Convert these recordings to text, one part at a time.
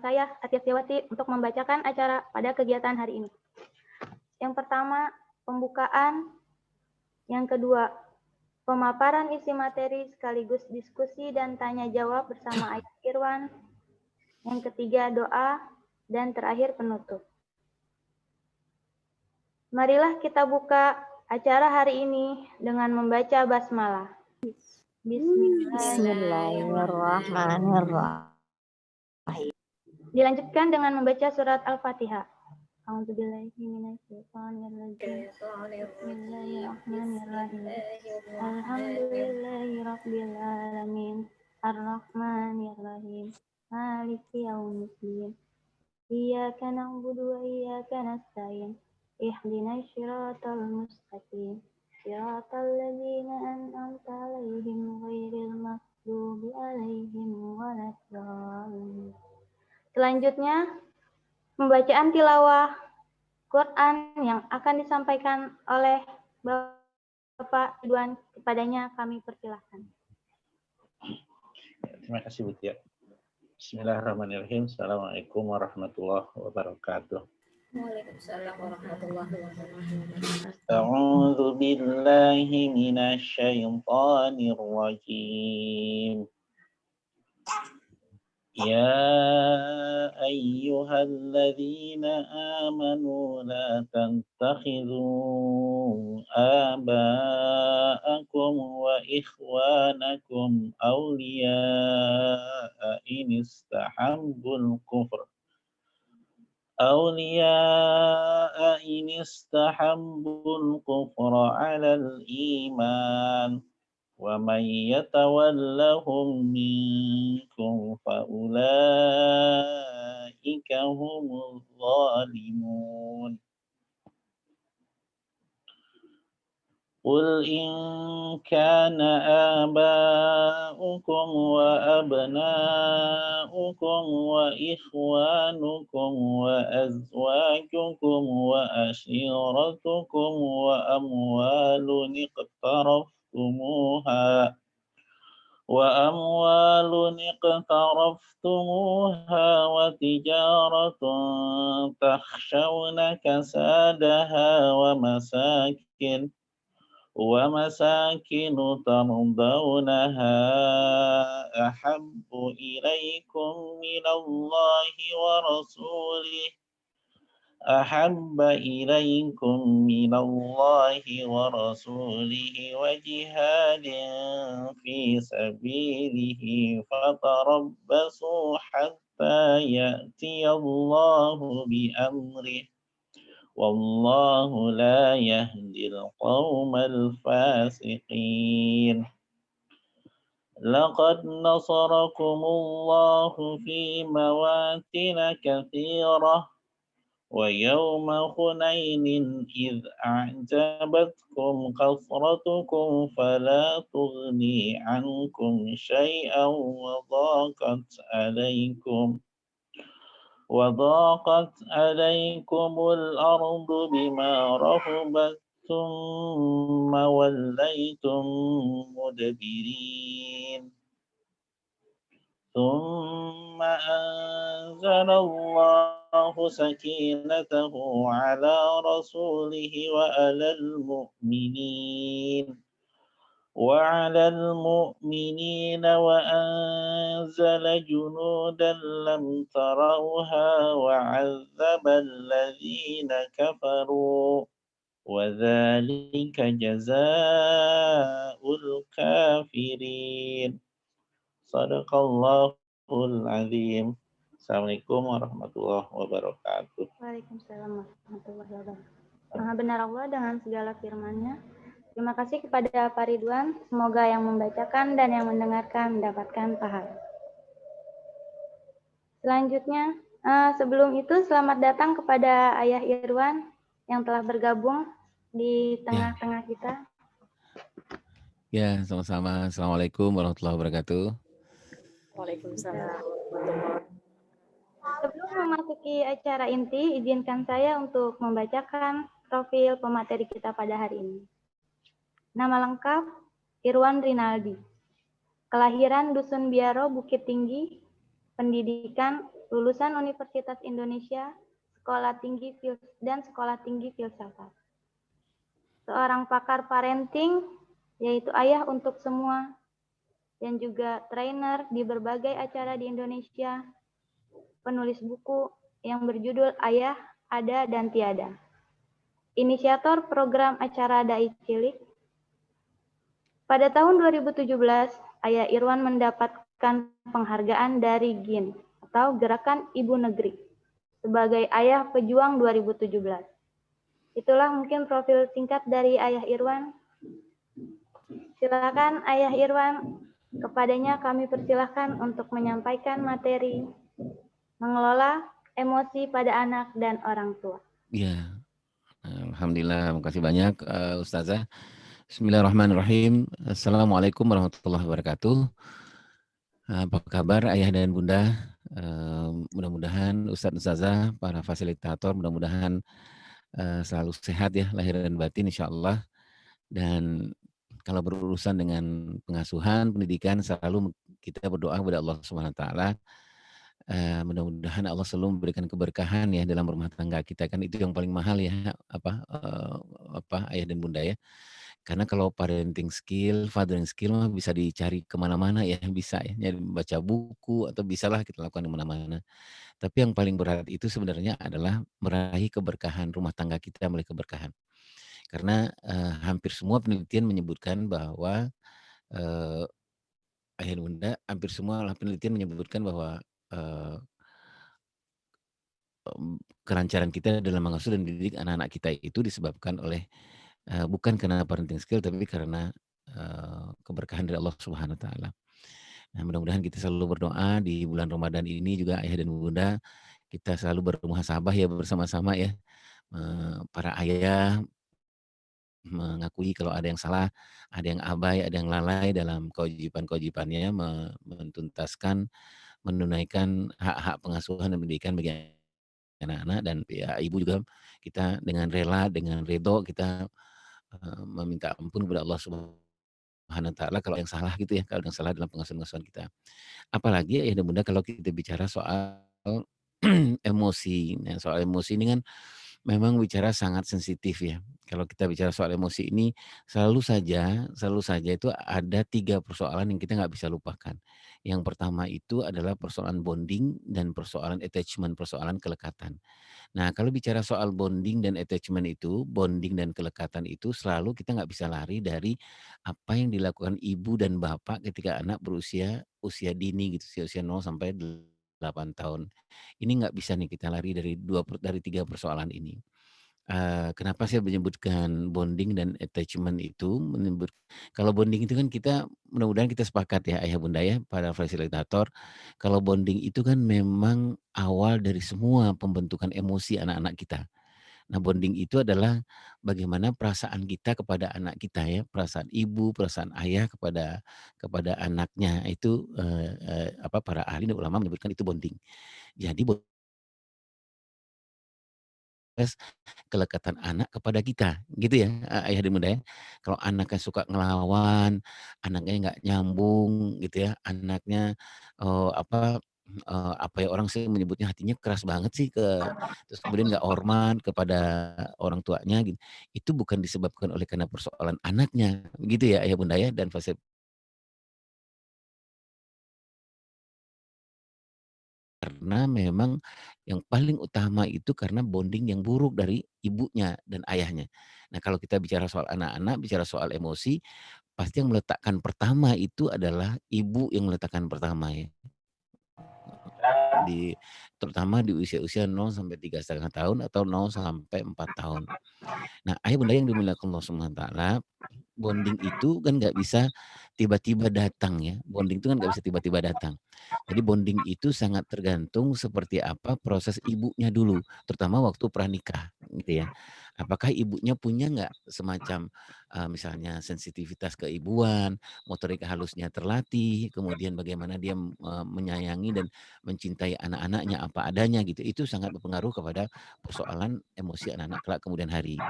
saya, Atiastiawati, untuk membacakan acara pada kegiatan hari ini. Yang pertama, pembukaan. Yang kedua, pemaparan isi materi sekaligus diskusi dan tanya jawab bersama Ayah Irwan. Yang ketiga, doa. Dan terakhir, penutup. Marilah kita buka acara hari ini dengan membaca basmalah. Bismillahirrahmanirrahim. Dilanjutkan dengan membaca surat Al-Fatihah. Bismillahirrahmanirrahim. Alhamdulillahirrabbilalamin. Ar-Rahmanirrahim. Maliki yaumiddin. Iyyaka na'budu wa iyyaka nasta'in. Ihdinas siratal mustaqim. Siratal ladzina an'amta 'alaihim ghairil maghdubi 'alaihim waladdallin. Selanjutnya, pembacaan tilawah Quran yang akan disampaikan oleh Bapak Ridwan. Kepadanya kami persilahkan. Terima kasih Bu Tia. Bismillahirrahmanirrahim. Assalamualaikum warahmatullahi wabarakatuh. Waalaikumsalam warahmatullahi wabarakatuh. A'udzu billahi minasy syaithanir rajim. Ya ayyuhalladzina amanu la tattakhidhu aba'akum wa ikhwanakum awliya'a in istahabbul kufr alal iman. وَمَنْ يَتَوَلَّهُمْ مِنْكُمْ فَأُولَئِكَ هُمُ الظَّالِمُونَ قُلْ إِنْ كَانَ آبَاؤُكُمْ وَأَبْنَاؤُكُمْ وَإِخْوَانُكُمْ وَأَزْوَاجُكُمْ وَأَشِيرَتُكُمْ وَأَمْوَالٌ اقترفتموها وتجارة تخشون كسادها ومساكن ترضونها أحب إليكم من الله ورسوله وجهاد في سبيله فتربصوا حتى يأتي الله بأمره والله لا يهدي القوم الفاسقين لقد نصركم الله في مواطن كثيرة ويوم حنين إذ أعجبتكم كثرتكم فلا تغني عنكم شيئا وضاقت عليكم الأرض بما رحبت ثم وليتم مدبرين ثم أنزل الله سكينته على رسوله وعلى المؤمنين وأنزل جنودا لم تروها وعذب الذين كفروا وذلك جزاء الكافرين Sadaqallahul azim. Assalamualaikum warahmatullahi wabarakatuh. Waalaikumsalam warahmatullahi wabarakatuh. Maha benar Allah dengan segala firman-Nya. Terima kasih kepada Pak Ridwan. Semoga yang membacakan dan yang mendengarkan mendapatkan pahala. Selanjutnya, sebelum itu selamat datang kepada Ayah Irwan yang telah bergabung di tengah-tengah kita. Ya, sama-sama. Assalamualaikum warahmatullahi wabarakatuh. Waalaikumsalam. Sebelum memasuki acara inti, izinkan saya untuk membacakan profil pemateri kita pada hari ini. Nama lengkap, Irwan Rinaldi. Kelahiran Dusun Biaro, Bukit Tinggi. Pendidikan lulusan Universitas Indonesia, dan Sekolah Tinggi Filsafat. Seorang pakar parenting, yaitu ayah untuk semua, dan juga trainer di berbagai acara di Indonesia, penulis buku yang berjudul Ayah, Ada, dan Tiada. Inisiator program acara Dai Cilik. Pada tahun 2017, Ayah Irwan mendapatkan penghargaan dari GIN atau Gerakan Ibu Negeri sebagai Ayah Pejuang 2017. Itulah mungkin profil singkat dari Ayah Irwan. Silakan Ayah Irwan, kepadanya kami persilahkan untuk menyampaikan materi mengelola emosi pada anak dan orang tua. Ya, alhamdulillah, terima kasih banyak Ustazah. Bismillahirrahmanirrahim. Assalamualaikum warahmatullahi wabarakatuh. Apa kabar ayah dan bunda? Mudah-mudahan Ustadz Ustazah, para fasilitator, mudah-mudahan selalu sehat ya lahir dan batin insya Allah. Dan kalau berurusan dengan pengasuhan, pendidikan, selalu kita berdoa kepada Allah Subhanahu Wa Taala. Mudah-mudahan Allah selalu memberikan keberkahan ya dalam rumah tangga kita, kan itu yang paling mahal ya, ayah dan bunda ya. Karena kalau parenting skill, fathering skill mah bisa dicari kemana-mana ya, bisa ya, nyari baca buku atau bisalah kita lakukan di mana-mana. Tapi yang paling berat itu sebenarnya adalah meraih keberkahan rumah tangga kita, meraih keberkahan. Karena hampir semua penelitian menyebutkan bahwa ayah dan bunda, hampir semua penelitian menyebutkan bahwa kelancaran kita dalam mengasuh dan mendidik anak-anak kita itu disebabkan oleh bukan karena parenting skill, tapi karena keberkahan dari Allah Subhanahu Wa Taala. Nah, mudah-mudahan kita selalu berdoa di bulan Ramadan ini juga ayah dan bunda kita selalu bermuhasabah ya bersama-sama ya. Para ayah mengakui kalau ada yang salah, ada yang abai, ada yang lalai dalam kewajiban-kewajibannya menuntaskan, menunaikan hak-hak pengasuhan dan pendidikan bagi anak-anak, dan ya ibu juga kita dengan rela, dengan ridho kita meminta ampun kepada Allah Subhanahu Wa Taala kalau yang salah gitu ya, kalau yang salah dalam pengasuhan-pengasuhan kita. Apalagi ya bunda kalau kita bicara soal emosi. Nah, soal emosi ini kan memang bicara sangat sensitif ya. Kalau kita bicara soal emosi ini selalu saja itu ada 3 persoalan yang kita nggak bisa lupakan. Yang pertama itu adalah persoalan bonding dan persoalan attachment, persoalan kelekatan. Nah, kalau bicara soal bonding dan attachment itu, bonding dan kelekatan itu selalu kita nggak bisa lari dari apa yang dilakukan ibu dan bapak ketika anak usia dini gitu, usia 0 sampai 8 tahun. Ini nggak bisa nih kita lari dari 3 persoalan ini. Kenapa saya menyebutkan bonding dan attachment itu, kalau bonding itu kan kita mudah-mudahan kita sepakat ya ayah bunda ya, para fasilitator, kalau bonding itu kan memang awal dari semua pembentukan emosi anak-anak kita. Nah, bonding itu adalah bagaimana perasaan kita kepada anak kita ya, perasaan ibu, perasaan ayah kepada anaknya itu, para ahli dan ulama menyebutkan itu bonding. Jadi kelekatan anak kepada kita, gitu ya, ayah dan bunda ya. Kalau anaknya suka ngelawan, anaknya nggak nyambung gitu ya, anaknya, apa ya, orang sih menyebutnya hatinya keras banget sih terus kemudian nggak hormat kepada orang tuanya gitu, itu bukan disebabkan oleh karena persoalan anaknya, begitu ya ayah bunda ya, dan karena memang yang paling utama itu karena bonding yang buruk dari ibunya dan ayahnya. Nah, kalau kita bicara soal anak-anak, bicara soal emosi, pasti yang meletakkan pertama itu adalah ibu yang meletakkan pertama ya. Terutama di usia-usia 0 sampai 3,5 tahun atau 0 sampai 4 tahun. Nah, ayah bunda yang dimuliakan Allah Subhanahu wa taala, bonding itu kan nggak bisa tiba-tiba datang ya, bonding itu kan nggak bisa tiba-tiba datang. Jadi bonding itu sangat tergantung seperti apa proses ibunya dulu, terutama waktu pranikah gitu ya. Apakah ibunya punya nggak semacam, misalnya sensitivitas keibuan, motorik halusnya terlatih, kemudian bagaimana dia, menyayangi dan mencintai anak-anaknya apa adanya gitu, itu sangat berpengaruh kepada persoalan emosi anak-anak kelak kemudian hari.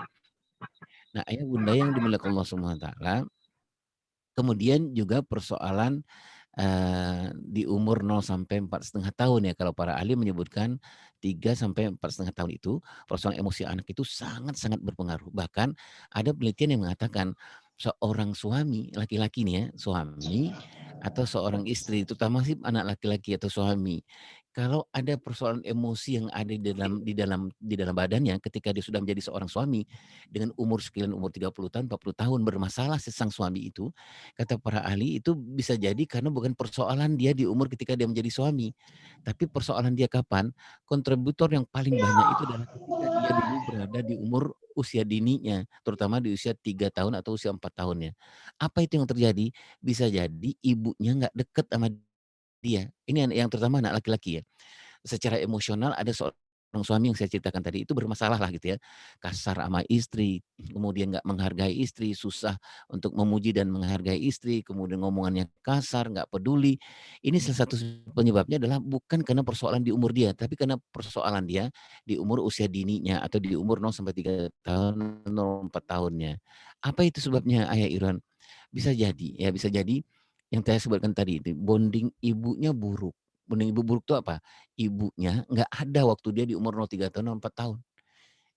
Nah, ayah bunda yang dimuliakan Allah Subhanahu wa taala, kemudian juga persoalan di umur 0 sampai 4,5 tahun ya, kalau para ahli menyebutkan 3 sampai 4,5 tahun itu, persoalan emosi anak itu sangat-sangat berpengaruh. Bahkan ada penelitian yang mengatakan seorang suami, laki-laki nih ya, suami atau seorang istri, terutama sih anak laki-laki atau suami, kalau ada persoalan emosi yang ada di dalam badannya ketika dia sudah menjadi seorang suami, dengan umur sekalian umur 30 tahun, 40 tahun bermasalah si sang suami itu, kata para ahli itu bisa jadi karena bukan persoalan dia di umur ketika dia menjadi suami, tapi persoalan dia kapan, kontributor yang paling banyak itu adalah ketika dia dulu berada di umur usia dininya, terutama di usia 3 tahun atau usia 4 tahunnya. Apa itu yang terjadi? Bisa jadi ibunya nggak deket sama dia. Ini yang terutama anak laki-laki ya. Secara emosional ada seorang suami yang saya ceritakan tadi itu bermasalah lah gitu ya. Kasar sama istri, kemudian nggak menghargai istri, susah untuk memuji dan menghargai istri, kemudian ngomongannya kasar, nggak peduli. Ini salah satu penyebabnya adalah bukan karena persoalan di umur dia, tapi karena persoalan dia di umur usia dininya atau di umur 0 sampai 3 tahun, 0 4 tahunnya. Apa itu sebabnya Ayah Iran? Bisa jadi ya, bisa jadi yang saya sebutkan tadi itu bonding ibunya buruk. Bonding ibu buruk itu apa? Ibunya nggak ada waktu dia di umur 0 3 tahun, 0 4 tahun,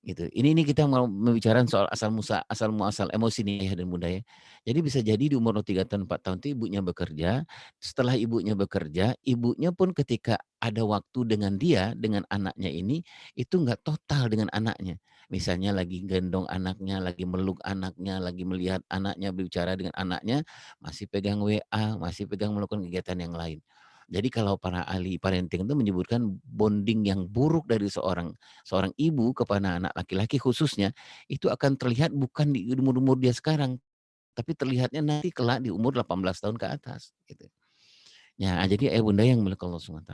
gitu. Ini kita mau membicarakan soal asal muasal emosi nih ayah dan bunda ya. Jadi bisa jadi di umur 0 3 tahun, 4 tahun itu ibunya bekerja, setelah ibunya bekerja, ibunya pun ketika ada waktu dengan dia, dengan anaknya ini, itu nggak total dengan anaknya. Misalnya lagi gendong anaknya, lagi meluk anaknya, lagi melihat anaknya, berbicara dengan anaknya, masih pegang WA, masih pegang melakukan kegiatan yang lain. Jadi kalau para ahli parenting itu menyebutkan bonding yang buruk dari seorang seorang ibu kepada anak laki-laki khususnya, itu akan terlihat bukan di umur-umur dia sekarang, tapi terlihatnya nanti kelak di umur 18 tahun ke atas, gitu. Ya, jadi bunda yang milik Allah SWT.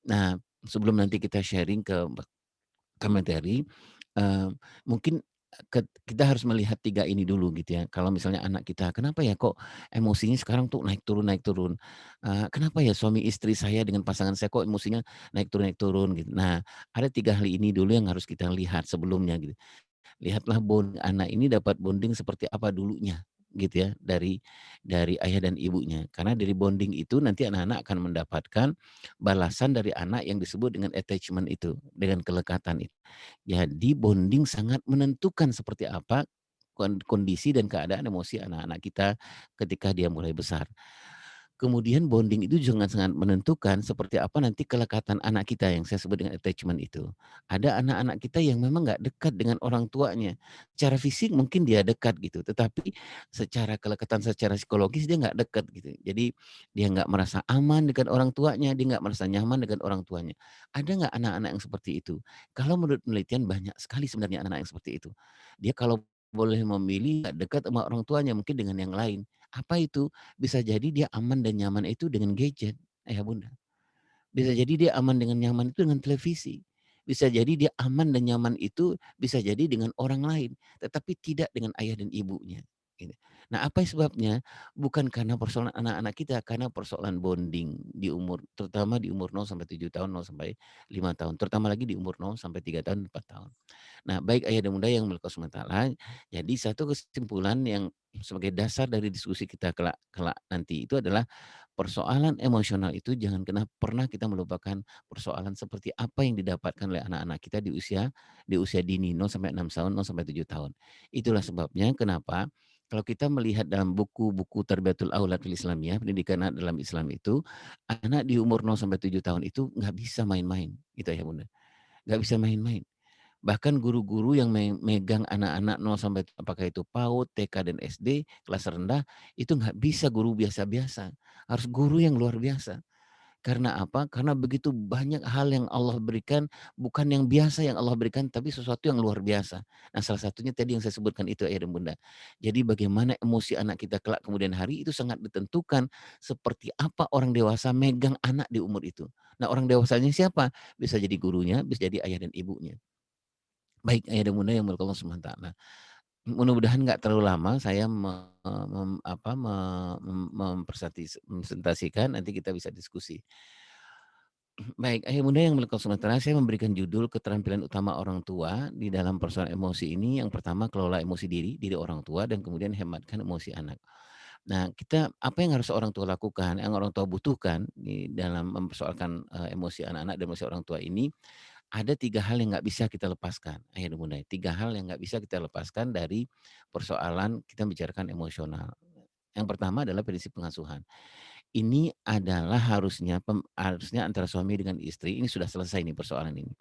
Nah, sebelum nanti kita sharing ke materi, eee, mungkin kita harus melihat 3 ini dulu gitu ya. Kalau misalnya anak kita, "Kenapa ya kok emosinya sekarang tuh naik turun? Kenapa ya suami istri saya dengan pasangan saya kok emosinya naik turun?" Gitu. Nah, ada 3 hal ini dulu yang harus kita lihat sebelumnya gitu. Lihatlah anak ini dapat bonding seperti apa dulunya, gitu ya, dari ayah dan ibunya. Karena dari bonding itu nanti anak-anak akan mendapatkan balasan dari anak yang disebut dengan attachment itu, dengan kelekatan itu. Jadi bonding sangat menentukan seperti apa kondisi dan keadaan emosi anak-anak kita ketika dia mulai besar. Kemudian bonding itu juga sangat menentukan seperti apa nanti kelekatan anak kita yang saya sebut dengan attachment itu. Ada anak-anak kita yang memang nggak dekat dengan orang tuanya. Secara fisik mungkin dia dekat gitu, tetapi secara kelekatan secara psikologis dia nggak dekat gitu. Jadi dia nggak merasa aman dengan orang tuanya, dia nggak merasa nyaman dengan orang tuanya. Ada nggak anak-anak yang seperti itu? Kalau menurut penelitian banyak sekali sebenarnya anak-anak yang seperti itu. Dia kalau boleh memilih nggak dekat sama orang tuanya, mungkin dengan yang lain. Apa itu? Bisa jadi dia aman dan nyaman itu dengan gadget, ayah bunda. Bisa jadi dia aman dengan nyaman itu dengan televisi. Bisa jadi dia aman dan nyaman itu bisa jadi dengan orang lain, tetapi tidak dengan ayah dan ibunya. Gitu. Nah, apa sebabnya? Bukan karena persoalan anak-anak kita, karena persoalan bonding di umur, terutama di umur 0 sampai 7 tahun, 0 sampai 5 tahun, terutama lagi di umur 0 sampai 3 tahun, 4 tahun. Nah, baik ayah dan bunda yang memiliki sementara, jadi satu kesimpulan yang sebagai dasar dari diskusi kita kelak nanti itu adalah persoalan emosional itu jangan pernah kita melupakan persoalan seperti apa yang didapatkan oleh anak-anak kita di usia dini 0 sampai 6 tahun, 0 sampai 7 tahun. Itulah sebabnya kenapa kalau kita melihat dalam buku-buku Tarbiyatul Aulad fil Islamiyah, pendidikan anak dalam Islam itu, anak di umur 0 sampai 7 tahun itu nggak bisa main-main, gitu ya Bunda. Nggak bisa main-main. Bahkan guru-guru yang megang anak-anak 0 sampai apakah itu PAUD, TK, dan SD, kelas rendah, itu nggak bisa guru biasa-biasa. Harus guru yang luar biasa. Karena apa? Karena begitu banyak hal yang Allah berikan, bukan yang biasa yang Allah berikan, tapi sesuatu yang luar biasa. Nah, salah satunya tadi yang saya sebutkan itu ayah dan bunda. Jadi bagaimana emosi anak kita kelak kemudian hari itu sangat ditentukan seperti apa orang dewasa megang anak di umur itu. Nah, orang dewasanya siapa? Bisa jadi gurunya, bisa jadi ayah dan ibunya. Baik ayah dan bunda yang berhukum Allah Subhanahu wa taala. Mudah-mudahan nggak terlalu lama saya mempresentasikan, nanti kita bisa diskusi. Baik, ayah bunda yang berhukum Allah Subhanahu wa taala, saya memberikan judul keterampilan utama orang tua di dalam persoalan emosi ini. Yang pertama kelola emosi diri orang tua dan kemudian hematkan emosi anak. Nah, kita apa yang harus orang tua lakukan, yang orang tua butuhkan di dalam mempersoalkan, emosi anak-anak dan emosi orang tua ini, ada 3 hal yang nggak bisa kita lepaskan, ayah dan bunda. 3 hal yang nggak bisa kita lepaskan dari persoalan kita bicarakan emosional. Yang pertama adalah prinsip pengasuhan. Ini adalah harusnya antara suami dengan istri ini sudah selesai nih persoalan ini.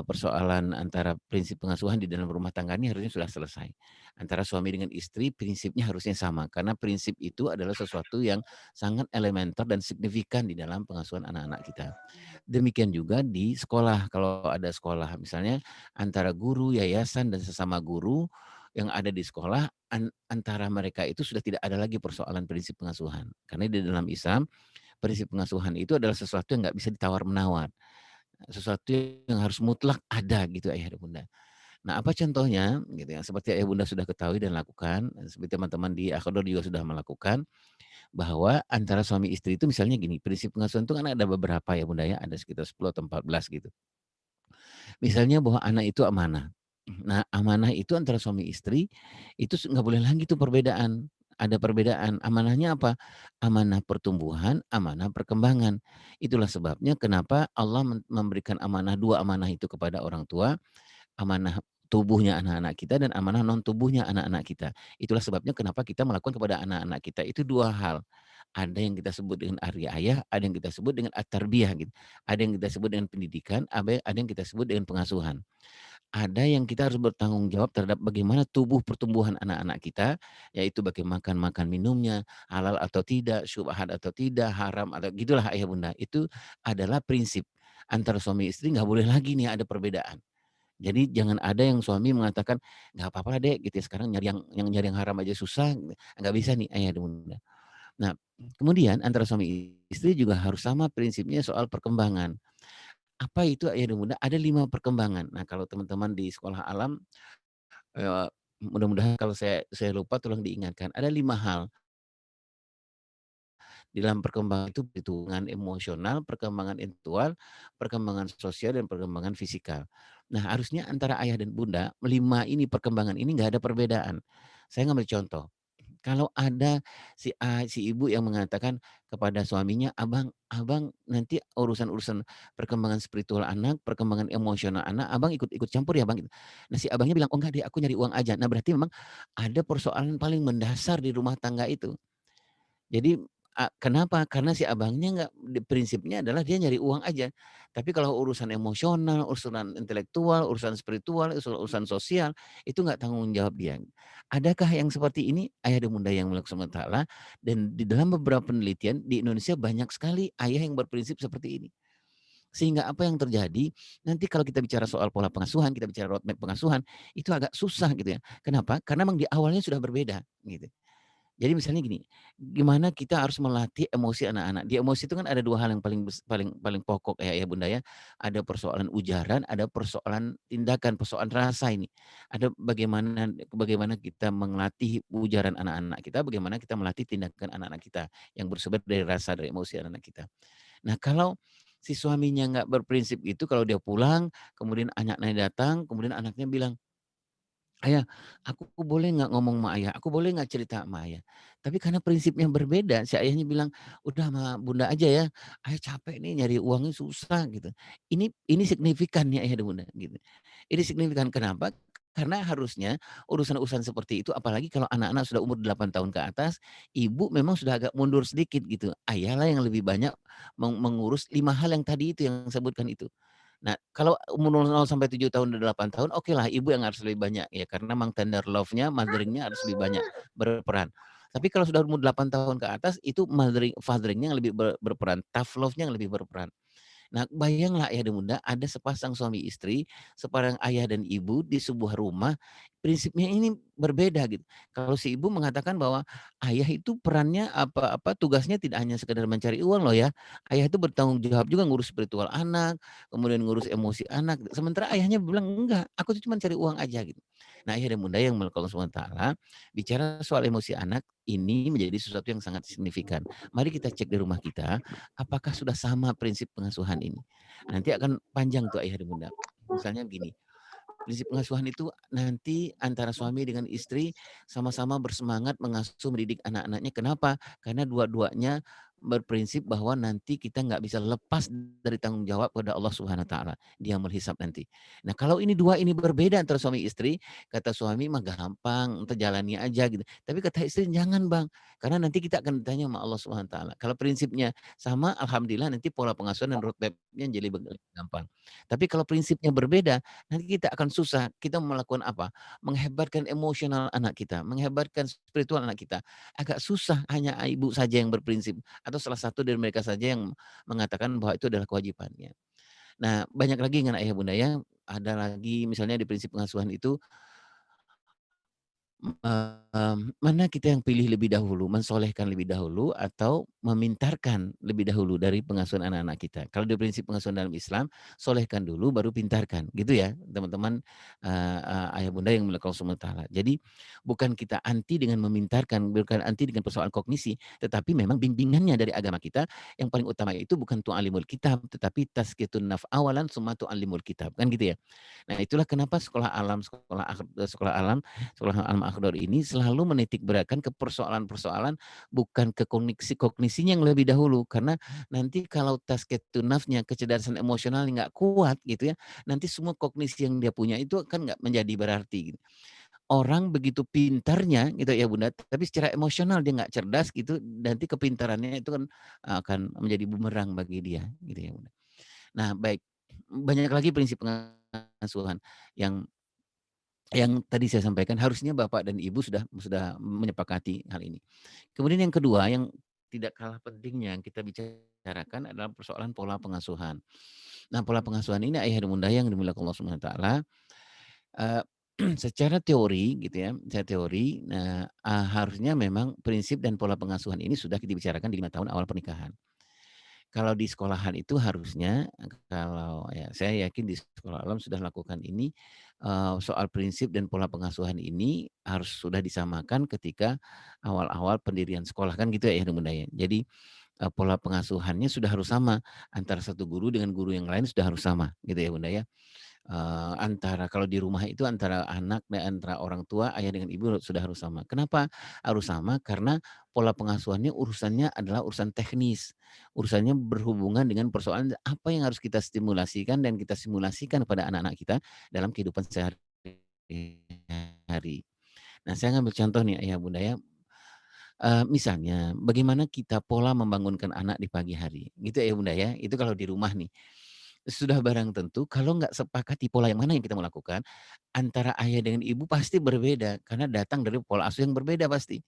Persoalan antara prinsip pengasuhan di dalam rumah tangga ini harusnya sudah selesai. Antara suami dengan istri prinsipnya harusnya sama, karena prinsip itu adalah sesuatu yang sangat elementer dan signifikan di dalam pengasuhan anak-anak kita. Demikian juga di sekolah, kalau ada sekolah misalnya antara guru, yayasan, dan sesama guru yang ada di sekolah, antara mereka itu sudah tidak ada lagi persoalan prinsip pengasuhan. Karena di dalam Islam, prinsip pengasuhan itu adalah sesuatu yang nggak bisa ditawar-menawar. Sesuatu yang harus mutlak ada gitu ayah dan bunda. Nah apa contohnya gitu ya, seperti ayah bunda sudah ketahui dan lakukan, seperti teman-teman di Akhdar juga sudah melakukan, bahwa antara suami istri itu misalnya gini, prinsip pengasuhan itu kan ada beberapa ya bunda ya, ada sekitar 10 atau 14 gitu. Misalnya bahwa anak itu amanah. Nah amanah itu antara suami istri, itu nggak boleh lagi tuh perbedaan. Ada perbedaan, amanahnya apa? Amanah pertumbuhan, amanah perkembangan. Itulah sebabnya kenapa Allah memberikan amanah, 2 amanah itu kepada orang tua, amanah tubuhnya anak-anak kita dan amanah non tubuhnya anak-anak kita. Itulah sebabnya kenapa kita melakukan kepada anak-anak kita itu 2 hal. Ada yang kita sebut dengan riayah, ada yang kita sebut dengan at-tarbiyah gitu. Ada yang kita sebut dengan pendidikan, ada yang kita sebut dengan pengasuhan. Ada yang kita harus bertanggung jawab terhadap bagaimana tubuh pertumbuhan anak-anak kita, yaitu bagaimana makan minumnya, halal atau tidak, syubhat atau tidak, haram atau gitulah ayah bunda. Itu adalah prinsip antara suami istri nggak boleh lagi nih ada perbedaan. Jadi jangan ada yang suami mengatakan, "Nggak apa-apa lah Dek, gitu ya, sekarang nyari yang haram aja susah." Nggak bisa nih ayah dan bunda. Nah, kemudian antara suami istri juga harus sama prinsipnya soal perkembangan. Apa itu ayah dan bunda? Ada 5 perkembangan. Nah, kalau teman-teman di sekolah alam, eee, mudah-mudahan kalau saya lupa tolong diingatkan. Ada 5 hal di dalam perkembangan itu, perhitungan emosional, perkembangan intelektual, perkembangan sosial, dan perkembangan fisikal. Nah, harusnya antara ayah dan bunda, 5 ini perkembangan ini nggak ada perbedaan. Saya ngambil contoh. Kalau ada si ibu yang mengatakan kepada suaminya, Abang nanti urusan-urusan perkembangan spiritual anak, perkembangan emosional anak, Abang ikut campur ya Bang, gitu. Nah si abangnya bilang, "Oh enggak deh, aku nyari uang aja." Nah berarti memang ada persoalan paling mendasar di rumah tangga itu. Jadi, kenapa? Karena si abangnya nggak prinsipnya adalah dia nyari uang aja. Tapi kalau urusan emosional, urusan intelektual, urusan spiritual, urusan sosial, itu nggak tanggung jawab dia. Adakah yang seperti ini? Ayah dan bunda yang mulia subhanahu wa taala, dan di dalam beberapa penelitian di Indonesia banyak sekali ayah yang berprinsip seperti ini. Sehingga apa yang terjadi, nanti kalau kita bicara soal pola pengasuhan, kita bicara roadmap pengasuhan, itu agak susah gitu ya. Kenapa? Karena memang di awalnya sudah berbeda, gitu. Jadi misalnya gini, gimana kita harus melatih emosi anak-anak. Di emosi itu kan ada 2 hal yang paling paling pokok ya Bunda ya. Ada persoalan ujaran, ada persoalan tindakan, persoalan rasa ini. Ada bagaimana bagaimana kita melatih ujaran anak-anak kita, bagaimana kita melatih tindakan anak-anak kita yang bersumber dari rasa, dari emosi anak-anak kita. Nah kalau si suaminya nggak berprinsip itu, kalau dia pulang, kemudian anaknya datang, kemudian anaknya bilang, "Ayah, aku boleh nggak ngomong sama ayah? Aku boleh nggak cerita sama ayah?" Tapi karena prinsipnya berbeda, si ayahnya bilang, "Udah sama bunda aja ya, ayah capek nih nyari uangnya susah," gitu. Ini signifikan nih ayah dan bunda, gitu. Ini signifikan kenapa? Karena harusnya urusan-urusan seperti itu, apalagi kalau anak-anak sudah umur 8 tahun ke atas, ibu memang sudah agak mundur sedikit gitu. Ayahlah yang lebih banyak mengurus 5 hal yang tadi itu yang saya sebutkan itu. Nah, kalau umur 0 sampai 7 tahun dan 8 tahun, okelah ibu yang harus lebih banyak ya, karena memang tender love-nya, mothering-nya harus lebih banyak berperan. Tapi kalau sudah umur 8 tahun ke atas, itu fathering-nya yang lebih berperan, tough love-nya yang lebih berperan. Nah, bayanglah ayah dan bunda, ada sepasang suami istri, seorang ayah dan ibu di sebuah rumah, prinsipnya ini berbeda gitu. Kalau si ibu mengatakan bahwa ayah itu perannya apa tugasnya tidak hanya sekedar mencari uang loh ya. Ayah itu bertanggung jawab juga ngurus spiritual anak, kemudian ngurus emosi anak. Sementara ayahnya bilang, "Enggak, aku tuh cuma cari uang aja," gitu. Nah, ayah dan bunda yang melakukan SWT, bicara soal emosi anak ini menjadi sesuatu yang sangat signifikan. Mari kita cek di rumah kita, apakah sudah sama prinsip pengasuhan ini? Nanti akan panjang tuh ayah dan bunda. Misalnya begini, Prinsip pengasuhan itu nanti antara suami dengan istri sama-sama bersemangat mengasuh mendidik anak-anaknya. Kenapa? Karena dua-duanya berprinsip bahwa nanti kita nggak bisa lepas dari tanggung jawab kepada Allah Subhanahu wa taala. Dia menghisap nanti. Nah, kalau ini dua ini berbeda antara suami istri, kata suami mah gampang, entar jalani aja gitu. Tapi kata istri jangan, Bang, karena nanti kita akan ditanya sama Allah Subhanahu wa taala. Kalau prinsipnya sama, alhamdulillah nanti pola pengasuhan dan roadmap-nya jadi gampang. Tapi kalau prinsipnya berbeda, nanti kita akan susah. Kita melakukan apa? Menghebatkan emosional anak kita, menghebatkan spiritual anak kita. Agak susah hanya ibu saja yang berprinsip atau salah satu dari mereka saja yang mengatakan bahwa itu adalah kewajibannya. Nah, banyak lagi dengan ayah bunda ya. Ada lagi misalnya di prinsip pengasuhan itu mana kita yang pilih lebih dahulu, mensolehkan lebih dahulu atau memintarkan lebih dahulu dari pengasuhan anak-anak kita. Kalau di prinsip pengasuhan dalam Islam, solehkan dulu baru pintarkan, gitu ya teman-teman, ayah bunda yang dimuliakan Allah Subhanahu wa taala. Jadi bukan kita anti dengan memintarkan, bukan anti dengan persoalan kognisi, tetapi memang bimbingannya dari agama kita yang paling utama itu bukan tu'alimul kitab, tetapi tazkiyatun nafs awalan summa tu'alimul kitab, kan gitu ya. Nah itulah kenapa sekolah alam akhdar ini selalu menitik beratkan ke persoalan-persoalan bukan ke kognisinya yang lebih dahulu karena nanti kalau tazkiyatun nafsnya kecerdasan emosional nggak kuat gitu ya nanti semua kognisi yang dia punya itu kan nggak menjadi berarti gitu. Orang begitu pintarnya gitu ya bunda tapi secara emosional dia nggak cerdas gitu nanti kepintarannya itu kan akan menjadi bumerang bagi dia gitu ya bunda. Nah baik banyak lagi prinsip pengasuhan yang tadi saya sampaikan harusnya bapak dan ibu sudah menyepakati hal ini. Kemudian yang kedua yang tidak kalah pentingnya yang kita bicarakan adalah persoalan pola pengasuhan. Nah, pola pengasuhan ini ayah dan bunda yang dimuliakan Allah Subhanahu wa taala, eee, secara teori gitu ya, secara teori, nah, harusnya memang prinsip dan pola pengasuhan ini sudah dibicarakan di 5 tahun awal pernikahan. Kalau di sekolahan itu harusnya kalau ya saya yakin di sekolah alam sudah lakukan ini, soal prinsip dan pola pengasuhan ini harus sudah disamakan ketika awal-awal pendirian sekolah kan gitu ya ya Bunda ya. Jadi, pola pengasuhannya sudah harus sama antara satu guru dengan guru yang lain sudah harus sama gitu ya Bunda ya. Antara kalau di rumah itu antara anak dan antara orang tua, ayah dengan ibu sudah harus sama. Kenapa harus sama? Karena pola pengasuhannya urusannya adalah urusan teknis. Urusannya berhubungan dengan persoalan apa yang harus kita stimulasikan dan kita simulasikan kepada anak-anak kita dalam kehidupan sehari-hari. Nah, saya ngambil contoh nih ayah bunda ya, misalnya bagaimana kita pola membangunkan anak di pagi hari, gitu ya bunda ya, itu kalau di rumah nih. Sudah barang tentu kalau nggak sepakati pola yang mana yang kita mau lakukan, antara ayah dengan ibu pasti berbeda, karena datang dari pola asuh yang berbeda pasti.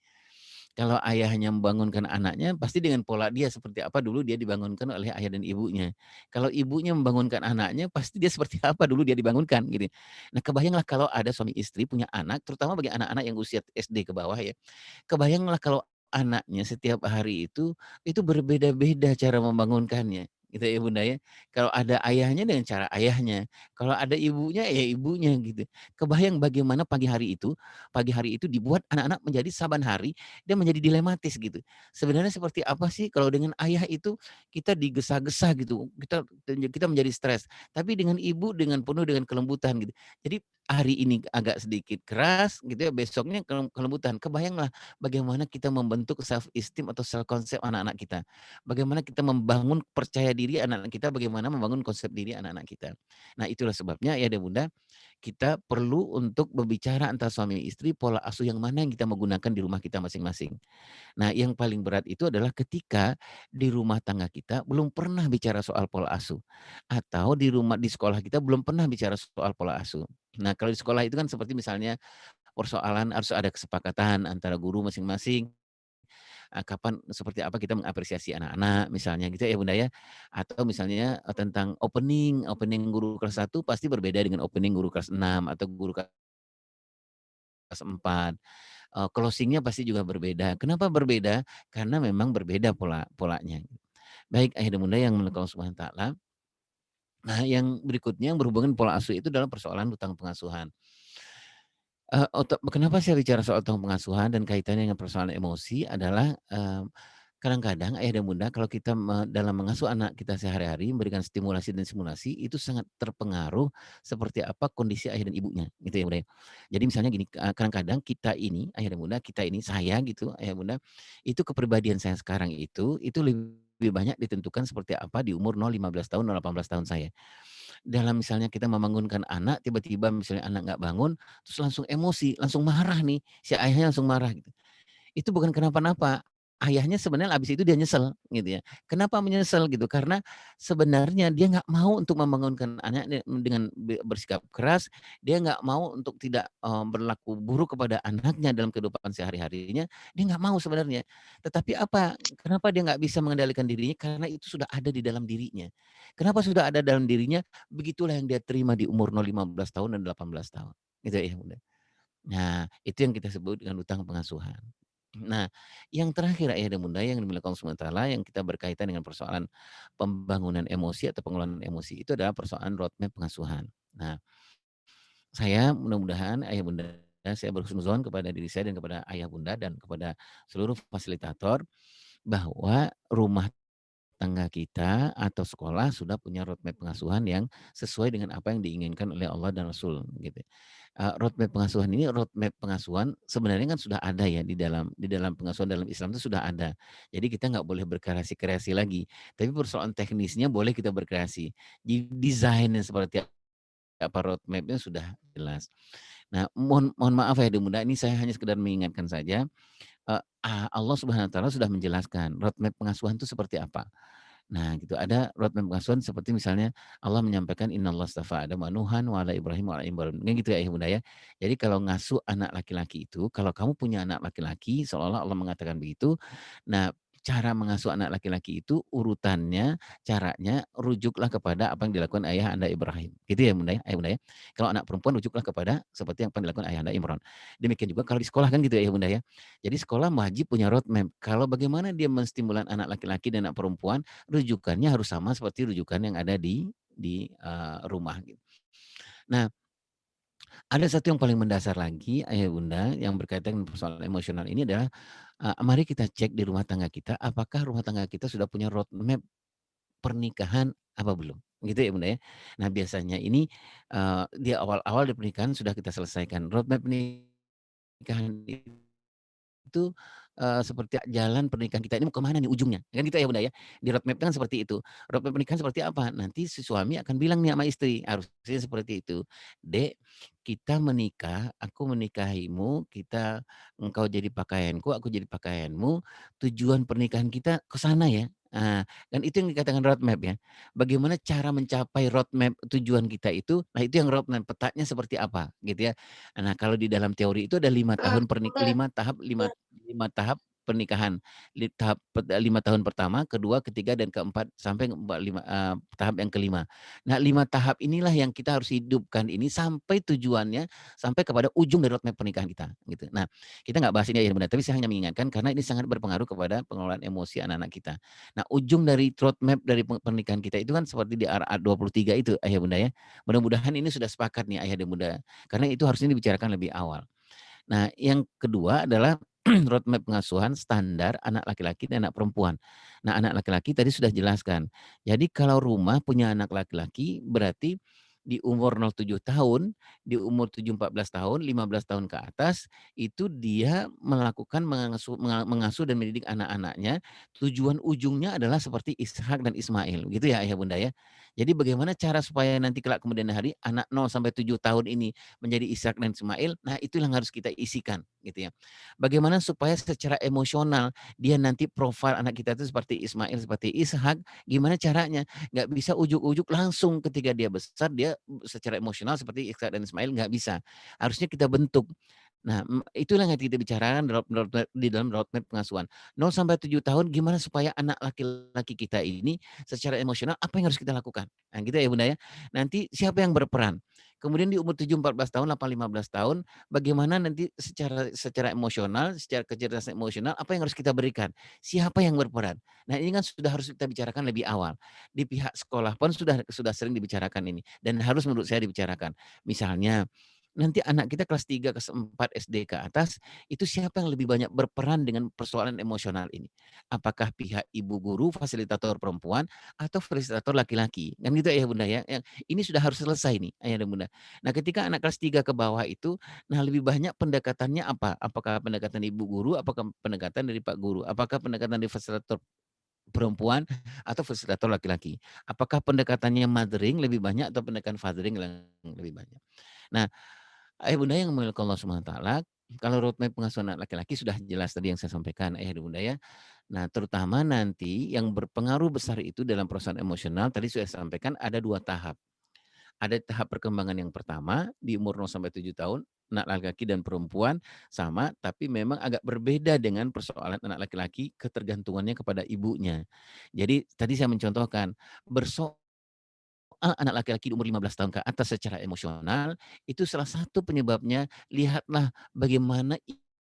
Kalau ayahnya membangunkan anaknya, pasti dengan pola dia seperti apa dulu dia dibangunkan oleh ayah dan ibunya. Kalau ibunya membangunkan anaknya, pasti dia seperti apa dulu dia dibangunkan, gitu. Nah, kebayanglah kalau ada suami istri punya anak, terutama bagi anak-anak yang usia SD ke bawah ya, kebayanglah kalau anaknya setiap hari itu berbeda-beda cara membangunkannya, gitu ya Bunda ya. Kalau ada ayahnya dengan cara ayahnya, kalau ada ibunya ya ibunya gitu. Kebayang bagaimana pagi hari itu dibuat anak-anak menjadi saban hari dia menjadi dilematis gitu. Sebenarnya seperti apa sih kalau dengan ayah itu kita digesa-gesa gitu, kita menjadi stres. Tapi dengan ibu dengan penuh dengan kelembutan gitu. Jadi hari ini agak sedikit keras gitu ya, besoknya kelembutan. Kebayanglah bagaimana kita membentuk self esteem atau self concept anak-anak kita. Bagaimana kita membangun percaya diri anak-anak kita, bagaimana membangun konsep diri anak-anak kita. Nah, itulah sebabnya ya dan Bunda, kita perlu untuk berbicara antara suami istri pola asuh yang mana yang kita menggunakan di rumah kita masing-masing. Nah, yang paling berat itu adalah ketika di rumah tangga kita belum pernah bicara soal pola asuh atau di sekolah kita belum pernah bicara soal pola asuh. Nah, kalau di sekolah itu kan seperti misalnya persoalan harus ada kesepakatan antara guru masing-masing, kapan seperti apa kita mengapresiasi anak-anak misalnya gitu ya Bunda ya. Atau misalnya, tentang opening guru kelas 1 pasti berbeda dengan opening guru kelas 6 atau guru kelas 4. Closing-nya pasti juga berbeda. Kenapa berbeda? Karena memang berbeda polanya. Baik ayah dan bunda yang dimuliakan Allah Subhanahu wa taala. Nah, yang berikutnya yang berhubungan pola asuh itu dalam persoalan hutang pengasuhan. Kenapa saya bicara soal hutang pengasuhan dan kaitannya dengan persoalan emosi adalah, kadang-kadang ayah dan bunda kalau kita dalam mengasuh anak kita sehari-hari memberikan stimulasi dan simulasi itu sangat terpengaruh seperti apa kondisi ayah dan ibunya gitu ya bunda ya. Jadi misalnya gini, kadang-kadang kita ini ayah dan bunda, kita ini saya gitu ayah bunda, itu kepribadian saya sekarang itu lebih banyak ditentukan seperti apa di umur 0, 15 tahun, 0, 18 tahun saya. Dalam misalnya kita membangunkan anak, tiba-tiba misalnya anak nggak bangun, terus langsung emosi, langsung marah nih, si ayahnya langsung marah gitu. Itu bukan kenapa-napa, ayahnya sebenarnya habis itu dia nyesel gitu ya. Kenapa menyesal gitu, karena sebenarnya dia nggak mau untuk membangunkan anaknya dengan bersikap keras, dia nggak mau untuk tidak, berlaku buruk kepada anaknya dalam kehidupan sehari-harinya, dia nggak mau sebenarnya. Tetapi apa, kenapa dia nggak bisa mengendalikan dirinya, karena itu sudah ada di dalam dirinya. Kenapa sudah ada dalam dirinya, begitulah yang dia terima di umur 0, 15 tahun dan 18 tahun, gitu ya Bunda. Nah, itu yang kita sebut dengan utang pengasuhan. Nah, yang terakhir ayah dan bunda yang dimiliki Allah SWT yang kita berkaitan dengan persoalan pembangunan emosi atau pengelolaan emosi itu adalah persoalan roadmap pengasuhan. Nah, saya mudah-mudahan ayah bunda saya berhusnuzon kepada diri saya dan kepada ayah bunda dan kepada seluruh fasilitator bahwa rumah tangga kita atau sekolah sudah punya roadmap pengasuhan yang sesuai dengan apa yang diinginkan oleh Allah dan Rasul gitu. Roadmap pengasuhan ini roadmap pengasuhan sebenarnya kan sudah ada ya di dalam pengasuhan dalam Islam itu sudah ada. Jadi kita nggak boleh berkreasi-kreasi lagi. Tapi persoalan teknisnya boleh kita berkreasi. Desainnya seperti apa roadmapnya sudah jelas. Nah, mohon mohon maaf ya Bunda, ini saya hanya sekedar mengingatkan saja. Allah Subhanahu wa taala sudah menjelaskan roadmap pengasuhan itu seperti apa. Nah, gitu. Ada roadmap pengasuhan seperti misalnya Allah menyampaikan innallaha Adam wa Nuhan wa ala Ibrahim wa ala Ibrahim. Kan gitu ya, Bunda ya. Jadi kalau ngasuh anak laki-laki itu, kalau kamu punya anak laki-laki, seolah-olah Allah mengatakan begitu. Nah, cara mengasuh anak laki-laki itu urutannya, caranya rujuklah kepada apa yang dilakukan ayah Anda Ibrahim. Gitu ya, Bunda ya, Ayah Bunda ya. Kalau anak perempuan rujuklah kepada seperti apa yang dilakukan ayah Anda Imran. Demikian juga kalau di sekolah kan gitu ya, Bunda ya. Jadi sekolah wajib punya roadmap. Kalau bagaimana dia menstimulan anak laki-laki dan anak perempuan, rujukannya harus sama seperti rujukan yang ada di rumah gitu. Nah, ada satu yang paling mendasar lagi ayah bunda yang berkaitan dengan persoalan emosional ini adalah, mari kita cek di rumah tangga kita, apakah rumah tangga kita sudah punya roadmap pernikahan apa belum, gitu ya bunda ya. Nah biasanya ini, di awal-awal di pernikahan sudah kita selesaikan roadmap pernikahan itu, seperti jalan pernikahan kita ini mau kemana nih ujungnya, kan gitu ya Bunda ya. Di roadmap kan seperti itu. Roadmap pernikahan seperti apa, nanti si suami akan bilang nih sama istri, harusnya seperti itu, "Dek, kita menikah, aku menikahimu, engkau jadi pakaianku, aku jadi pakaianmu, tujuan pernikahan kita ke sana ya." Dan itu yang dikatakan roadmap ya. Bagaimana cara mencapai roadmap tujuan kita itu, nah itu yang roadmap, petanya seperti apa, gitu ya. Nah, kalau di dalam teori itu ada 5 tahap pernikahan. 5 tahun pertama, kedua, ketiga, dan keempat sampai tahap yang kelima. Nah, 5 tahap inilah yang kita harus hidupkan ini sampai tujuannya, sampai kepada ujung dari roadmap pernikahan kita, gitu. Nah, kita nggak bahas ini ya benar, tapi saya hanya mengingatkan karena ini sangat berpengaruh kepada pengelolaan emosi anak-anak kita. Nah, ujung dari roadmap dari pernikahan kita itu kan seperti di RA23 itu, Ayah Bunda ya. Mudah-mudahan ini sudah sepakat nih Ayah dan Bunda, karena itu harusnya dibicarakan lebih awal. Nah, yang kedua adalah roadmap pengasuhan standar anak laki-laki dan anak perempuan. Nah, anak laki-laki tadi sudah jelaskan. Jadi kalau rumah punya anak laki-laki berarti di umur 07 tahun, di umur 7, 14 tahun, 15 tahun ke atas, itu dia melakukan mengasuh dan mendidik anak-anaknya, tujuan ujungnya adalah seperti Ishak dan Ismail, gitu ya Ayah Bunda ya. Jadi bagaimana cara supaya nanti kelak kemudian hari anak 0 sampai 7 tahun ini menjadi Ishak dan Ismail, nah itu yang harus kita isikan gitu ya. Bagaimana supaya secara emosional dia nanti profil anak kita itu seperti Ismail, seperti Ishak, gimana caranya? Nggak bisa ujuk-ujuk langsung ketika dia besar dia secara emosional seperti Ishak dan Ismail, nggak bisa. Harusnya kita bentuk. Nah, itulah yang kita bicarakan di dalam roadmap pengasuhan. 0 sampai 7 tahun gimana supaya anak laki-laki kita ini secara emosional apa yang harus kita lakukan? Nah, gitu ya Bunda ya. Nanti siapa yang berperan? Kemudian di umur 7, 14 tahun, 8, 15 tahun, bagaimana nanti secara secara emosional, secara kecerdasan emosional, apa yang harus kita berikan? Siapa yang berperan? Nah, ini kan sudah harus kita bicarakan lebih awal. Di pihak sekolah pun sudah sering dibicarakan ini dan harus menurut saya dibicarakan. Misalnya nanti anak kita kelas 3, kelas 4 SD ke atas, itu siapa yang lebih banyak berperan dengan persoalan emosional ini? Apakah pihak ibu guru, fasilitator perempuan, atau fasilitator laki-laki? Kan gitu ya Bunda ya. Yang ini sudah harus selesai nih Ayah dan Bunda. Nah ketika anak kelas 3 ke bawah itu, nah lebih banyak pendekatannya apa? Apakah pendekatan ibu guru, apakah pendekatan dari Pak Guru, apakah pendekatan dari fasilitator perempuan atau fasilitator laki-laki? Apakah pendekatannya mothering lebih banyak atau pendekatan fathering yang lebih banyak? Nah, ayah bunda yang dimuliakan Allah Subhanahu wa taala, kalau roadmap pengasuhan anak laki-laki sudah jelas tadi yang saya sampaikan ayah dan bunda ya. Nah, terutama nanti yang berpengaruh besar itu dalam proses emosional tadi sudah saya sampaikan ada 2 tahap. Ada tahap perkembangan yang pertama di umur 0 sampai 7 tahun, anak laki-laki dan perempuan sama, tapi memang agak berbeda dengan persoalan anak laki-laki ketergantungannya kepada ibunya. Jadi tadi saya mencontohkan, bersoal anak laki-laki di umur 15 tahun ke atas secara emosional, itu salah satu penyebabnya, lihatlah bagaimana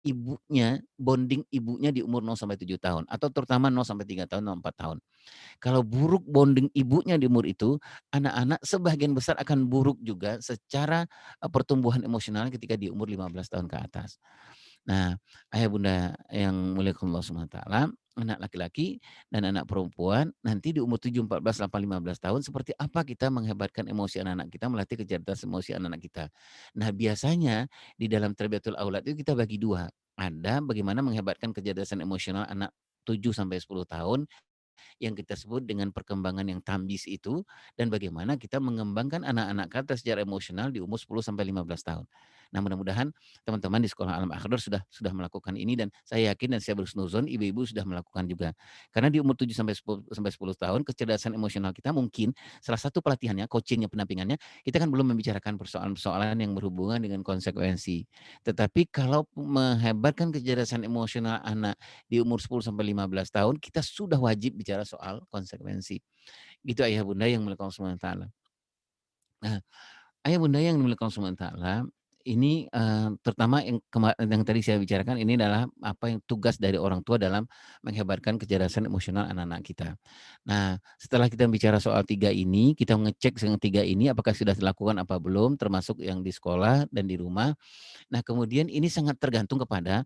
ibunya, bonding ibunya di umur 0 sampai 7 tahun, atau terutama 0 sampai 3 tahun, 0 4 tahun. Kalau buruk bonding ibunya di umur itu, anak-anak sebagian besar akan buruk juga secara pertumbuhan emosional ketika di umur 15 tahun ke atas. Nah, ayah bunda yang mulia Allah Subhanahu wa taala, anak laki-laki dan anak perempuan nanti di umur 7, 14, 8, 15 tahun seperti apa kita menghebatkan emosi anak-anak kita, melatih kecerdasan emosi anak-anak kita. Nah, biasanya di dalam Tarbiyatul Aulad itu kita bagi 2. Ada bagaimana menghebatkan kecerdasan emosional anak 7 sampai 10 tahun yang kita sebut dengan perkembangan yang tambis itu dan bagaimana kita mengembangkan anak-anak kita secara emosional di umur 10 sampai 15 tahun. Nah, mudah-mudahan teman-teman di Sekolah Alam Akhdar sudah melakukan ini dan saya yakin dan saya berhusnuzon ibu-ibu sudah melakukan juga. Karena di umur 7 sampai 10 tahun kecerdasan emosional kita mungkin salah satu pelatihannya, coachingnya, pendampingannya, kita kan belum membicarakan persoalan-persoalan yang berhubungan dengan konsekuensi. Tetapi kalau menghebatkan kecerdasan emosional anak di umur 10 sampai 15 tahun, kita sudah wajib bicara soal konsekuensi. Gitu ayah bunda yang dimuliakan Allah Subhanahu wa taala. Nah, ayah bunda yang dimuliakan Allah Subhanahu wa taala, ini, terutama yang tadi saya bicarakan ini adalah apa yang tugas dari orang tua dalam menghebatkan kecerdasan emosional anak-anak kita. Nah, setelah kita bicara soal 3 ini, kita ngecek yang 3 ini apakah sudah dilakukan apa belum, termasuk yang di sekolah dan di rumah. Nah, kemudian ini sangat tergantung kepada,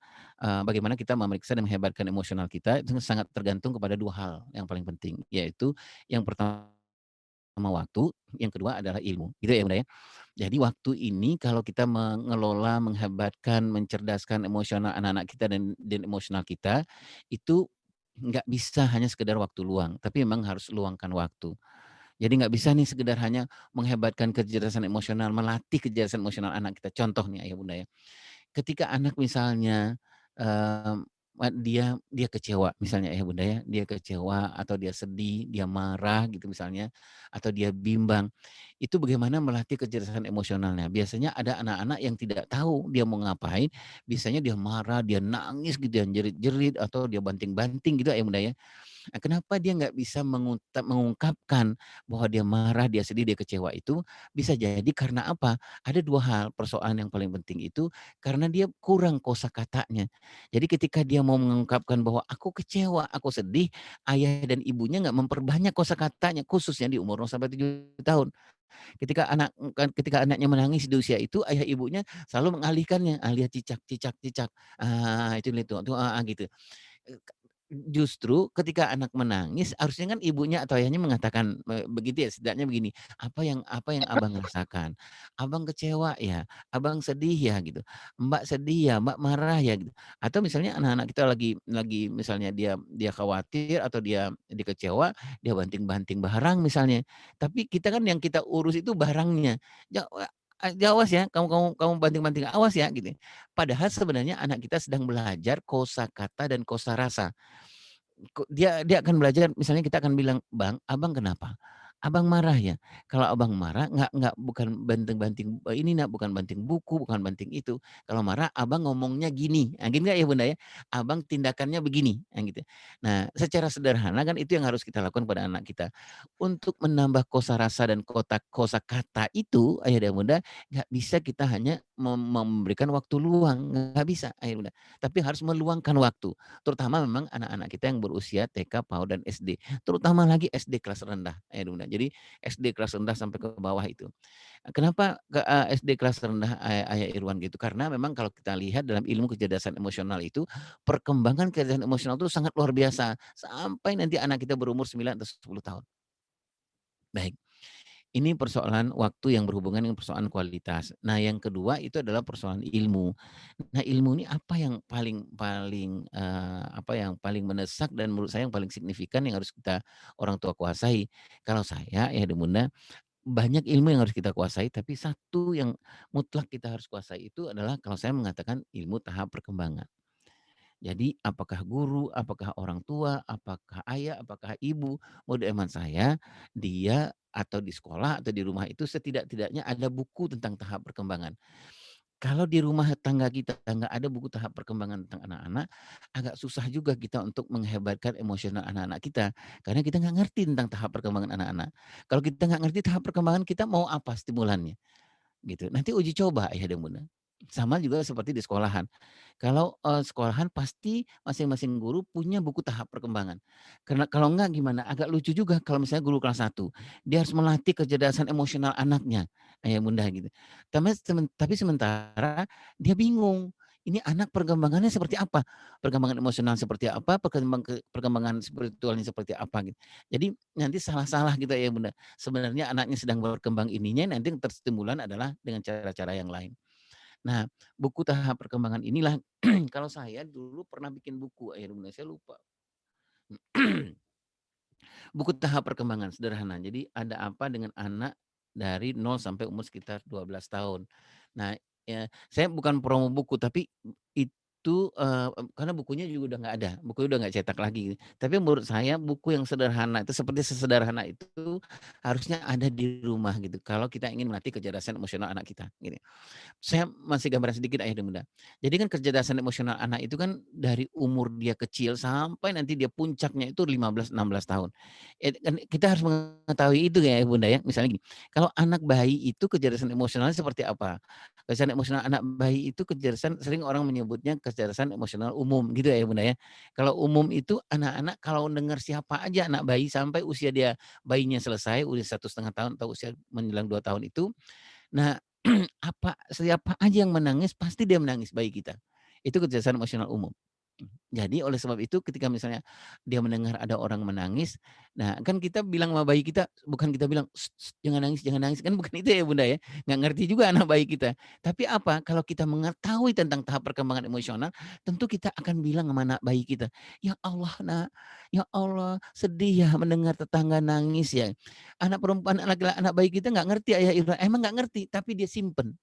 bagaimana kita memeriksa dan menghebatkan emosional kita, itu sangat tergantung kepada 2 hal yang paling penting, yaitu yang pertama waktu, yang kedua adalah ilmu, gitu ya, Bunda, ya. Jadi waktu ini kalau kita mengelola, menghebatkan, mencerdaskan emosional anak-anak kita dan emosional kita, itu nggak bisa hanya sekedar waktu luang, tapi memang harus luangkan waktu. Jadi nggak bisa nih sekedar hanya menghebatkan kecerdasan emosional, melatih kecerdasan emosional anak kita. Contoh nih Ayah Bunda ya, ketika anak misalnya, dia kecewa misalnya ya Bunda ya, dia kecewa atau dia sedih, dia marah gitu misalnya, atau dia bimbang, itu bagaimana melatih kecerdasan emosionalnya. Biasanya ada anak-anak yang tidak tahu dia mau ngapain, biasanya dia marah, dia nangis gitu ya, jerit-jerit atau dia banting-banting gitu ya Bunda ya. Nah, kenapa dia nggak bisa mengungkapkan bahwa dia marah, dia sedih, dia kecewa itu, bisa jadi karena apa? Ada 2 hal persoalan yang paling penting itu, karena dia kurang kosakatanya. Jadi ketika dia mau mengungkapkan bahwa, "Aku kecewa, aku sedih," ayah dan ibunya nggak memperbanyak kosakatanya, khususnya di umur 0 sampai 7 tahun. Ketika anaknya menangis di usia itu, ayah ibunya selalu mengalihkannya, lihat cicak cicak cicak, itu tuh, gitu. Justru ketika anak menangis harusnya kan ibunya atau ayahnya mengatakan, begitu ya setidaknya begini, "Apa yang Abang rasakan? Abang kecewa ya? Abang sedih ya?" Gitu. "Mbak sedih ya? Mbak marah ya?" Gitu. Atau misalnya anak-anak kita lagi misalnya dia khawatir atau dia kecewa, dia banting-banting barang misalnya. Tapi kita kan yang kita urus itu barangnya. "Awas ya, kamu kamu kamu banting-banting, awas ya," gitu. Padahal sebenarnya anak kita sedang belajar kosakata dan kosarasa. Dia akan belajar misalnya kita akan bilang, "Bang, Abang kenapa? Abang marah ya? Kalau Abang marah nggak bukan banting-banting, ini Nak, bukan banting buku, bukan banting itu. Kalau marah Abang ngomongnya gini." Gini nggak ya Bunda ya? "Abang tindakannya begini." Gitu. Nah, secara sederhana kan itu yang harus kita lakukan pada anak kita. Untuk menambah kosarasa dan kosakata itu, ayah dan bunda, nggak bisa kita hanya memberikan waktu luang, nggak bisa ayah bunda. Tapi harus meluangkan waktu. Terutama memang anak-anak kita yang berusia TK, PAUD, dan SD. Terutama lagi SD kelas rendah, ayah bunda. Jadi SD kelas rendah sampai ke bawah itu. Kenapa SD kelas rendah Ayah Irwan gitu? Karena memang kalau kita lihat dalam ilmu kecerdasan emosional itu, perkembangan kecerdasan emosional itu sangat luar biasa, sampai nanti anak kita berumur 9 atau 10 tahun. Baik, ini persoalan waktu yang berhubungan dengan persoalan kualitas. Nah, yang kedua itu adalah persoalan ilmu. Nah, ilmu ini apa yang paling paling, apa yang paling mendesak dan menurut saya yang paling signifikan yang harus kita orang tua kuasai. Kalau saya ya dan Bunda, banyak ilmu yang harus kita kuasai, tapi satu yang mutlak kita harus kuasai itu adalah kalau saya mengatakan ilmu tahap perkembangan. Jadi apakah guru, apakah orang tua, apakah ayah, apakah ibu, menurut eman saya, dia atau di sekolah atau di rumah itu setidak-tidaknya ada buku tentang tahap perkembangan. Kalau di rumah tangga kita nggak ada buku tahap perkembangan tentang anak-anak, agak susah juga kita untuk menghebatkan emosional anak-anak kita. Karena kita nggak ngerti tentang tahap perkembangan anak-anak. Kalau kita nggak ngerti tahap perkembangan kita mau apa stimulannya? Gitu. Nanti uji coba ya dan Bunda. Sama juga seperti di sekolahan. Kalau, sekolahan pasti masing-masing guru punya buku tahap perkembangan. Karena kalau enggak gimana, agak lucu juga kalau misalnya guru kelas 1, dia harus melatih kecerdasan emosional anaknya, ya Bunda gitu. Tapi sementara dia bingung, ini anak perkembangannya seperti apa? Perkembangan emosional seperti apa? Perkembangan spiritualnya seperti apa gitu. Jadi nanti salah-salah gitu ya Bunda. Sebenarnya anaknya sedang berkembang ininya, nanti yang terstimulan adalah dengan cara-cara yang lain. Nah, buku tahap perkembangan inilah kalau saya dulu pernah bikin buku, akhirnya saya lupa. Buku tahap perkembangan sederhana. Jadi ada apa dengan anak dari 0 sampai umur sekitar 12 tahun. Nah, saya bukan promo buku tapi itu, karena bukunya juga udah nggak ada, bukunya udah nggak cetak lagi. Tapi menurut saya buku yang sederhana itu seperti sesederhana itu harusnya ada di rumah gitu, kalau kita ingin melatih kecerdasan emosional anak kita, gitu. Saya masih gambaran sedikit Ayah dan Bunda. Jadi kan kecerdasan emosional anak itu kan dari umur dia kecil sampai nanti dia puncaknya itu 15, 16 tahun. Kan kita harus mengetahui itu ya Bunda ya. Misalnya gini, kalau anak bayi itu kecerdasan emosionalnya seperti apa? Kecerdasan emosional anak bayi itu kecerdasan sering orang menyebutnya kecerdasan emosional umum gitu ya Bunda ya. Kalau umum itu anak-anak kalau dengar siapa aja anak bayi sampai usia dia bayinya selesai, usia 1,5 tahun atau usia menjelang 2 tahun itu, nah, siapa aja yang menangis, pasti dia menangis, bayi kita. Itu kecerdasan emosional umum. Jadi oleh sebab itu ketika misalnya dia mendengar ada orang menangis, nah kan kita bilang sama bayi kita, bukan kita bilang, jangan nangis," kan bukan itu ya Bunda ya, nggak ngerti juga anak bayi kita. Tapi apa, kalau kita mengetahui tentang tahap perkembangan emosional, tentu kita akan bilang sama anak bayi kita, "Ya Allah Nak, ya Allah sedih ya mendengar tetangga nangis ya." Anak perempuan, anak bayi kita nggak ngerti Ayah Irfan, emang nggak ngerti, tapi dia simpen.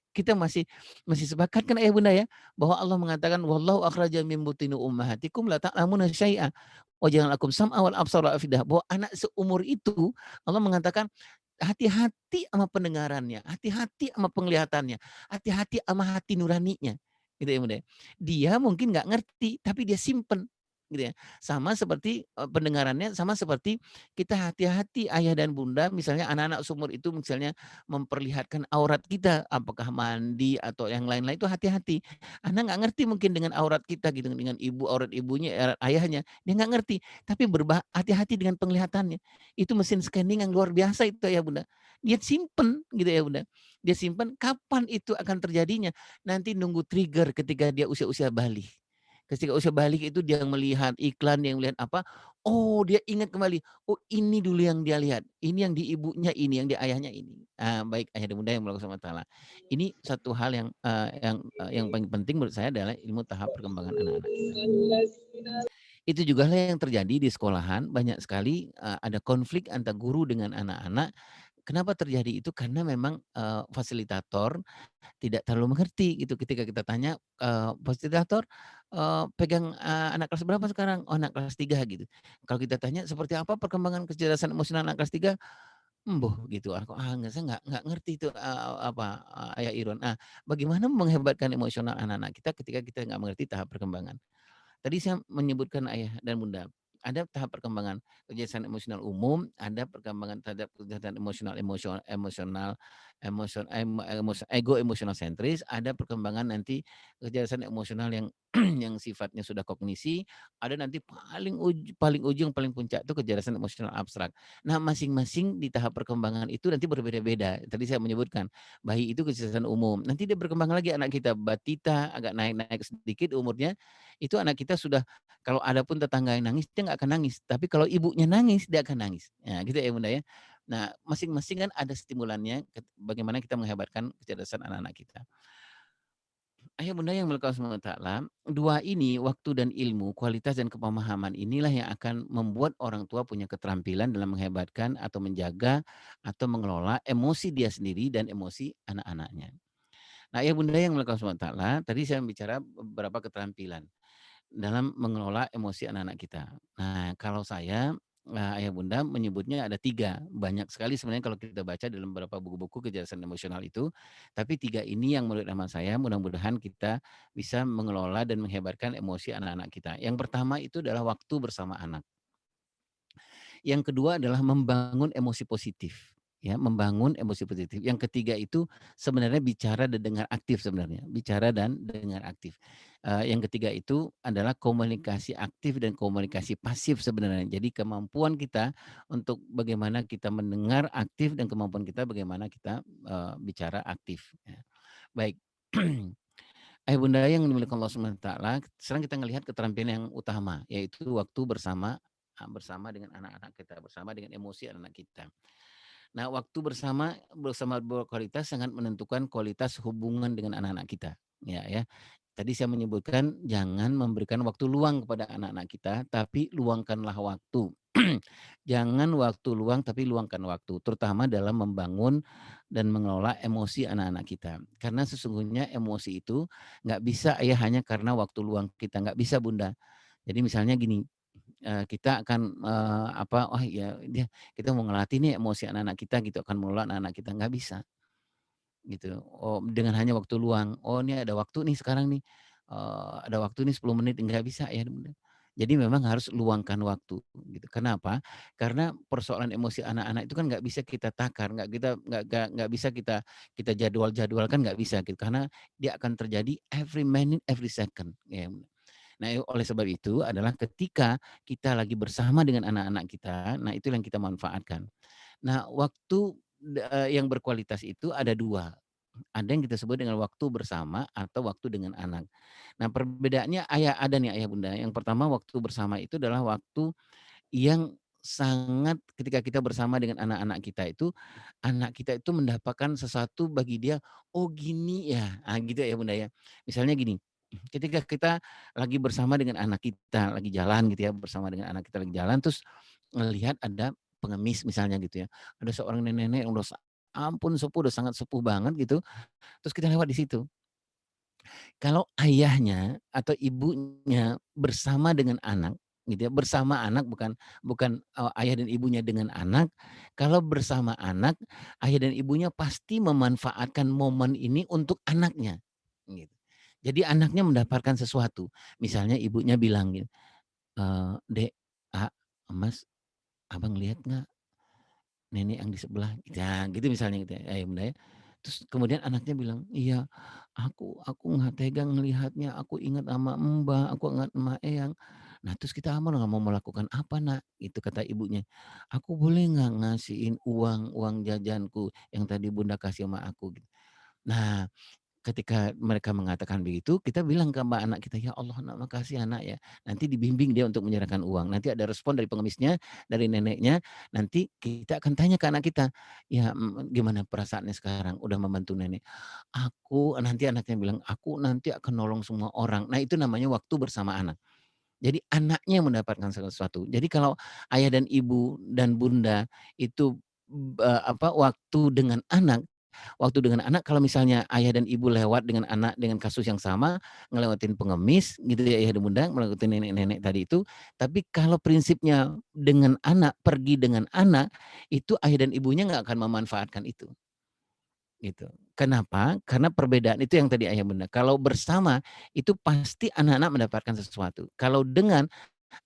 Kita masih masih sepakat kan Ayah Bunda ya, bahwa Allah mengatakan, "Wallahu akhraja min butuni ummahatikum la ta'lamuna syai'a wa ja'ala lakum sam'a wal absara wa afidah." Bahwa anak seumur itu Allah mengatakan, hati-hati sama pendengarannya, hati-hati sama penglihatannya, hati-hati sama hati nuraninya, gitu ya Bunda ya. Dia mungkin nggak ngerti, tapi dia simpen, gitu ya. Sama seperti, pendengarannya sama seperti kita hati-hati ayah dan bunda misalnya anak-anak seumur itu misalnya memperlihatkan aurat kita, apakah mandi atau yang lain-lain itu hati-hati. Anak nggak ngerti mungkin dengan aurat kita gitu, dengan ibu, aurat ibunya, aurat ayahnya, dia nggak ngerti. Tapi hati-hati dengan penglihatannya. Itu mesin scanning yang luar biasa itu ya Bunda. Dia simpen gitu ya Bunda. Dia simpen kapan itu akan terjadinya, nanti nunggu trigger ketika dia usia-usia balik. Ketika usia balik itu dia melihat iklan, dia melihat apa, oh dia ingat kembali, oh ini dulu yang dia lihat, ini yang di ibunya ini, yang di ayahnya ini. Ah, baik ayah dan bunda yang Allah Subhanahu wa taala. Ini satu hal yang paling penting menurut saya adalah ilmu tahap perkembangan anak-anak kita. Itu juga lah yang terjadi di sekolahan, banyak sekali, ada konflik antara guru dengan anak-anak. Kenapa terjadi itu? Karena memang, fasilitator tidak terlalu mengerti gitu ketika kita tanya, "Fasilitator, pegang, anak kelas berapa sekarang?" "Oh anak kelas 3," gitu. Kalau kita tanya, "Seperti apa perkembangan kecerdasan emosional anak kelas 3?" "Embuh," gitu, aku, enggak saya nggak ngerti itu, apa, Ayah Irwan. Ah, bagaimana menghebatkan emosional anak-anak kita ketika kita nggak mengerti tahap perkembangan? Tadi saya menyebutkan ayah dan bunda, ada tahap perkembangan kecerdasan emosional umum, ada perkembangan terhadap kecerdasan emosional ego emosional sentris, ada perkembangan nanti kecerdasan emosional yang yang sifatnya sudah kognisi, ada nanti paling ujung, paling puncak itu kecerdasan emosional abstrak. Nah, masing-masing di tahap perkembangan itu nanti berbeda-beda. Tadi saya menyebutkan, bayi itu kecerdasan umum. Nanti dia berkembang lagi anak kita, batita agak naik-naik sedikit umurnya, itu anak kita sudah kalau ada pun tetangga yang nangis, dia nggak akan nangis. Tapi kalau ibunya nangis, dia akan nangis. Nah, gitu ya Bunda ya. Nah, masing-masing kan ada stimulannya, bagaimana kita menghebatkan kecerdasan anak-anak kita. Ayah bunda yang melakukan SWT, dua ini, waktu dan ilmu, kualitas dan kepemahaman inilah yang akan membuat orang tua punya keterampilan dalam menghebatkan atau menjaga atau mengelola emosi dia sendiri dan emosi anak-anaknya. Nah, ayah bunda yang melakukan SWT, tadi saya bicara beberapa keterampilan dalam mengelola emosi anak-anak kita. Nah, kalau saya, ayah bunda menyebutnya ada 3. Banyak sekali sebenarnya kalau kita baca dalam beberapa buku-buku kecerdasan emosional itu. Tapi 3 ini yang menurut hemat saya mudah-mudahan kita bisa mengelola dan menghebatkan emosi anak-anak kita. Yang pertama itu adalah waktu bersama anak. Yang kedua adalah membangun emosi positif. Ya, membangun emosi positif. Yang ketiga itu sebenarnya bicara dan dengar aktif sebenarnya. Bicara dan dengar aktif. Yang ketiga itu adalah komunikasi aktif dan komunikasi pasif sebenarnya. Jadi kemampuan kita untuk bagaimana kita mendengar aktif dan kemampuan kita bagaimana kita bicara aktif. Ya. Baik. Ayah bunda yang dimiliki Allah SWT, sekarang kita melihat keterampilan yang utama, yaitu waktu bersama dengan anak-anak kita, bersama dengan emosi anak-anak kita. Nah, waktu bersama berkualitas sangat menentukan kualitas hubungan dengan anak-anak kita. Ya. Tadi saya menyebutkan jangan memberikan waktu luang kepada anak-anak kita, tapi luangkanlah waktu. Jangan waktu luang, tapi luangkan waktu, terutama dalam membangun dan mengelola emosi anak-anak kita. Karena sesungguhnya emosi itu nggak bisa ya hanya karena waktu luang kita, nggak bisa Bunda. Jadi misalnya gini, kita akan oh ya kita mau ngelatih nih emosi anak-anak kita gitu, akan mengelola anak-anak kita, nggak bisa gitu. Oh, dengan hanya waktu luang. Oh, ini ada waktu nih sekarang nih. Ada waktu nih 10 menit, nggak bisa ya. Jadi memang harus luangkan waktu gitu. Kenapa? Karena persoalan emosi anak-anak itu kan nggak bisa kita takar, nggak bisa kita jadwalkan nggak bisa gitu. Karena dia akan terjadi every minute, every second. Ya. Nah, oleh sebab itu adalah ketika kita lagi bersama dengan anak-anak kita, nah itu yang kita manfaatkan. Nah, waktu yang berkualitas itu ada 2. Ada yang kita sebut dengan waktu bersama atau waktu dengan anak. Nah, perbedaannya ada nih ayah bunda. Yang pertama waktu bersama itu adalah waktu yang sangat ketika kita bersama dengan anak-anak kita itu, anak kita itu mendapatkan sesuatu bagi dia, "Oh gini ya." Gitu ya bunda ya. Misalnya gini, ketika kita lagi bersama dengan anak kita, lagi jalan gitu ya, bersama dengan anak kita lagi jalan, terus ngelihat ada pengemis misalnya gitu ya. Ada seorang nenek-nenek yang udah ampun sepuh, udah sangat sepuh banget gitu, terus kita lewat di situ. Kalau ayahnya atau ibunya bersama dengan anak gitu ya, bersama anak bukan bukan, ayah dan ibunya dengan anak, kalau bersama anak, ayah dan ibunya pasti memanfaatkan momen ini untuk anaknya, gitu. Jadi anaknya mendapatkan sesuatu, misalnya ibunya bilang gini, "Dek, A, Mas, Abang lihat nggak nenek yang di sebelah?" Ya gitu misalnya gitu ya, Bunda ya. Terus kemudian anaknya bilang, "Iya, aku nggak tega ngelihatnya, aku ingat sama Mbak, aku ingat sama Eyang." Nah terus kita nggak mau melakukan apa Nak? Itu kata ibunya. "Aku boleh nggak ngasihin uang jajanku yang tadi Bunda kasih sama aku?" Gitu. Nah, ketika mereka mengatakan begitu, kita bilang ke mbak anak kita, "Ya Allah nak, makasih anak ya." Nanti dibimbing dia untuk menyerahkan uang. Nanti ada respon dari pengemisnya, dari neneknya, nanti kita akan tanya ke anak kita, "Ya, gimana perasaannya sekarang? Udah membantu nenek?" Nanti anaknya bilang, "Aku nanti akan nolong semua orang." Nah, itu namanya waktu bersama anak. Jadi anaknya mendapatkan sesuatu. Jadi kalau ayah dan ibu dan bunda itu, waktu dengan anak kalau misalnya ayah dan ibu lewat dengan anak dengan kasus yang sama, ngelewatin pengemis gitu ya ayah dan bunda, ngelewatin nenek-nenek tadi itu, tapi kalau prinsipnya dengan anak, pergi dengan anak, itu ayah dan ibunya nggak akan memanfaatkan itu, gitu. Kenapa? Karena perbedaan itu yang tadi ayah bunda, kalau bersama itu pasti anak-anak mendapatkan sesuatu, kalau dengan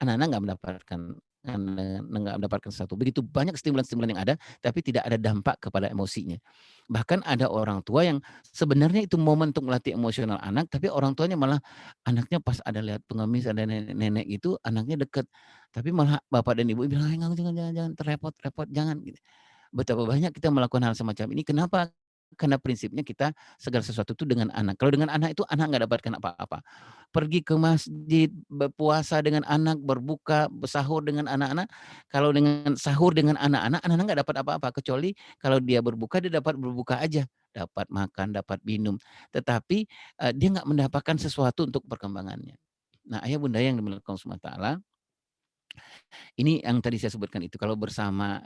anak-anak nggak mendapatkan nggak mendapatkan sesuatu. Begitu banyak stimulan-stimulan yang ada, tapi tidak ada dampak kepada emosinya. Bahkan ada orang tua yang sebenarnya itu momen untuk melatih emosional anak, tapi orang tuanya malah anaknya pas ada lihat pengemis, ada nenek-nenek gitu, anaknya deket. Tapi malah bapak dan ibu bilang, jangan, terrepot, jangan. Gitu. Betapa banyak kita melakukan hal semacam ini. Kenapa? Karena prinsipnya kita segala sesuatu itu dengan anak. Kalau dengan anak itu anak nggak dapatkan apa-apa. Pergi ke masjid, berpuasa dengan anak, berbuka, bersahur dengan anak-anak. Kalau dengan sahur dengan anak-anak, anak-anak nggak dapat apa-apa. Kecuali kalau dia berbuka, dia dapat berbuka aja. Dapat makan, dapat minum. Tetapi dia nggak mendapatkan sesuatu untuk perkembangannya. Nah, ayah bunda yang dimiliki Allah Subhanahu wa Ta'ala, ini yang tadi saya sebutkan itu, kalau bersama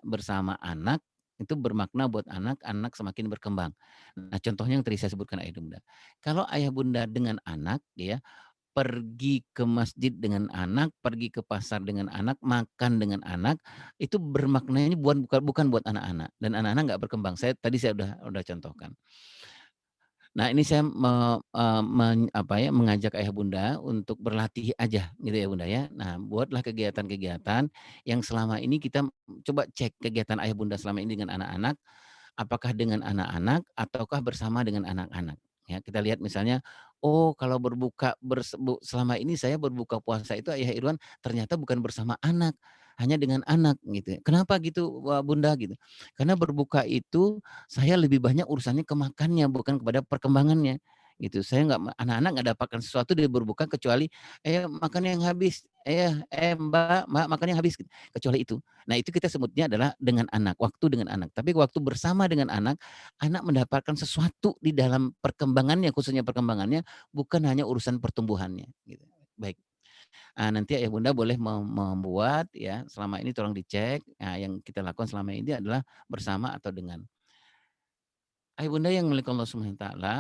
anak, itu bermakna buat anak, anak semakin berkembang. Nah, contohnya yang tadi saya sebutkan ayah bunda. Kalau ayah bunda dengan anak, ya, pergi ke masjid dengan anak, pergi ke pasar dengan anak, makan dengan anak, itu bermaknanya bukan buat anak-anak, dan anak-anak nggak berkembang. Tadi saya udah contohkan. Nah, ini saya mengajak ayah bunda untuk berlatih aja gitu ya bunda ya. Nah, buatlah kegiatan-kegiatan yang selama ini kita coba cek kegiatan ayah bunda selama ini dengan anak-anak, apakah dengan anak-anak ataukah bersama dengan anak-anak. Ya, kita lihat misalnya, oh kalau selama ini saya berbuka puasa itu ayah Irwan ternyata bukan bersama anak, hanya dengan anak gitu. Kenapa gitu bunda gitu? Karena berbuka itu saya lebih banyak urusannya ke makannya, bukan kepada perkembangannya, gitu. Saya anak-anak nggak dapatkan sesuatu dari berbuka kecuali, makan yang habis, Mbak makan yang habis, gitu. Kecuali itu. Nah itu kita sebutnya adalah dengan anak, waktu dengan anak. Tapi waktu bersama dengan anak mendapatkan sesuatu di dalam perkembangannya, khususnya perkembangannya, bukan hanya urusan pertumbuhannya, gitu. Baik. Nanti ayah bunda boleh membuat ya, selama ini tolong dicek, yang kita lakukan selama ini adalah bersama atau dengan. Ayah bunda yang milik Allah Subhanahu wa Ta'ala,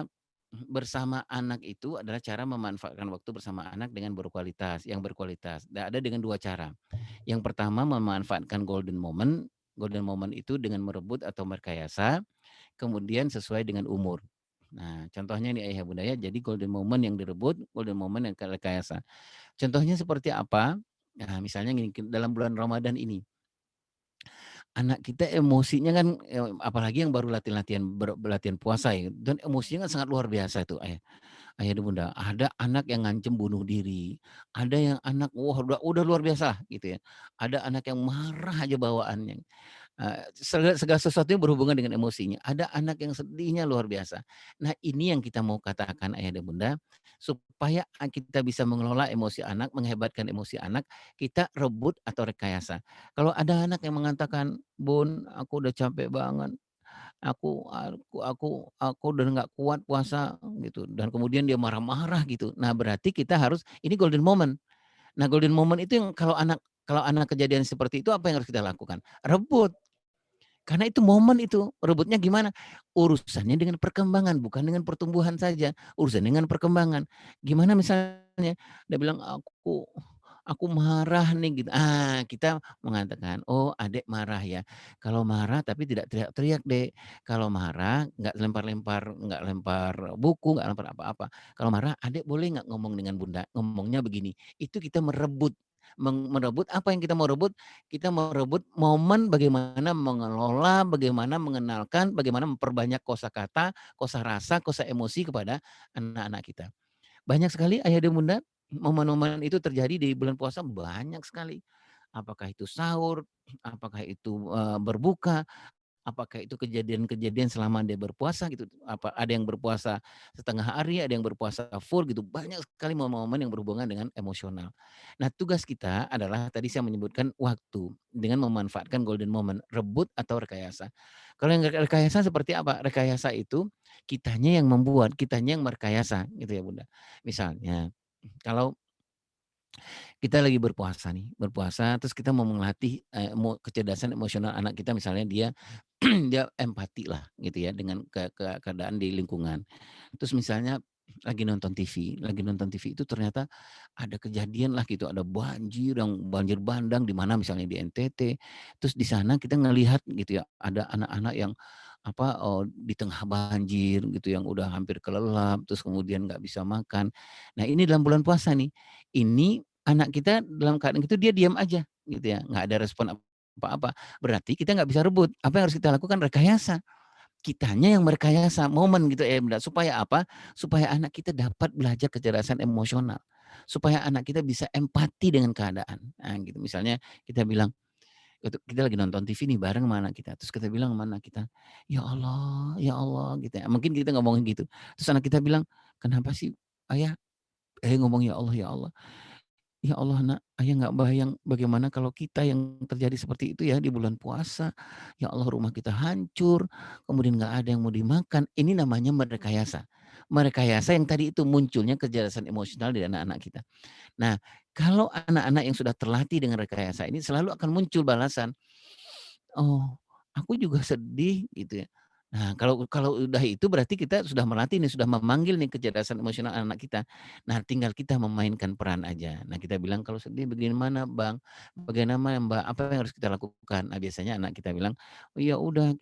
bersama anak itu adalah cara memanfaatkan waktu bersama anak dengan yang berkualitas. Dan ada dengan dua cara. Yang pertama memanfaatkan golden moment. Golden moment itu dengan merebut atau merekayasa, kemudian sesuai dengan umur. Nah, contohnya ini ayah bunda ya, jadi golden moment yang direbut, golden moment yang rekayasa. Contohnya seperti apa? Nah, misalnya gini, dalam bulan Ramadan ini, anak kita emosinya kan, apalagi yang baru latihan puasa ya, dan emosinya kan sangat luar biasa itu ayah dan bunda. Ada anak yang ngancem bunuh diri, ada yang anak wah udah luar biasa gitu ya. Ada anak yang marah aja bawaannya. Segala sesuatunya berhubungan dengan emosinya. Ada anak yang sedihnya luar biasa. Nah ini yang kita mau katakan ayah dan bunda, supaya kita bisa mengelola emosi anak, menghebatkan emosi anak, kita rebut atau rekayasa. Kalau ada anak yang mengatakan, "Bun, aku udah capek banget. Aku udah nggak kuat puasa," gitu. Dan kemudian dia marah-marah gitu. Nah berarti kita harus, ini golden moment. Nah golden moment itu yang kalau anak kejadian seperti itu apa yang harus kita lakukan? Rebut. Karena itu momen itu, rebutnya gimana? Urusannya dengan perkembangan, bukan dengan pertumbuhan saja, urusan dengan perkembangan. Gimana misalnya, dia bilang, "Aku marah nih," gitu. Kita mengatakan, "Oh, Adek marah ya. Kalau marah tapi tidak teriak-teriak, Dek. Kalau marah nggak nggak lempar buku, nggak lempar apa-apa. Kalau marah, Adek boleh nggak ngomong dengan Bunda? Ngomongnya begini." Itu kita merebut. Merebut apa yang kita mau rebut? Kita mau rebut momen bagaimana mengelola, bagaimana mengenalkan, bagaimana memperbanyak kosakata, kosarasa, kosa emosi kepada anak-anak kita. Banyak sekali ayah dan bunda, momen-momen itu terjadi di bulan puasa banyak sekali. Apakah itu sahur, apakah itu berbuka, apakah itu kejadian-kejadian selama dia berpuasa gitu. Ada yang berpuasa setengah hari, ada yang berpuasa full gitu. Banyak sekali momen-momen yang berhubungan dengan emosional. Nah, tugas kita adalah tadi saya menyebutkan waktu dengan memanfaatkan golden moment, rebut atau rekayasa. Kalau yang rekayasa seperti apa? Rekayasa itu kitanya yang membuat, kitanya yang merekayasa gitu ya, Bunda. Misalnya kalau kita lagi berpuasa nih, terus kita mau melatih kecerdasan emosional anak kita, misalnya dia dia empati lah gitu ya dengan keadaan di lingkungan. Terus misalnya lagi nonton TV itu ternyata ada kejadian lah gitu, ada banjir bandang di mana misalnya di NTT. Terus di sana kita ngelihat gitu ya, ada anak-anak yang di tengah banjir gitu yang udah hampir kelelap, terus kemudian nggak bisa makan. Nah ini dalam bulan puasa nih, ini anak kita dalam keadaan itu dia diam aja, gitu ya, nggak ada respon apa-apa, berarti kita nggak bisa rebut. Apa yang harus kita lakukan? Rekayasa. Kitanya yang merekayasa momen gitu ya Bunda. Supaya apa? Supaya anak kita dapat belajar kecerdasan emosional. Supaya anak kita bisa empati dengan keadaan. Nah gitu, misalnya kita bilang, kita lagi nonton TV nih bareng sama anak kita, terus kita bilang sama anak kita, ya Allah," gitu ya. Mungkin kita ngomongin gitu. Terus anak kita bilang, "Kenapa sih ayah ngomong ya Allah?" Ya Allah Nak, ayah nggak bayang bagaimana kalau kita yang terjadi seperti itu ya di bulan puasa. Ya Allah rumah kita hancur, kemudian nggak ada yang mau dimakan. Ini namanya merekayasa. Merekayasa yang tadi itu munculnya kecerdasan emosional di anak-anak kita. Nah, kalau anak-anak yang sudah terlatih dengan rekayasa ini selalu akan muncul balasan, "Oh, aku juga sedih," gitu ya. Nah, kalau kalau udah itu berarti kita sudah melatih nih, sudah memanggil nih kecerdasan emosional anak kita. Nah, tinggal kita memainkan peran aja. Nah, kita bilang, "Kalau sedih bagaimana, Bang? Bagaimana, Mbak? Apa yang harus kita lakukan?" Nah, biasanya anak kita bilang, "Oh, ya udah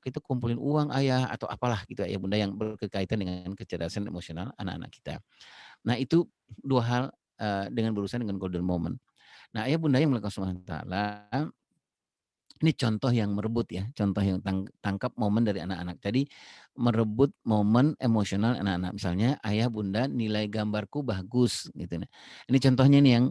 kita kumpulin uang Ayah," atau apalah gitu ya Bunda yang berkaitan dengan kecerdasan emosional anak-anak kita. Nah, itu 2 hal, dengan berurusan dengan golden moment. Nah, Ayah Bunda yang Allah Subhanahu wa taala, ini contoh yang merebut ya, contoh yang tangkap momen dari anak-anak. Jadi merebut momen emosional anak-anak. Misalnya ayah bunda nilai gambarku bagus gitu. Nah, ini contohnya nih yang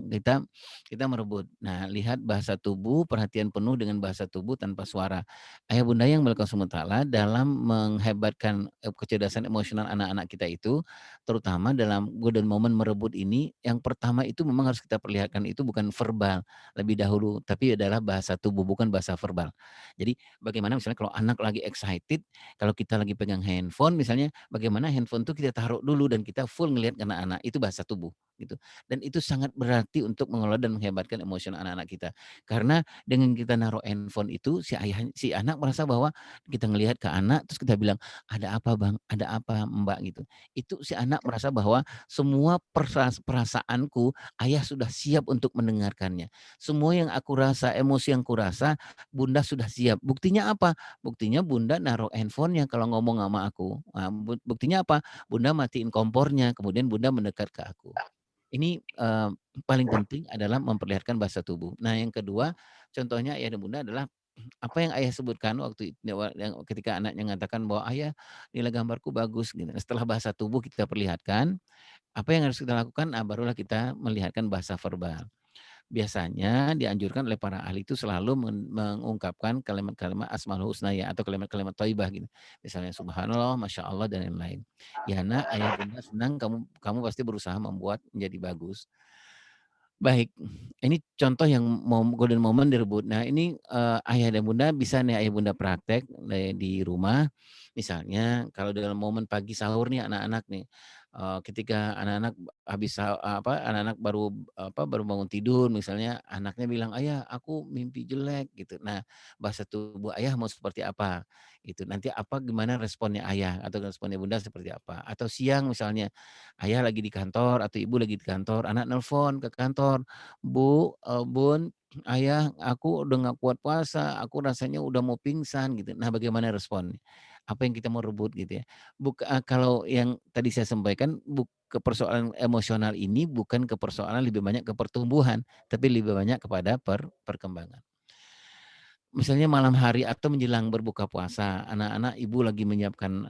kita merebut. Nah, lihat bahasa tubuh, perhatian penuh dengan bahasa tubuh tanpa suara. Ayah bunda yang berkasih taala dalam menghebatkan kecerdasan emosional anak-anak kita itu, terutama dalam golden moment merebut ini, yang pertama itu memang harus kita perlihatkan itu bukan verbal lebih dahulu, tapi adalah bahasa tubuh, bukan bahasa verbal. Jadi bagaimana misalnya kalau anak lagi excited, kalau kita lagi pegang handphone misalnya, bagaimana handphone tuh kita taruh dulu dan kita full ngelihat ke anak-anak, itu bahasa tubuh gitu. Dan itu sangat berarti untuk mengelola dan menghebatkan emosional anak-anak kita. Karena dengan kita naruh handphone itu si anak merasa bahwa kita ngelihat ke anak terus kita bilang, "Ada apa Bang? Ada apa Mbak?" gitu. Itu si anak merasa bahwa semua perasaanku ayah sudah siap untuk mendengarkannya. Semua yang aku rasa, emosi yang kurasa, bunda sudah siap. Buktinya apa? Buktinya bunda naruh handphonenya kalau ngomong sama aku. Nah, buktinya apa? Bunda matiin kompornya, kemudian bunda mendekat ke aku. Ini paling penting adalah memperlihatkan bahasa tubuh. Nah, yang kedua, contohnya ayah dan bunda adalah apa yang ayah sebutkan waktu yang ketika anaknya mengatakan bahwa ayah nilai gambarku bagus gitu. Nah, setelah bahasa tubuh kita perlihatkan, apa yang harus kita lakukan? Nah, barulah kita melihatkan bahasa verbal. Biasanya dianjurkan oleh para ahli itu selalu mengungkapkan kalimat-kalimat asmaul husna ya atau kalimat-kalimat thayyibah gitu. Misalnya subhanallah, masya Allah dan lain-lain. Ya nak, ayah bunda senang kamu pasti berusaha membuat menjadi bagus. Baik, ini contoh yang golden moment direbut. Nah ini, ayah dan bunda bisa nih ayah bunda praktek di rumah. Misalnya kalau dalam momen pagi sahur nih anak-anak nih, ketika anak-anak anak-anak baru bangun tidur misalnya anaknya bilang, "Ayah aku mimpi jelek," gitu. Nah bahasa tubuh ayah mau seperti apa gitu, nanti gimana responnya ayah atau responnya bunda seperti apa. Atau siang misalnya, ayah lagi di kantor atau ibu lagi di kantor, anak nelpon ke kantor, "Bu, Bun, ayah aku udah nggak kuat puasa, aku rasanya udah mau pingsan," gitu. Nah, bagaimana responnya? Apa yang kita mau rebut gitu ya. Kalau yang tadi saya sampaikan ke persoalan emosional ini bukan ke persoalan lebih banyak ke pertumbuhan, tapi lebih banyak kepada perkembangan. Misalnya malam hari atau menjelang berbuka puasa, anak-anak ibu lagi menyiapkan,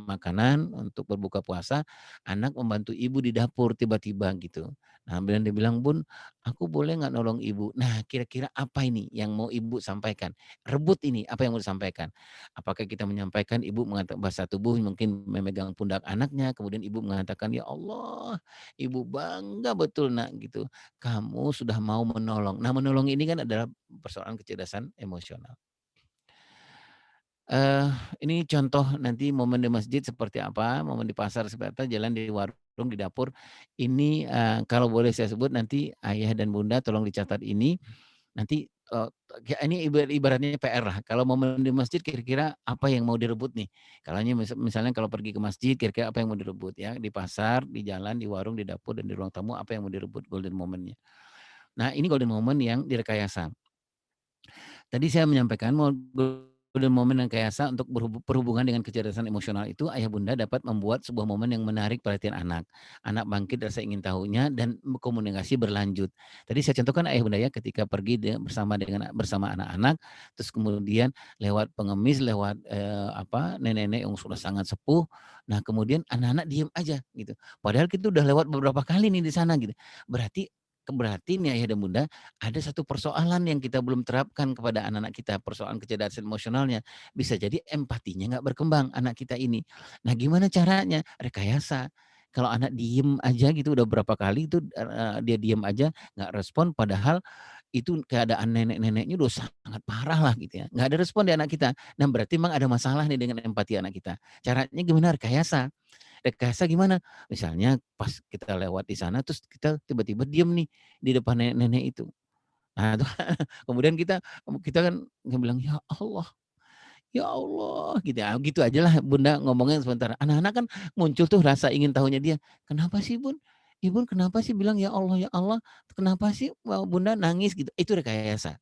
makanan untuk berbuka puasa, anak membantu ibu di dapur tiba-tiba gitu. Nah, kemudian dia bilang, "Bun, aku boleh nggak nolong ibu?" Nah, kira-kira apa ini yang mau ibu sampaikan? Rebut ini, apa yang mau disampaikan? Apakah kita menyampaikan ibu mengatakan bahasa tubuh mungkin memegang pundak anaknya, kemudian ibu mengatakan, "Ya Allah, ibu bangga betul Nak," gitu. Kamu sudah mau menolong. Nah, menolong ini kan adalah persoalan kecerdasan emosional. Eee, ini contoh nanti momen di masjid seperti apa, momen di pasar seperti apa, jalan di warung, di dapur. Ini, kalau boleh saya sebut nanti ayah dan bunda tolong dicatat ini, nanti, ini ibaratnya PR lah. Kalau momen di masjid kira-kira apa yang mau direbut nih? Misalnya kalau pergi ke masjid kira-kira apa yang mau direbut ya, di pasar, di jalan, di warung, di dapur, dan di ruang tamu apa yang mau direbut golden moment-nya. Nah, ini golden moment yang direkayasa. Tadi saya menyampaikan golden moment dan rekayasa untuk berhubungan dengan kecerdasan emosional itu, ayah bunda dapat membuat sebuah momen yang menarik perhatian anak. Anak bangkit rasa ingin tahunya dan komunikasi berlanjut. Tadi saya contohkan ayah bunda ya, ketika pergi bersama anak-anak, terus kemudian lewat pengemis, lewat nenek-nenek yang sudah sangat sepuh. Nah kemudian anak-anak diem aja gitu. Padahal kita udah lewat beberapa kali nih di sana gitu. Berarti nih ayah dan bunda ada satu persoalan yang kita belum terapkan kepada anak-anak kita, persoalan kecerdasan emosionalnya. Bisa jadi empatinya nggak berkembang anak kita ini. Nah gimana caranya? Rekayasa. Kalau anak diem aja gitu udah berapa kali itu dia diem aja nggak respon padahal itu keadaan nenek-neneknya udah sangat parah lah gitu ya. Nggak ada respon di anak kita. Nah berarti memang ada masalah nih dengan empati anak kita. Caranya gimana? Rekayasa. Rekayasa gimana? Misalnya pas kita lewat di sana terus kita tiba-tiba diem nih di depan nenek-nenek itu. Nah, itu kemudian kita kan bilang, ya Allah," gitu ya. Gitu ajalah Bunda ngomongnya sebentar. Anak-anak kan muncul tuh rasa ingin tahunya dia, "Kenapa sih Bun? Ibu kenapa sih bilang ya Allah? Kenapa sih Bunda nangis?" Gitu. Itu rekayasa.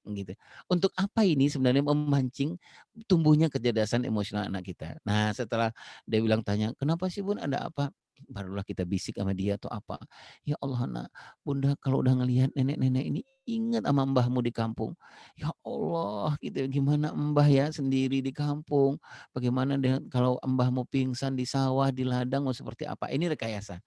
Gitu. Untuk apa ini sebenarnya memancing tumbuhnya kecerdasan emosional anak kita. Nah, setelah dia bilang tanya, "Kenapa sih Bun, ada apa?" Barulah kita bisik sama dia atau apa, "Ya Allah Nak, Bunda kalau udah ngelihat nenek-nenek ini ingat sama mbahmu di kampung. Ya Allah," gitu, "gimana mbah ya sendiri di kampung, bagaimana dengan kalau mbahmu pingsan di sawah, di ladang mau seperti apa." Ini rekayasa.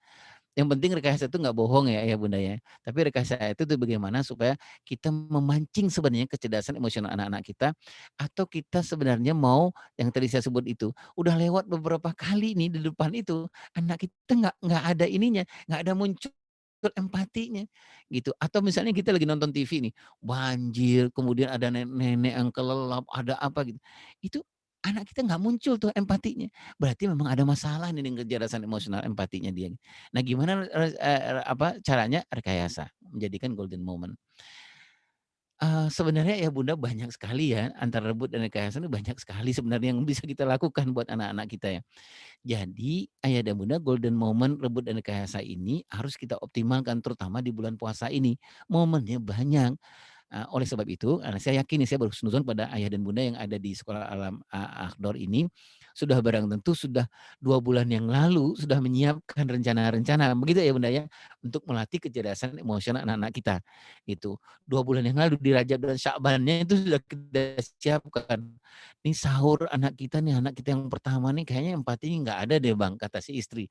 Yang penting rekayasa itu nggak bohong ya Bunda ya. Tapi rekayasa itu tuh bagaimana supaya kita memancing sebenarnya kecerdasan emosional anak-anak kita, atau kita sebenarnya mau yang tadi saya sebut itu, udah lewat beberapa kali nih di depan itu, anak kita nggak ada ininya, nggak ada muncul empatinya gitu. Atau misalnya kita lagi nonton TV nih, banjir, kemudian ada nenek-nenek yang kelelap, ada apa gitu. Itu anak kita nggak muncul tuh empatinya. Berarti memang ada masalah nih dengan kecerdasan emosional empatinya dia. Nah, gimana caranya? Rekayasa, menjadikan golden moment. Sebenarnya ya Bunda banyak sekali ya, antara rebut dan rekayasa ini banyak sekali sebenarnya yang bisa kita lakukan buat anak-anak kita ya. Jadi, ayah dan bunda golden moment rebut dan rekayasa ini harus kita optimalkan terutama di bulan puasa ini. Momennya banyak. Oleh sebab itu, saya yakin nih saya berhusnuzon pada ayah dan bunda yang ada di sekolah alam Akhdor ini, sudah barang tentu sudah 2 bulan yang lalu sudah menyiapkan rencana-rencana, begitu ya Bunda ya, untuk melatih kecerdasan emosional anak-anak kita, gitu. 2 bulan yang lalu di Rajab dan Sya'bannya itu sudah kita siapkan. "Nih sahur anak kita nih, anak kita yang pertama nih kayaknya empatinya nggak ada deh Bang," kata si istri.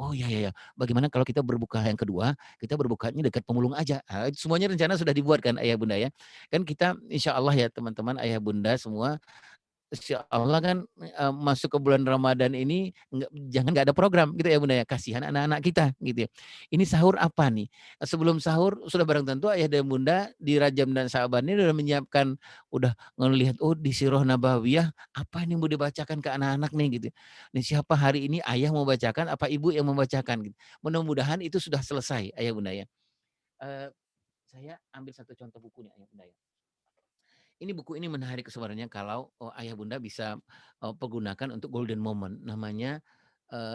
"Oh ya ya ya, bagaimana kalau kita berbuka yang kedua, kita berbukanya dekat pemulung aja." Semuanya rencana sudah dibuat kan ayah bunda ya. Kan kita insya Allah ya teman-teman ayah bunda semua, insya Allah kan masuk ke bulan Ramadan ini jangan nggak ada program gitu ya bunda ya. Kasihan anak-anak kita gitu ya. Ini sahur apa nih? Sebelum sahur sudah barang tentu ayah dan bunda di Rajab dan Syaban ini udah menyiapkan, udah ngelihat oh di Sirah Nabawiyah apa nih mau dibacakan ke anak-anak nih gitu. Nih siapa hari ini ayah mau bacakan apa ibu yang membacakan gitu. Mudah-mudahan itu sudah selesai ayah bunda ya. Eee, saya ambil satu contoh buku nih ayah bunda ya. Ini buku ini menarik sebenarnya kalau ayah bunda bisa pergunakan untuk golden moment. Namanya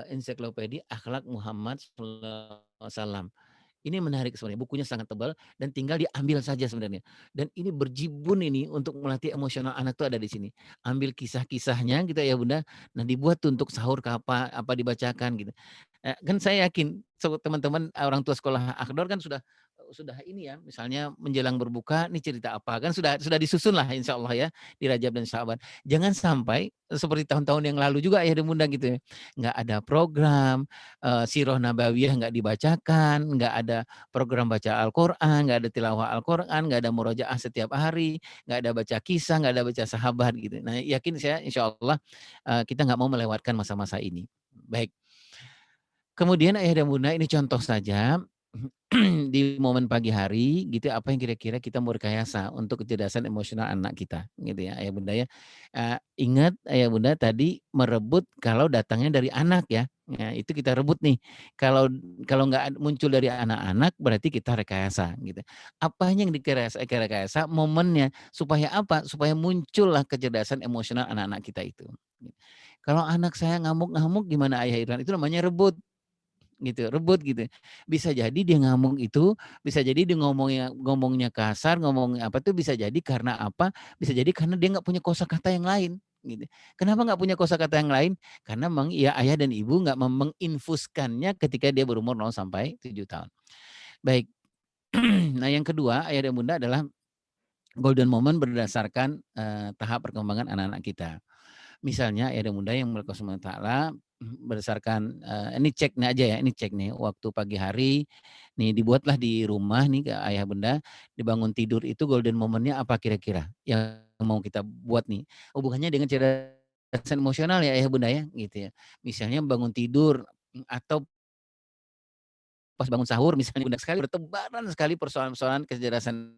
Ensiklopedia Akhlak Muhammad SAW. Ini menarik sebenarnya, bukunya sangat tebal dan tinggal diambil saja sebenarnya. Dan ini berjibun ini untuk melatih emosional anak tuh ada di sini. Ambil kisah-kisahnya gitu ya Bunda, nah dibuat tuh untuk sahur ke apa dibacakan gitu. Kan saya yakin teman-teman orang tua sekolah Akhdor kan sudah ini ya, misalnya menjelang berbuka nih cerita apa, kan sudah disusun lah insya Allah ya di Rajab dan Sya'ban. Jangan sampai seperti tahun-tahun yang lalu juga ayah dan bunda gitu ya, nggak ada program, Sirah Nabawiyah nggak dibacakan, nggak ada program baca Al-Quran, nggak ada tilawah Al-Quran, nggak ada murojaah setiap hari, nggak ada baca kisah, nggak ada baca sahabat gitu. Nah yakin saya insya Allah kita nggak mau melewatkan masa-masa ini. Baik. Kemudian ayah dan bunda ini contoh saja di momen pagi hari gitu apa yang kira-kira kita mau rekayasa untuk kecerdasan emosional anak kita gitu ya ayah bunda ya. Ingat ayah bunda tadi merebut kalau datangnya dari anak ya. Ya itu kita rebut nih. Kalau kalau nggak muncul dari anak-anak berarti kita rekayasa gitu. Apanya yang direkayasa momennya supaya apa? Supaya muncullah kecerdasan emosional anak-anak kita itu. Kalau anak saya ngamuk-ngamuk gimana ayah Irwan? Itu namanya rebut. gitu, rebut gitu. Bisa jadi dia ngomong itu, bisa jadi dia ngomongnya kasar, ngomong apa tuh bisa jadi karena apa? Bisa jadi karena dia nggak punya kosakata yang lain, gitu. Kenapa nggak punya kosakata yang lain? Karena memang ya ayah dan ibu nggak menginfuskannya ketika dia berumur 0 sampai 7 tahun. Baik. Nah, yang kedua, ayah dan bunda adalah golden moment berdasarkan, tahap perkembangan anak-anak kita. Misalnya ayah dan bunda yang Allah Subhanahu wa taala berdasarkan, ini cek nih aja ya, ini cek nih waktu pagi hari, nih dibuatlah di rumah nih ke ayah bunda, dibangun tidur itu golden moment-nya apa kira-kira yang mau kita buat nih? Hubungannya dengan kecerdasan emosional ya ayah bunda ya, gitu ya. Misalnya bangun tidur, atau pas bangun sahur misalnya bunda sekali bertebaran sekali persoalan-persoalan kecerdasan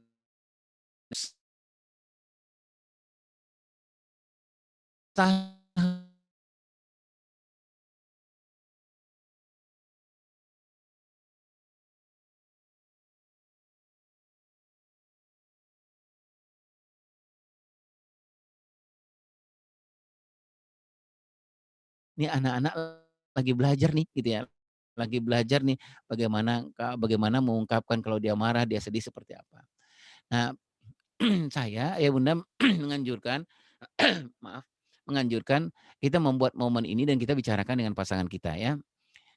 Nih anak-anak lagi belajar nih gitu ya, lagi belajar nih bagaimana mengungkapkan kalau dia marah, dia sedih seperti apa. Nah, saya ya Bunda menganjurkan maaf, menganjurkan kita membuat momen ini dan kita bicarakan dengan pasangan kita ya.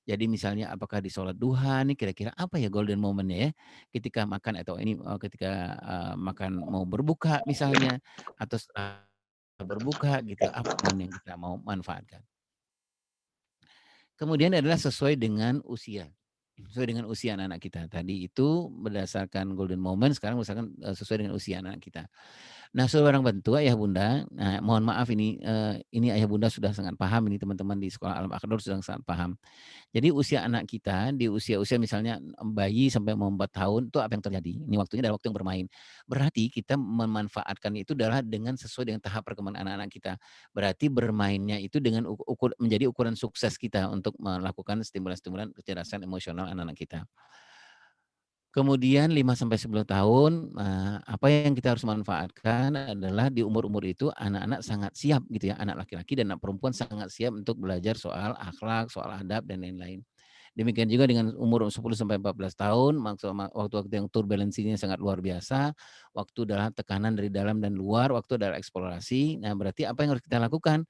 Jadi misalnya apakah di sholat duha nih kira-kira apa ya golden moment-nya ya, ketika makan atau ini, ketika, makan mau berbuka misalnya, atau setelah berbuka gitu, apa momen yang kita mau manfaatkan. Kemudian adalah sesuai dengan usia. Sesuai dengan usia anak-anak kita. Tadi itu berdasarkan golden moment, sekarang berdasarkan, sesuai dengan usia anak kita. Nah, seorang orang tua ayah bunda, nah mohon maaf ini ayah bunda sudah sangat paham ini teman-teman di sekolah Al Akhdar sudah sangat paham. Jadi usia anak kita di usia-usia misalnya, bayi sampai mau 4 tahun itu apa yang terjadi? Ini waktunya adalah waktu yang bermain. Berarti kita memanfaatkan itu adalah dengan sesuai dengan tahap perkembangan anak-anak kita. Berarti bermainnya itu dengan menjadi ukuran sukses kita untuk melakukan stimulan-stimulan kecerdasan emosional anak-anak kita. Kemudian 5 sampai 10 tahun, apa yang kita harus manfaatkan adalah di umur-umur itu anak-anak sangat siap gitu ya, anak laki-laki dan anak perempuan sangat siap untuk belajar soal akhlak, soal adab dan lain-lain. Demikian juga dengan umur 10 sampai 14 tahun, waktu-waktu yang turbulensinya sangat luar biasa, waktu adalah tekanan dari dalam dan luar, waktu adalah eksplorasi. Nah, berarti apa yang harus kita lakukan,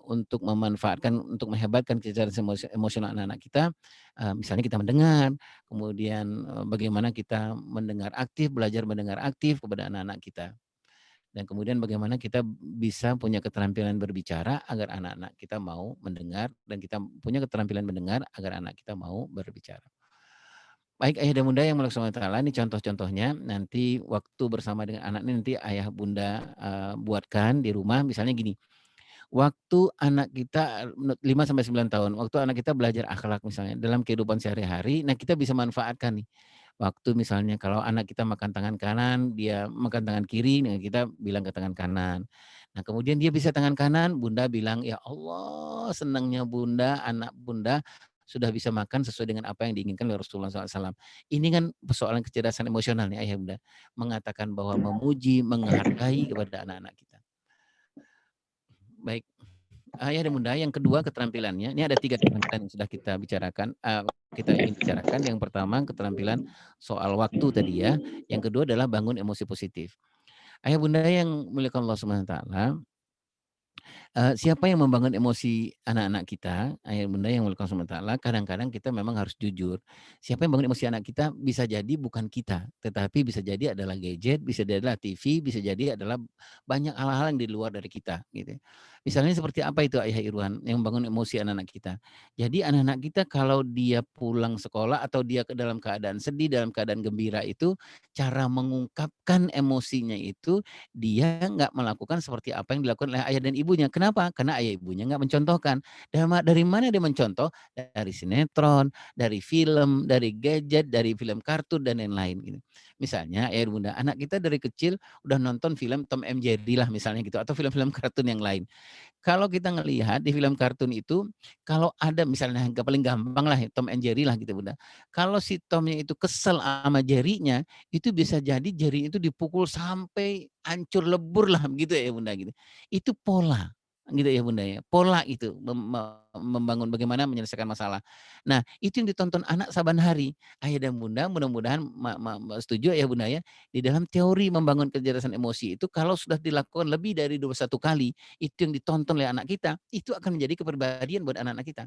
untuk memanfaatkan, untuk menghebatkan kecerdasan emosional anak-anak kita, misalnya kita mendengar, kemudian, bagaimana kita mendengar aktif, belajar mendengar aktif kepada anak-anak kita. Dan kemudian bagaimana kita bisa punya keterampilan berbicara agar anak-anak kita mau mendengar dan kita punya keterampilan mendengar agar anak kita mau berbicara. Baik ayah dan bunda yang mulia subhanahu wa taala, ini contoh-contohnya nanti waktu bersama dengan anak ini nanti ayah bunda, buatkan di rumah misalnya gini, waktu anak kita 5 sampai 9 tahun, waktu anak kita belajar akhlak misalnya dalam kehidupan sehari-hari, nah kita bisa manfaatkan nih. Waktu misalnya kalau anak kita makan tangan kanan, dia makan tangan kiri, nah kita bilang ke tangan kanan. Nah kemudian dia bisa tangan kanan, bunda bilang, "Ya Allah senangnya bunda, anak bunda sudah bisa makan sesuai dengan apa yang diinginkan oleh Rasulullah SAW." Ini kan persoalan kecerdasan emosional nih ayah bunda. Mengatakan bahwa memuji, menghargai kepada anak-anak kita. Baik. Ayah dan bunda, yang kedua keterampilannya, ini ada 3 keterampilan yang sudah kita bicarakan, kita ingin bicarakan. Yang pertama keterampilan soal waktu tadi ya, yang kedua adalah bangun emosi positif. Ayah bunda yang muliakan Allah Subhanahu wa taala, siapa yang membangun emosi anak-anak kita, ayah bunda yang muliakan Allah Subhanahu wa taala, kadang-kadang kita memang harus jujur. Siapa yang bangun emosi anak kita bisa jadi bukan kita, tetapi bisa jadi adalah gadget, bisa jadi adalah TV, bisa jadi adalah banyak hal-hal yang di luar dari kita gitu. Misalnya seperti apa itu ayah Irwan yang membangun emosi anak-anak kita. Jadi anak-anak kita kalau dia pulang sekolah atau dia dalam keadaan sedih, dalam keadaan gembira itu, cara mengungkapkan emosinya itu dia nggak melakukan seperti apa yang dilakukan oleh ayah dan ibunya. Kenapa? Karena ayah ibunya nggak mencontohkan. Dari mana dia mencontoh? Dari sinetron, dari film, dari gadget, dari film kartun dan lain-lain gitu. Misalnya ayah bunda, anak kita dari kecil udah nonton film Tom and Jerry lah misalnya gitu atau film-film kartun yang lain. Kalau kita ngelihat di film kartun itu, kalau ada misalnya yang paling gampang lah Tom and Jerry lah gitu Bunda. Kalau si Tomnya itu kesel sama Jerry-nya, itu bisa jadi Jerry itu dipukul sampai hancur lebur lah gitu ya Bunda gitu. Itu pola. gitu ya Bunda ya. Pola itu membangun bagaimana menyelesaikan masalah. Nah, itu yang ditonton anak saban hari. Ayah dan Bunda mudah-mudahan setuju ya Bunda ya, di dalam teori membangun kecerdasan emosi itu kalau sudah dilakukan lebih dari 21 kali, itu yang ditonton oleh anak kita, itu akan menjadi kepribadian buat anak-anak kita.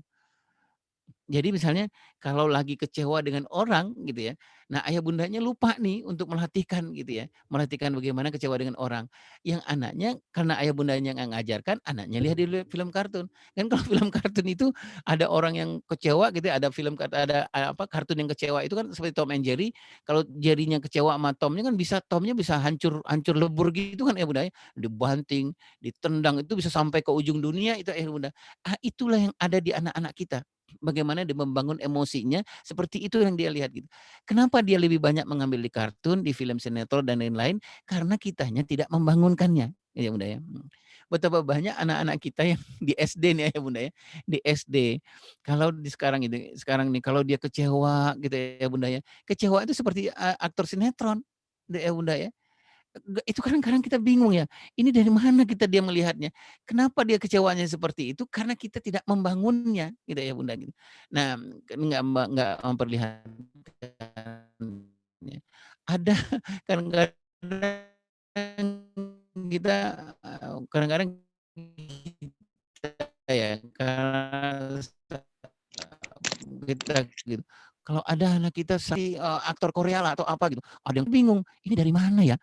Jadi misalnya kalau lagi kecewa dengan orang gitu ya, nah ayah bundanya lupa nih untuk melatihkan gitu ya, melatihkan bagaimana kecewa dengan orang. Yang anaknya karena ayah bundanya nggak ngajarkan, anaknya lihat di film kartun. Kan kalau film kartun itu ada orang yang kecewa gitu ya, ada apa kartun yang kecewa itu kan seperti Tom and Jerry. Kalau Jerry-nya kecewa sama Tomnya kan Tomnya bisa hancur hancur lebur gitu kan ayah bundanya, dibanting, ditendang itu bisa sampai ke ujung dunia itu ayah bunda. Ah, itulah yang ada di anak-anak kita. Bagaimana dia membangun emosinya, seperti itu yang dia lihat gitu. Kenapa dia lebih banyak mengambil di kartun, di film sinetron dan lain-lain, karena kitanya tidak membangunkannya, ya Bunda ya. Betapa banyak anak-anak kita yang di SD nih ya Bunda ya, di SD. Kalau di sekarang nih kalau dia kecewa gitu ya Bunda ya, kecewa itu seperti aktor sinetron, ya Bunda ya. Itu kadang-kadang kita bingung ya, ini dari mana dia melihatnya? Kenapa dia kecewanya seperti itu? Karena kita tidak membangunnya, gitu ya Bunda, gitu. Nah, kan nggak memperlihatkan ya. Ada kadang-kadang kita, kadang-kadang kita ya, karena kita gitu, kalau ada anak kita aktor Korea lah atau apa gitu, ada yang bingung, "Ini dari mana ya?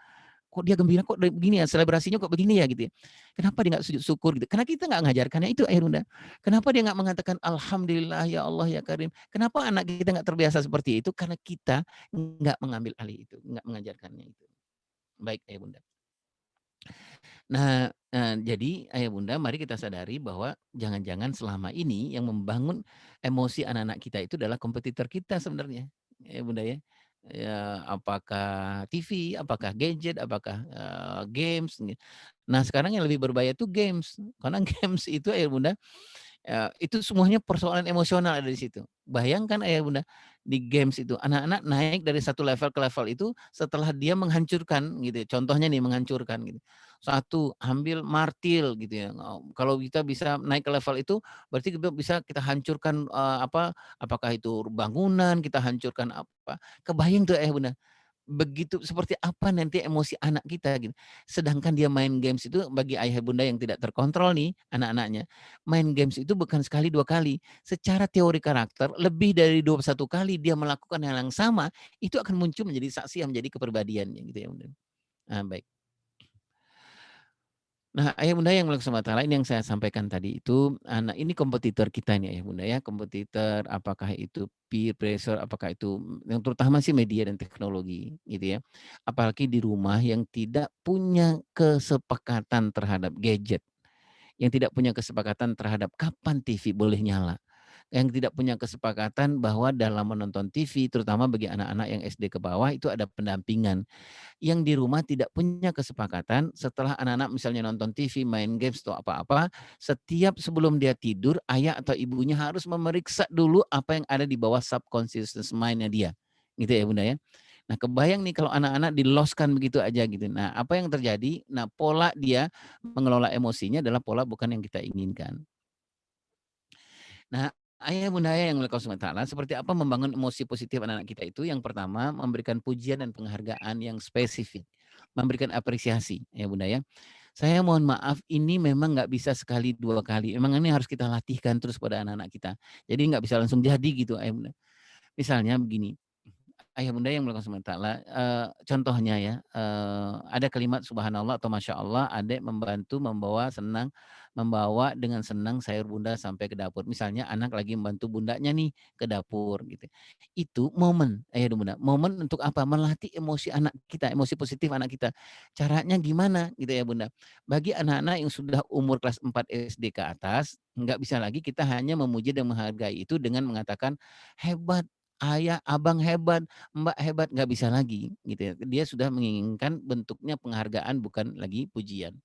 Kok dia gembira, kok begini ya, selebrasinya kok begini ya gitu ya. Kenapa dia nggak sujud syukur gitu, karena kita nggak ngajarkannya itu Bunda. Kenapa dia nggak mengatakan, "Alhamdulillah ya Allah ya Karim." Kenapa anak kita nggak terbiasa seperti itu, karena kita nggak mengambil alih itu, nggak mengajarkannya itu. Baik Bunda. Nah, jadi Ayah Bunda mari kita sadari bahwa jangan-jangan selama ini yang membangun emosi anak-anak kita itu adalah kompetitor kita sebenarnya, ya Bunda ya. Ya, apakah TV, apakah gadget, apakah, games. Nah, sekarang yang lebih berbahaya itu games, karena games itu Ayah Bunda, itu semuanya persoalan emosional ada di situ. Bayangkan Ayah Bunda, di games itu anak-anak naik dari satu level ke level itu setelah dia menghancurkan gitu ya, contohnya nih menghancurkan gitu. Satu, ambil martil gitu ya, kalau kita bisa naik ke level itu berarti kita bisa kita hancurkan, apakah itu bangunan, kita hancurkan apa, kebayang tuh Ayah Bunda. Begitu seperti apa nanti emosi anak kita gitu. Sedangkan dia main games itu bagi ayah bunda yang tidak terkontrol nih anak-anaknya, main games itu bukan sekali 2 kali. Secara teori karakter lebih dari 21 kali dia melakukan hal yang sama, itu akan muncul menjadi saksi yang menjadi kepribadiannya gitu ya Bunda. Nah baik. Nah, ayah bunda yang mulia taala ini yang saya sampaikan tadi itu, anak ini kompetitor kita nih ayah bunda ya, kompetitor apakah itu peer pressure, apakah itu yang terutama sih media dan teknologi gitu ya. Apalagi di rumah yang tidak punya kesepakatan terhadap gadget, yang tidak punya kesepakatan terhadap kapan TV boleh nyala, yang tidak punya kesepakatan bahwa dalam menonton TV terutama bagi anak-anak yang SD ke bawah itu ada pendampingan. Yang di rumah tidak punya kesepakatan setelah anak-anak misalnya nonton TV, main games atau apa-apa, setiap sebelum dia tidur, ayah atau ibunya harus memeriksa dulu apa yang ada di bawah subconscious mind-nya dia. Gitu ya Bunda ya. Nah kebayang nih kalau anak-anak di-lost-kan begitu aja gitu. Nah apa yang terjadi? Nah pola dia mengelola emosinya adalah pola bukan yang kita inginkan. Nah, ayah bunda yang mulia taala, seperti apa membangun emosi positif anak-anak kita itu? Yang pertama, memberikan pujian dan penghargaan yang spesifik, memberikan apresiasi, ya bunda ya. Saya mohon maaf, ini memang nggak bisa sekali 2 kali. Memang ini harus kita latihkan terus pada anak-anak kita. Jadi nggak bisa langsung jadi gitu, ayah bunda. Misalnya begini, ayah bunda yang mulia taala, contohnya ya, ada kalimat subhanallah atau masya Allah, adek membawa dengan senang sayur bunda sampai ke dapur. Misalnya anak lagi membantu bundanya nih ke dapur gitu. Itu momen, ayah dan bunda, momen untuk apa? Melatih emosi anak kita, emosi positif anak kita. Caranya gimana gitu ya bunda? Bagi anak-anak yang sudah umur kelas 4 SD ke atas, nggak bisa lagi kita hanya memuji dan menghargai itu dengan mengatakan hebat, ayah, abang hebat, Mbak hebat, nggak bisa lagi gitu ya. Dia sudah menginginkan bentuknya penghargaan bukan lagi pujian.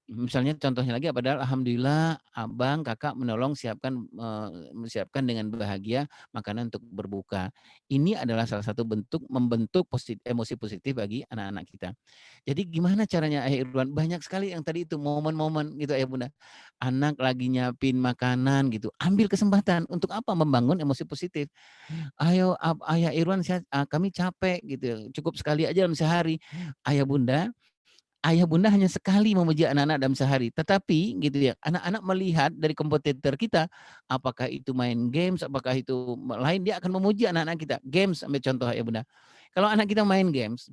Misalnya contohnya lagi adalah alhamdulillah abang, kakak menolong siapkan dengan bahagia makanan untuk berbuka. Ini adalah salah satu bentuk membentuk emosi positif bagi anak-anak kita. Jadi gimana caranya Ayah Irwan? Banyak sekali yang tadi itu momen-momen gitu Ayah Bunda. Anak lagi nyiapin makanan gitu, ambil kesempatan untuk apa? Membangun emosi positif. "Ayo Ayah Irwan kami capek," gitu, "cukup sekali aja dalam sehari." Ayah bunda hanya sekali memuji anak-anak dalam sehari, tetapi gitu ya, anak-anak melihat dari kompetitor kita, apakah itu main games, apakah itu lain, dia akan memuji anak-anak kita. Games ambil contoh ya bunda. Kalau anak kita main games,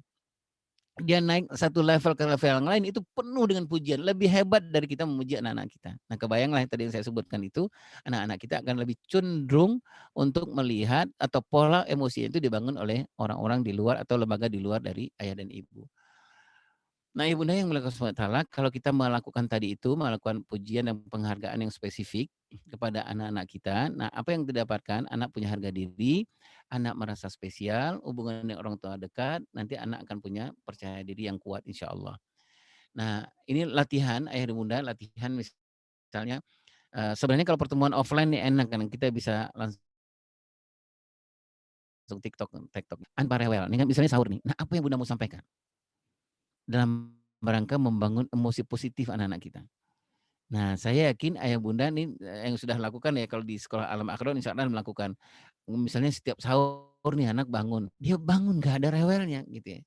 dia naik satu level ke level yang lain itu penuh dengan pujian, lebih hebat dari kita memuji anak-anak kita. Nah, kebayanglah yang tadi yang saya sebutkan itu, anak-anak kita akan lebih cenderung untuk melihat atau pola emosi itu dibangun oleh orang-orang di luar atau lembaga di luar dari ayah dan ibu. Nah, Ibu Bunda yang melakukan SWT, kalau kita melakukan tadi itu, melakukan pujian dan penghargaan yang spesifik kepada anak-anak kita, nah apa yang didapatkan? Anak punya harga diri, anak merasa spesial, hubungan dengan orang tua dekat, nanti anak akan punya percaya diri yang kuat insya Allah. Nah, ini latihan ayah dan bunda, latihan misalnya, sebenarnya kalau pertemuan offline nih enak kan, kita bisa langsung TikTok, tanpa rewel. Ini kan misalnya sahur nih, nah apa yang bunda mau sampaikan? Dalam rangka membangun emosi positif anak-anak kita. Nah, saya yakin ayah bunda nih yang sudah lakukan ya kalau di sekolah Alam Akron insya Allah melakukan. Misalnya setiap sahur nih anak bangun, dia bangun nggak ada rewelnya gitu ya.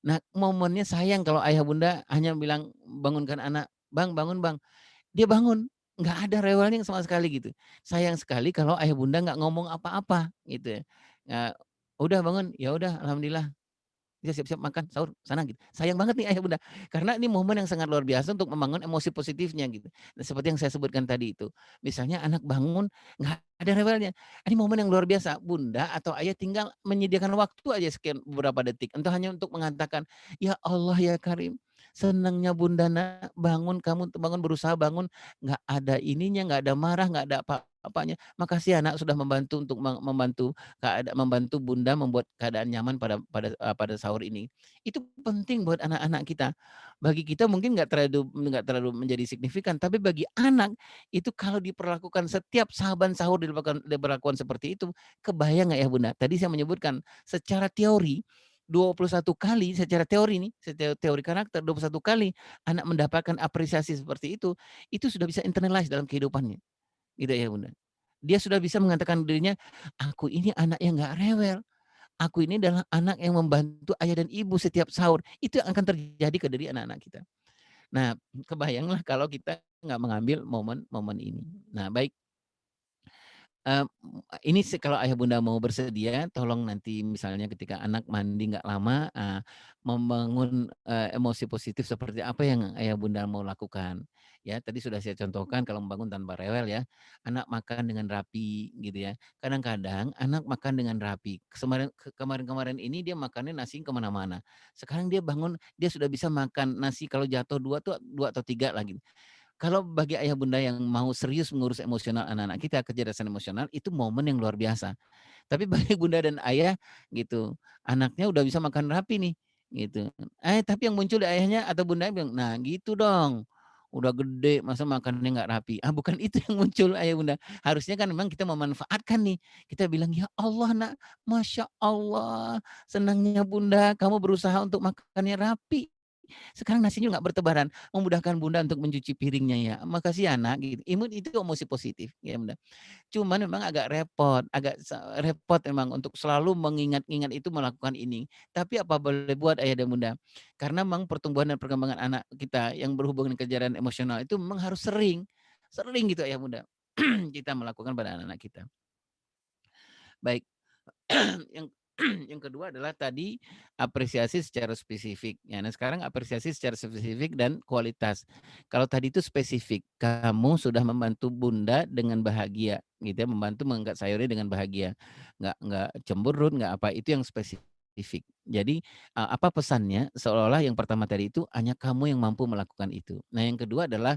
Nah, momennya sayang kalau ayah bunda hanya bilang bangunkan anak, "Bang, bangun Bang." Dia bangun, nggak ada rewelnya sama sekali gitu. Sayang sekali kalau ayah bunda nggak ngomong apa-apa gitu ya. Udah bangun, ya udah alhamdulillah. Dia siap-siap makan, sahur, sana gitu. Sayang banget nih ayah bunda, karena ini momen yang sangat luar biasa untuk membangun emosi positifnya gitu. Nah, seperti yang saya sebutkan tadi itu, misalnya anak bangun nggak ada rewelnya, ini momen yang luar biasa, bunda atau ayah tinggal menyediakan waktu aja sekian beberapa detik, entah hanya untuk mengatakan, "Ya Allah ya Karim, senangnya bunda nak bangun, kamu bangun berusaha bangun, nggak ada ininya, nggak ada marah, nggak ada apa-apanya. Makasih ya nak sudah membantu untuk membantu bunda membuat keadaan nyaman pada sahur ini." Itu penting buat anak-anak kita. Bagi kita mungkin nggak terlalu menjadi signifikan, tapi bagi anak itu kalau diperlakukan setiap sahabat sahur diperlakukan seperti itu, kebayang nggak ya Bunda? Tadi saya menyebutkan secara teori 21 kali secara teori nih, secara teori karakter 21 kali anak mendapatkan apresiasi seperti itu sudah bisa internalize dalam kehidupannya, gitu ya Bunda. Dia sudah bisa mengatakan dirinya, "Aku ini anak yang nggak rewel. Aku ini adalah anak yang membantu ayah dan ibu setiap sahur." Itu yang akan terjadi ke diri anak-anak kita. Nah, kebayanglah kalau kita nggak mengambil momen-momen ini. Nah, baik. Ini sih kalau ayah bunda mau bersedia, tolong nanti misalnya ketika anak mandi nggak lama, membangun, emosi positif seperti apa yang ayah bunda mau lakukan. Ya, tadi sudah saya contohkan kalau membangun tanpa rewel ya, anak makan dengan rapi gitu ya. Kadang-kadang anak makan dengan rapi, kemarin-kemarin ini dia makannya nasi kemana mana. Sekarang dia bangun, dia sudah bisa makan nasi kalau jatuh 2 atau 3 lagi. Kalau bagi ayah bunda yang mau serius mengurus emosional anak-anak kita, kecerdasan emosional itu momen yang luar biasa. Tapi bagi bunda dan ayah gitu, anaknya udah bisa makan rapi nih, gitu. Tapi yang muncul di ayahnya atau bundanya bilang, "Nah gitu dong, udah gede masa makannya nggak rapi." Bukan itu yang muncul ayah bunda. Harusnya kan memang kita memanfaatkan nih, kita bilang, "Ya Allah nak, Masya Allah, senangnya bunda kamu berusaha untuk makannya rapi. Sekarang nasinya nggak bertebaran, memudahkan bunda untuk mencuci piringnya ya. Makasih ya nak," gitu. Itu emosi positif ya bunda. Cuman memang agak repot, repot memang untuk selalu mengingat-ingat itu melakukan ini. Tapi apa boleh buat ayah dan bunda, karena memang pertumbuhan dan perkembangan anak kita yang berhubungan dengan kejaran emosional itu memang harus sering, sering gitu ayah bunda, kita melakukan pada anak-anak kita. Baik. Yang yang kedua adalah tadi apresiasi secara spesifik. Ya, nah sekarang apresiasi secara spesifik dan kualitas. Kalau tadi itu spesifik, kamu sudah membantu bunda dengan bahagia, gitu ya, membantu mengangkat sayurnya dengan bahagia, nggak cemberut, nggak apa, itu yang spesifik. Jadi apa pesannya? Seolah-olah yang pertama tadi itu hanya kamu yang mampu melakukan itu. Nah yang kedua adalah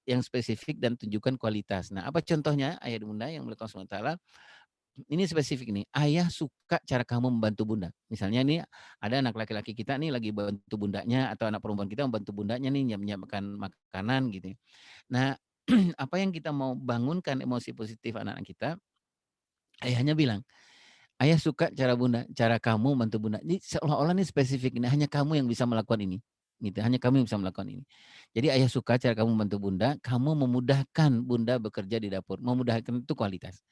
yang spesifik dan tunjukkan kualitas. Nah apa contohnya ayat bunda yang melakukan SWT? ini spesifik nih, ayah suka cara kamu membantu bunda. Misalnya nih ada anak laki-laki kita nih lagi bantu bundanya atau anak perempuan kita membantu bundanya nih menyiapkan makanan gitu. Nah, apa yang kita mau bangunkan emosi positif anak-anak kita, ayahnya bilang, "Ayah suka cara bunda, cara kamu bantu bunda." Ini seolah-olah nih spesifik ini, hanya kamu yang bisa melakukan ini. Gitu, hanya kamu yang bisa melakukan ini. Jadi ayah suka cara kamu bantu bunda, kamu memudahkan bunda bekerja di dapur. Memudahkan itu kualitas.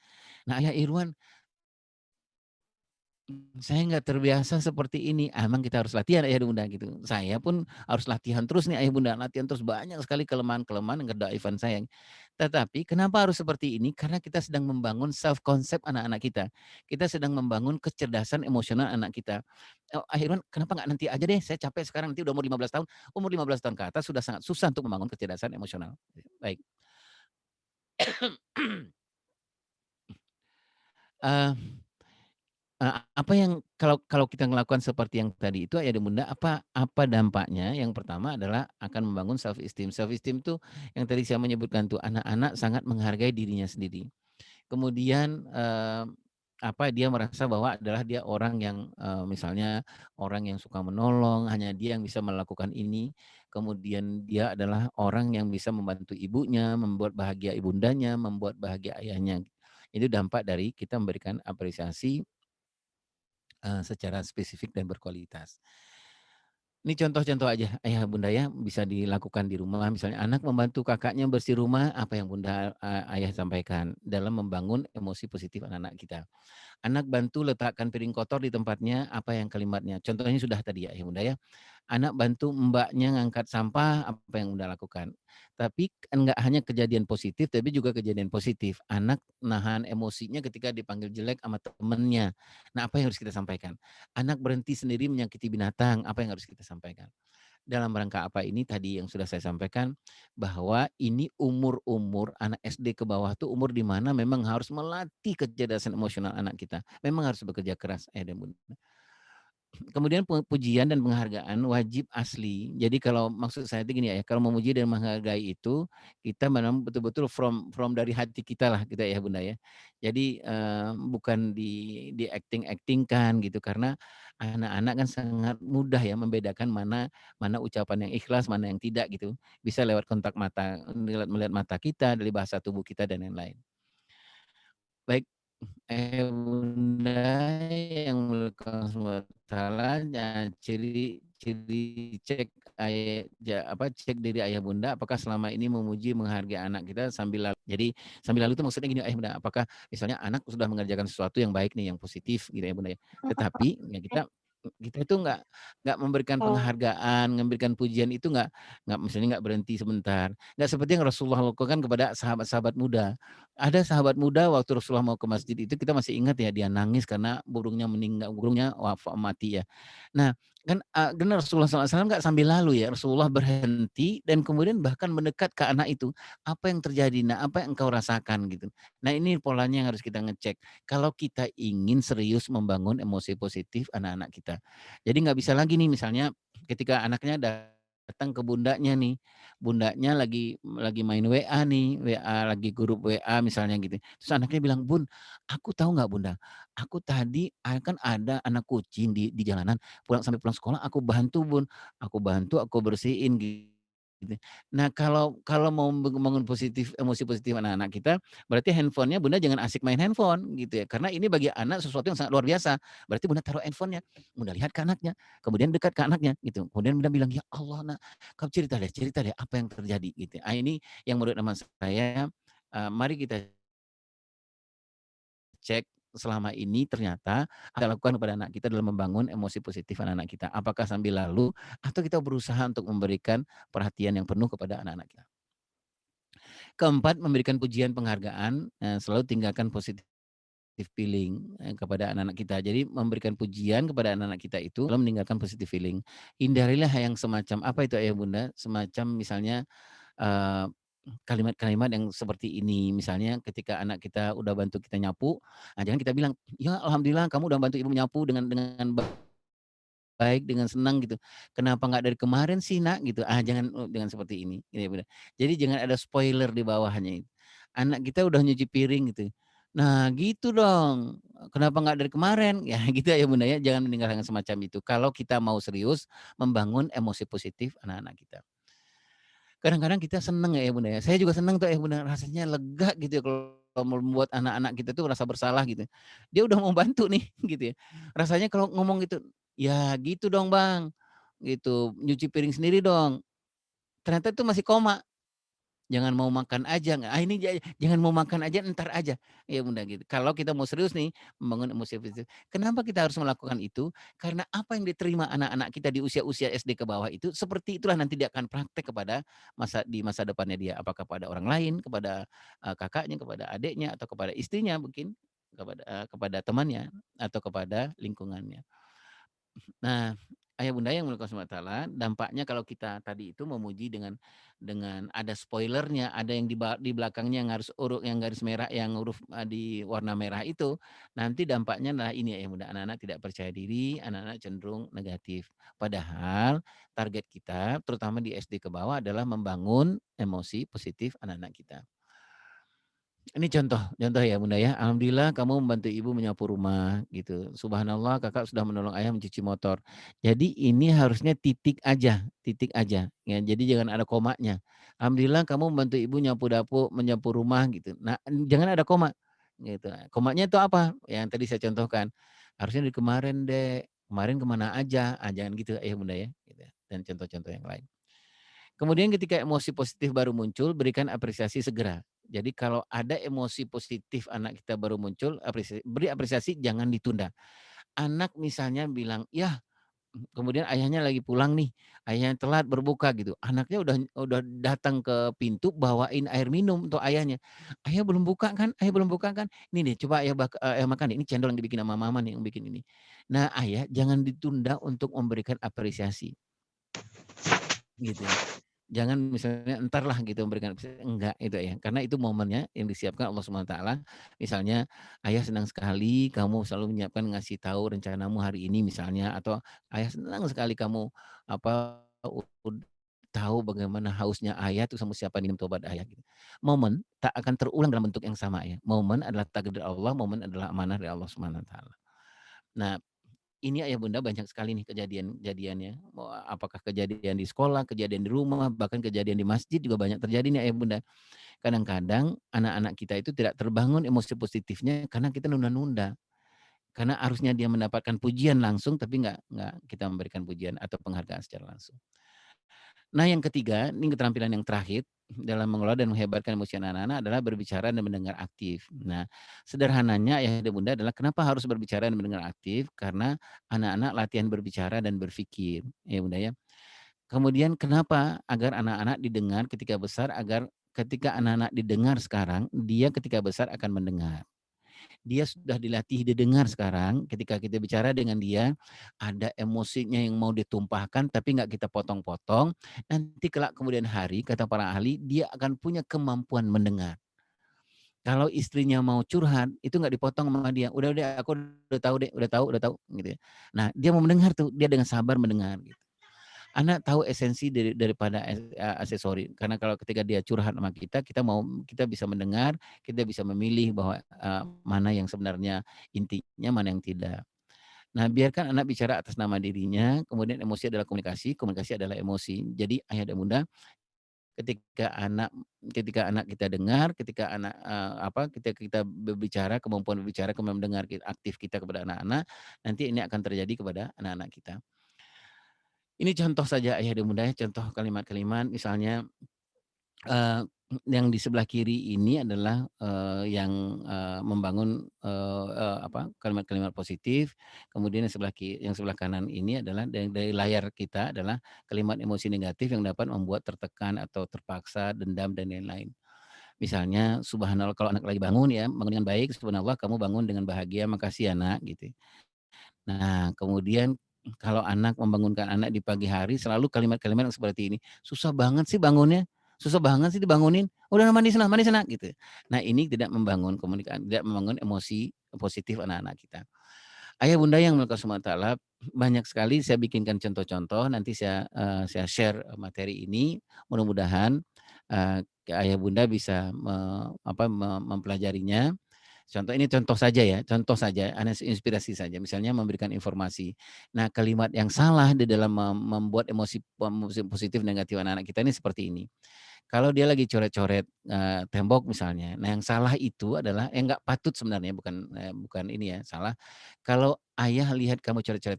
Nah, ayah Irwan, saya nggak terbiasa seperti ini. Emang kita harus latihan ayah bunda gitu. Saya pun harus latihan terus nih ayah bunda, latihan terus banyak sekali kelemahan-kelemahan yang kedaifan saya. Tetapi kenapa harus seperti ini? Karena kita sedang membangun self concept anak-anak kita. Kita sedang membangun kecerdasan emosional anak kita. Oh, ayah Irwan, kenapa nggak nanti aja deh? Saya capek sekarang nanti udah umur 15 tahun. Umur 15 tahun ke atas sudah sangat susah untuk membangun kecerdasan emosional. Baik. Eh, apa yang kalau kalau kita melakukan seperti yang tadi itu ayah dan bunda, apa apa dampaknya? Yang pertama adalah akan membangun self esteem. Self esteem tuh yang tadi saya menyebutkan tuh anak-anak sangat menghargai dirinya sendiri. Kemudian, apa, dia merasa bahwa adalah dia orang yang, misalnya orang yang suka menolong, hanya dia yang bisa melakukan ini. Kemudian dia adalah orang yang bisa membantu ibunya, membuat bahagia ibundanya, membuat bahagia ayahnya. Itu dampak dari kita memberikan apresiasi secara spesifik dan berkualitas. Ini contoh-contoh aja ayah bunda ya, bisa dilakukan di rumah. Misalnya anak membantu kakaknya bersih rumah, apa yang bunda ayah sampaikan dalam membangun emosi positif anak-anak kita. Anak bantu letakkan piring kotor di tempatnya, apa yang kalimatnya. Contohnya sudah tadi ya bunda ya. Anak bantu mbaknya ngangkat sampah, apa yang bunda lakukan. Tapi enggak hanya kejadian positif, tapi juga kejadian positif. Anak nahan emosinya ketika dipanggil jelek sama temennya. Nah, apa yang harus kita sampaikan? Anak berhenti sendiri menyakiti binatang, apa yang harus kita sampaikan? Dalam rangka apa ini tadi yang sudah saya sampaikan, bahwa ini umur-umur anak SD ke bawah tuh umur di mana memang harus melatih kecerdasan emosional anak kita. Memang harus bekerja keras, ayah dan bunda. Kemudian pujian dan penghargaan wajib asli. Jadi kalau maksud saya itu gini ya, kalau memuji dan menghargai itu kita memang betul-betul from dari hati kita lah kita ya bunda ya. Jadi bukan di acting-actingkan gitu karena anak-anak kan sangat mudah ya membedakan mana mana ucapan yang ikhlas, mana yang tidak gitu. Bisa lewat kontak mata, melihat mata kita, dari bahasa tubuh kita dan lain-lain. Baik, bunda yang melakukan semua salah, ciri-ciri cek cek diri ayah bunda apakah selama ini memuji menghargai anak kita sambil lalu. Jadi sambil lalu itu maksudnya gini ayah bunda, apakah misalnya anak sudah mengerjakan sesuatu yang baik nih, yang positif gitu ya bunda ya. Tetapi ya kita kita itu nggak memberikan Oh, penghargaan, memberikan pujian itu nggak misalnya nggak berhenti sebentar. Nggak seperti yang Rasulullah lakukan kepada sahabat-sahabat muda. Ada sahabat muda waktu Rasulullah mau ke masjid itu kita masih ingat ya dia nangis karena burungnya mati ya. Nah kan benar Rasulullah SAW nggak sambil lalu ya Rasulullah berhenti dan kemudian bahkan mendekat ke anak itu apa yang terjadi nah apa yang engkau rasakan gitu. Nah ini polanya yang harus kita ngecek kalau kita ingin serius membangun emosi positif anak-anak kita. Jadi nggak bisa lagi nih misalnya ketika anaknya datang ke bundanya nih, bundanya lagi main WA nih, WA lagi grup WA misalnya gitu. Terus anaknya bilang, "Bun, aku tahu nggak Bunda, aku tadi kan ada anak kucing di jalanan, sampai pulang sekolah aku bantu Bun, aku bersihin," gitu. Nah kalau kalau mau membangun emosi positif anak-anak kita, berarti handphonenya Bunda jangan asik main handphone gitu ya, karena ini bagi anak sesuatu yang sangat luar biasa. Berarti Bunda taruh handphonenya, Bunda lihat ke anaknya, kemudian dekat ke anaknya gitu, kemudian Bunda bilang, "Ya Allah Nak, kamu cerita deh apa yang terjadi," gitu. Ini yang menurut teman saya, mari kita cek selama ini ternyata kita lakukan kepada anak kita dalam membangun emosi positif anak-anak kita. Apakah sambil lalu atau kita berusaha untuk memberikan perhatian yang penuh kepada anak-anak kita. Keempat, memberikan pujian penghargaan, selalu tinggalkan positif feeling, kepada anak-anak kita. Jadi memberikan pujian kepada anak-anak kita itu lalu meninggalkan positive feeling. Hindarilah yang semacam apa itu ayah bunda, semacam misalnya, kalimat-kalimat yang seperti ini. Misalnya ketika anak kita udah bantu kita nyapu, nah jangan kita bilang, "Ya alhamdulillah kamu udah bantu ibu nyapu dengan baik, dengan senang gitu. Kenapa nggak dari kemarin sih Nak?" Gitu. Jangan seperti ini, gitu ya bunda. Jadi jangan ada spoiler di bawahnya itu. Anak kita udah nyuci piring gitu. Nah gitu dong, kenapa nggak dari kemarin? Ya gitu ya Bunda ya, jangan meninggalkan semacam itu. Kalau kita mau serius membangun emosi positif anak-anak kita. Kadang-kadang kita seneng ya Bunda ya, saya juga seneng tuh ya Bunda, rasanya lega gitu ya kalau membuat anak-anak kita tuh merasa bersalah gitu. Dia udah mau bantu nih gitu ya. Rasanya kalau ngomong gitu, "Ya gitu dong Bang," gitu, "nyuci piring sendiri dong." Ternyata itu masih koma. Jangan mau makan aja, ini jangan mau makan aja, entar aja. Ya Bunda gitu. Kalau kita mau serius nih membangun emosi positif, kenapa kita harus melakukan itu? Karena apa yang diterima anak-anak kita di usia-usia SD ke bawah itu, seperti itulah nanti dia akan praktek kepada masa depannya dia. Apakah kepada orang lain, kepada, kakaknya, kepada adiknya, atau kepada istrinya mungkin, kepada temannya, atau kepada lingkungannya. Nah, ayah bunda yang mulia subhanahu wa taala, dampaknya kalau kita tadi itu memuji dengan ada spoilernya, ada yang di belakangnya yang harus yang garis merah, yang huruf di warna merah itu, nanti dampaknya adalah ini ayah bunda, anak-anak tidak percaya diri, anak-anak cenderung negatif. Padahal target kita, terutama di SD ke bawah adalah membangun emosi positif anak-anak kita. Ini contoh ya Bunda ya, alhamdulillah kamu membantu ibu menyapu rumah gitu. Subhanallah Kakak sudah menolong ayah mencuci motor. Jadi ini harusnya titik aja ya. Jadi jangan ada komanya. Alhamdulillah kamu membantu ibu nyapu dapur, menyapu rumah gitu. Nah, jangan ada koma gitu. Komanya itu apa? Yang tadi saya contohkan. Harusnya dari kemarin deh. Kemarin kemana aja? Jangan gitu ya Bunda ya. Gitu. Dan contoh-contoh yang lain. Kemudian ketika emosi positif baru muncul, berikan apresiasi segera. Jadi kalau ada emosi positif anak kita baru muncul, beri apresiasi, jangan ditunda. Anak misalnya bilang, ya kemudian ayahnya lagi pulang nih, ayahnya telat berbuka gitu. Anaknya udah datang ke pintu bawain air minum untuk ayahnya. Ayah belum buka kan? Ayah belum buka kan? Ini nih coba ayah makan nih. Ini cendol yang dibikin sama mama nih yang bikin ini. Nah ayah jangan ditunda untuk memberikan apresiasi gitu ya. Jangan misalnya entarlah gitu memberikan apresiasi, enggak itu ya. Karena itu momennya yang disiapkan Allah Subhanahu wa taala. Misalnya, ayah senang sekali kamu selalu menyiapkan ngasih tahu rencanamu hari ini misalnya, atau ayah senang sekali kamu apa tahu bagaimana hausnya ayah tuh sama siapa minum tobat ayah gitu. Momen tak akan terulang dalam bentuk yang sama ya. Momen adalah takdir Allah, momen adalah amanah dari Allah Subhanahu wa taala. Nah, ini ayah bunda banyak sekali nih kejadiannya. Apakah kejadian di sekolah, kejadian di rumah, bahkan kejadian di masjid juga banyak terjadi nih ayah bunda. Kadang-kadang anak-anak kita itu tidak terbangun emosi positifnya karena kita nunda-nunda. Karena harusnya dia mendapatkan pujian langsung, tapi nggak kita memberikan pujian atau penghargaan secara langsung. Nah yang ketiga, ini keterampilan yang terakhir dalam mengelola dan menghebatkan emosi anak-anak adalah berbicara dan mendengar aktif. Nah, sederhananya ayah dan bunda adalah kenapa harus berbicara dan mendengar aktif? Karena anak-anak latihan berbicara dan berpikir, ya bunda ya. Kemudian kenapa agar anak-anak didengar ketika besar, agar ketika anak-anak didengar sekarang, dia ketika besar akan mendengar. Dia sudah dilatih didengar sekarang, ketika kita bicara dengan dia, ada emosinya yang mau ditumpahkan tapi nggak kita potong-potong, nanti kelak kemudian hari, kata para ahli, dia akan punya kemampuan mendengar. Kalau istrinya mau curhat, itu nggak dipotong sama dia, "Udah deh, aku udah tahu deh, udah tahu," gitu ya. Nah, dia mau mendengar tuh, dia dengan sabar mendengar gitu. Anak tahu esensi daripada aksesori, karena kalau ketika dia curhat sama kita, kita bisa mendengar, kita bisa memilih bahwa, mana yang sebenarnya intinya, mana yang tidak. Nah, biarkan anak bicara atas nama dirinya, kemudian emosi adalah komunikasi, komunikasi adalah emosi. Jadi ayah dan bunda, ketika anak ketika anak kita dengar, ketika anak, ketika kita berbicara, kemampuan berbicara, kemampuan mendengar aktif kita kepada anak-anak, nanti ini akan terjadi kepada anak-anak kita. Ini contoh saja ayah dan bunda ya, contoh kalimat-kalimat misalnya, eee, yang di sebelah kiri ini adalah, yang, membangun, kalimat-kalimat positif, kemudian yang sebelah kanan ini adalah dari layar kita adalah kalimat emosi negatif yang dapat membuat tertekan atau terpaksa, dendam dan lain-lain. Misalnya, subhanallah kalau anak lagi bangun ya, bangun dengan baik, subhanallah kamu bangun dengan bahagia, makasih ya nak, gitu. Nah, kemudian kalau anak membangunkan anak di pagi hari selalu kalimat-kalimat yang seperti ini, "Susah banget sih bangunnya, susah banget sih dibangunin, udah mandi sana," gitu. Nah, ini tidak membangun komunikasi, tidak membangun emosi positif anak-anak kita. Ayah bunda yang dimulakan subhanahu wa taala, banyak sekali saya bikinkan contoh-contoh, nanti saya share materi ini, mudah-mudahan, ayah bunda bisa mempelajarinya. contoh saja ya, contoh saja, ada inspirasi saja. Misalnya memberikan informasi. Nah, kalimat yang salah di dalam membuat emosi positif negatif anak-anak kita ini seperti ini. Kalau dia lagi coret-coret, tembok misalnya, nah yang salah itu adalah nggak patut sebenarnya, bukan ini ya, salah. Kalau ayah lihat kamu coret-coret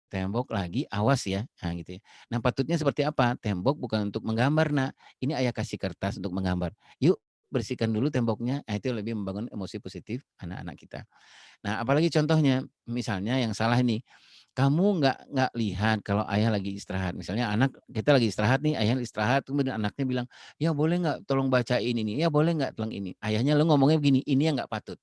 tembok lagi, awas ya, nah gitu ya. Nah patutnya seperti apa? Tembok bukan untuk menggambar Nak, ini ayah kasih kertas untuk menggambar. Yuk bersihkan dulu temboknya, nah itu lebih membangun emosi positif anak-anak kita. Nah apalagi contohnya, misalnya yang salah ini, kamu nggak lihat kalau ayah lagi istirahat, misalnya kita lagi istirahat nih, ayah istirahat, kemudian anaknya bilang, "Ya boleh nggak tolong bacain ini, ya boleh nggak tolong ini." Ayahnya lo ngomongnya begini, ini yang nggak patut.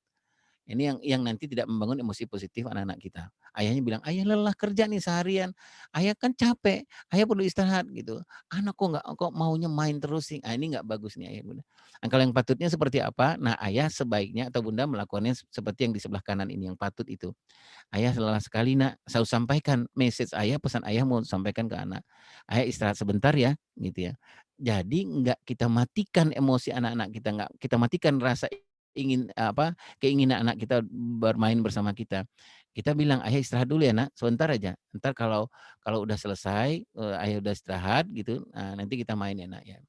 Ini yang nanti tidak membangun emosi positif anak-anak kita. Ayahnya bilang, "Ayah lelah kerja nih seharian. Ayah kan capek, ayah perlu istirahat," gitu. "Anak kok maunya main terus sih?" Ah, ini nggak bagus nih ayah bunda. Nah, kalau yang patutnya seperti apa? Nah, ayah sebaiknya atau bunda melakukannya seperti yang di sebelah kanan ini, yang patut itu. "Ayah lelah sekali nak," saya sampaikan message ayah, pesan ayah mau sampaikan ke anak. "Ayah istirahat sebentar ya," gitu ya. Jadi nggak kita matikan emosi anak-anak kita, nggak kita matikan rasa keinginan anak kita bermain bersama kita. Kita bilang, "Ayah istirahat dulu ya Nak, sebentar aja. Entar kalau kalau udah selesai, ayah udah istirahat gitu, nanti kita main ya Nak ya."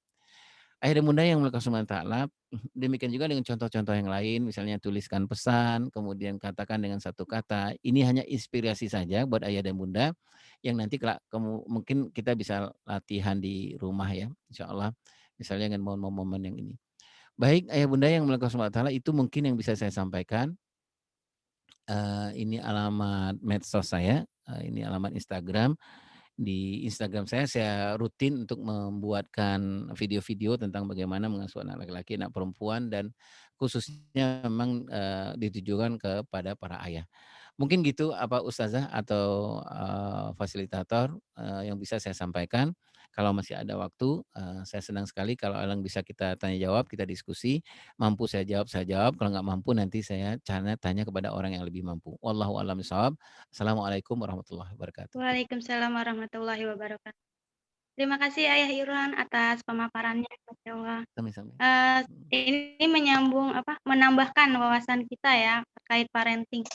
Ayah dan bunda yang dimulakan subhanahu wa ta'ala, demikian juga dengan contoh-contoh yang lain, misalnya tuliskan pesan, kemudian katakan dengan satu kata. Ini hanya inspirasi saja buat ayah dan bunda, yang nanti mungkin kita bisa latihan di rumah ya, insya Allah. Misalnya dengan momen-momen yang ini. Baik, ayah bunda yang dimulakan subhanahu wa ta'ala, itu mungkin yang bisa saya sampaikan. Ini alamat medsos saya, ini alamat Instagram. Di Instagram saya rutin untuk membuatkan video-video tentang bagaimana mengasuh anak laki-laki, anak perempuan, dan khususnya memang, ditujukan kepada para ayah. Mungkin gitu apa Ustazah atau, fasilitator, yang bisa saya sampaikan. Kalau masih ada waktu, saya senang sekali kalau yang bisa kita tanya jawab, kita diskusi, mampu saya jawab, kalau nggak mampu nanti saya tanya kepada orang yang lebih mampu. Wallahu a'lam bishawab. Assalamualaikum warahmatullahi wabarakatuh. Waalaikumsalam warahmatullahi wabarakatuh. Terima kasih Ayah Irwan atas pemaparannya, Masya Allah. Sami-sami. Ini menambahkan wawasan kita ya terkait parenting.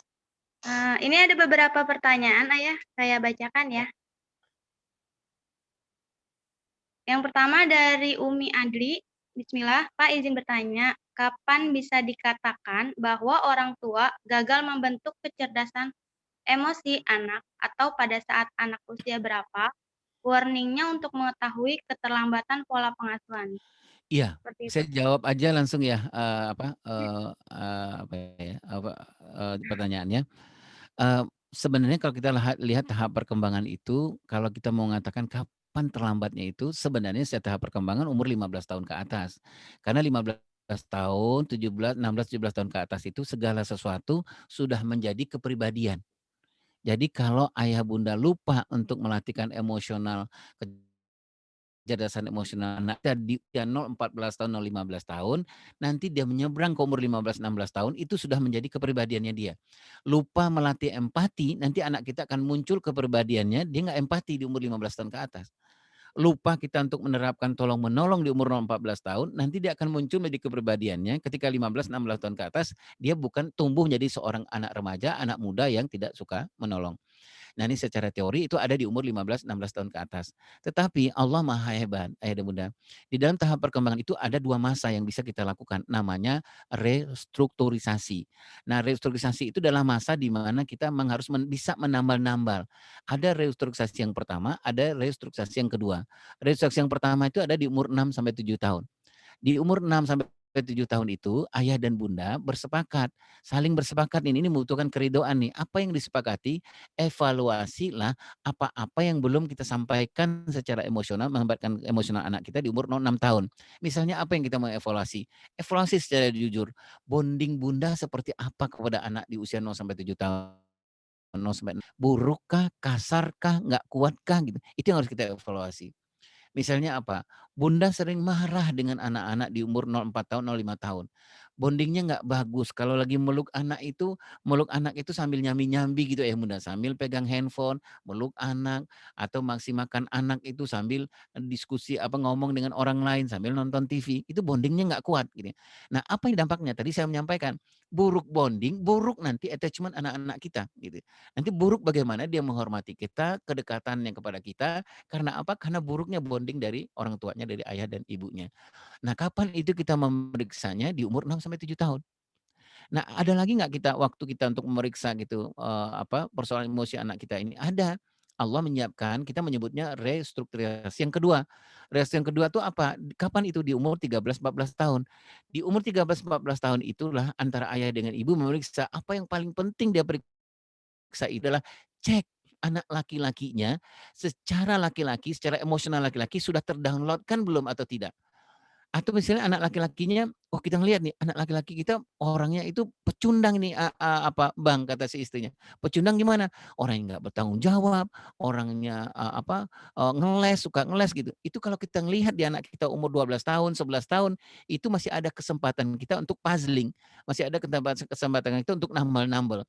Ini ada beberapa pertanyaan Ayah, saya bacakan ya. Yang pertama dari Umi Adli, Bismillah, Pak izin bertanya, kapan bisa dikatakan bahwa orang tua gagal membentuk kecerdasan emosi anak atau pada saat anak usia berapa, warningnya untuk mengetahui keterlambatan pola pengasuhan? Iya, Seperti itu. saya jawab aja langsung ya, pertanyaannya. Sebenarnya kalau kita lihat tahap perkembangan itu, kalau kita mau mengatakan kapan terlambatnya itu, sebenarnya setiap tahap perkembangan umur 15 tahun ke atas. Karena 15 tahun, 17, 16, 17 tahun ke atas itu segala sesuatu sudah menjadi kepribadian. Jadi kalau ayah bunda lupa untuk melatihkan kecerdasan emosional anak di usia 0, 14 tahun, 0, 15 tahun, nanti dia menyeberang ke umur 15, 16 tahun, itu sudah menjadi kepribadiannya dia. Lupa melatih empati, nanti anak kita akan muncul kepribadiannya, dia nggak empati di umur 15 tahun ke atas. Lupa kita untuk menerapkan tolong menolong di umur 0, 14 tahun, nanti dia akan muncul menjadi kepribadiannya ketika 15, 16 tahun ke atas, dia bukan tumbuh menjadi seorang anak remaja, anak muda yang tidak suka menolong. Nah ini secara teori itu ada di umur 15, 16 tahun ke atas. Tetapi Allah Maha Hebat, ayah dan bunda. Di dalam tahap perkembangan itu ada 2 masa yang bisa kita lakukan, namanya restrukturisasi. Nah restrukturisasi itu adalah masa di mana kita memang harus bisa menambal-nambal. Ada restrukturisasi yang pertama, ada restrukturisasi yang kedua. Restrukturisasi yang pertama itu ada di umur 6 sampai 7 tahun. Di umur 6 sampai 7 tahun itu ayah dan bunda saling bersepakat ini membutuhkan keridoan nih. Apa yang disepakati, evaluasilah apa-apa yang belum kita sampaikan secara emosional, menghambatkan emosional anak kita di umur 6 tahun. Misalnya apa yang kita mau evaluasi? Evaluasi secara jujur, bonding bunda seperti apa kepada anak di usia 0 sampai 7 tahun. 0 sampai 6. Burukkah, kasarkah, nggak kuatkah gitu. Itu yang harus kita evaluasi. Misalnya apa? Bunda sering marah dengan anak-anak di umur 0,4 tahun, 0,5 tahun. Bondingnya nggak bagus. Kalau lagi meluk anak itu sambil nyambi-nyambi gitu ya Bunda. Sambil pegang handphone, meluk anak, atau masih makan anak itu sambil diskusi ngomong dengan orang lain sambil nonton TV. Itu bondingnya nggak kuat gitu ya. Nah, apa yang dampaknya? Tadi saya menyampaikan, buruk bonding, buruk nanti attachment anak-anak kita gitu. Nanti buruk bagaimana dia menghormati kita, kedekatannya kepada kita, karena apa? Karena buruknya bonding dari orang tuanya, dari ayah dan ibunya. Nah, kapan itu kita memeriksanya? Di umur 6 sampai 7 tahun. Nah, ada lagi nggak waktu kita untuk memeriksa gitu, persoalan emosi anak kita ini? Ada. Allah menyiapkan, kita menyebutnya restrukturisasi yang kedua. Restrukturisasi yang kedua itu apa? Kapan itu? Di umur 13, 14 tahun. Di umur 13, 14 tahun itulah antara ayah dengan ibu memeriksa apa yang paling penting dia periksa itulah cek anak laki-lakinya secara laki-laki, secara emosional laki-laki sudah terdownload kan belum atau tidak. Atau misalnya anak laki-lakinya, oh kita ngelihat nih anak laki-laki kita orangnya itu pecundang nih, Bang, kata si istrinya. Pecundang gimana? Orangnya nggak bertanggung jawab, orangnya, ngeles, suka ngeles gitu. Itu kalau kita ngelihat di anak kita umur 12 tahun, 11 tahun, itu masih ada kesempatan kita untuk puzzling, masih ada kesempatan kita untuk nambal-nambal.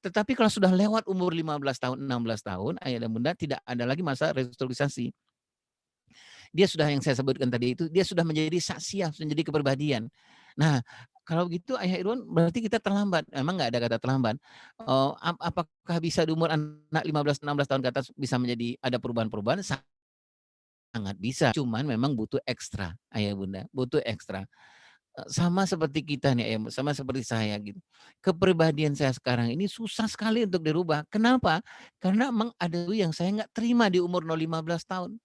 Tetapi kalau sudah lewat umur 15 tahun, 16 tahun, ayah dan bunda tidak ada lagi masa restrukturisasi. Dia sudah yang saya sebutkan tadi itu, dia sudah menjadi saksiyah, sudah menjadi kepribadian. Nah, kalau gitu Ayah Irwan berarti kita terlambat. Emang nggak ada kata terlambat. Apakah bisa di umur anak 15, 16 tahun ke atas bisa menjadi ada perubahan-perubahan? Sangat bisa. Cuman memang butuh ekstra, Ayah Bunda, butuh ekstra. Sama seperti kita nih, sama seperti saya gitu. Kepribadian saya sekarang ini susah sekali untuk dirubah. Kenapa? Karena memang ada yang saya nggak terima di umur 0,15 tahun.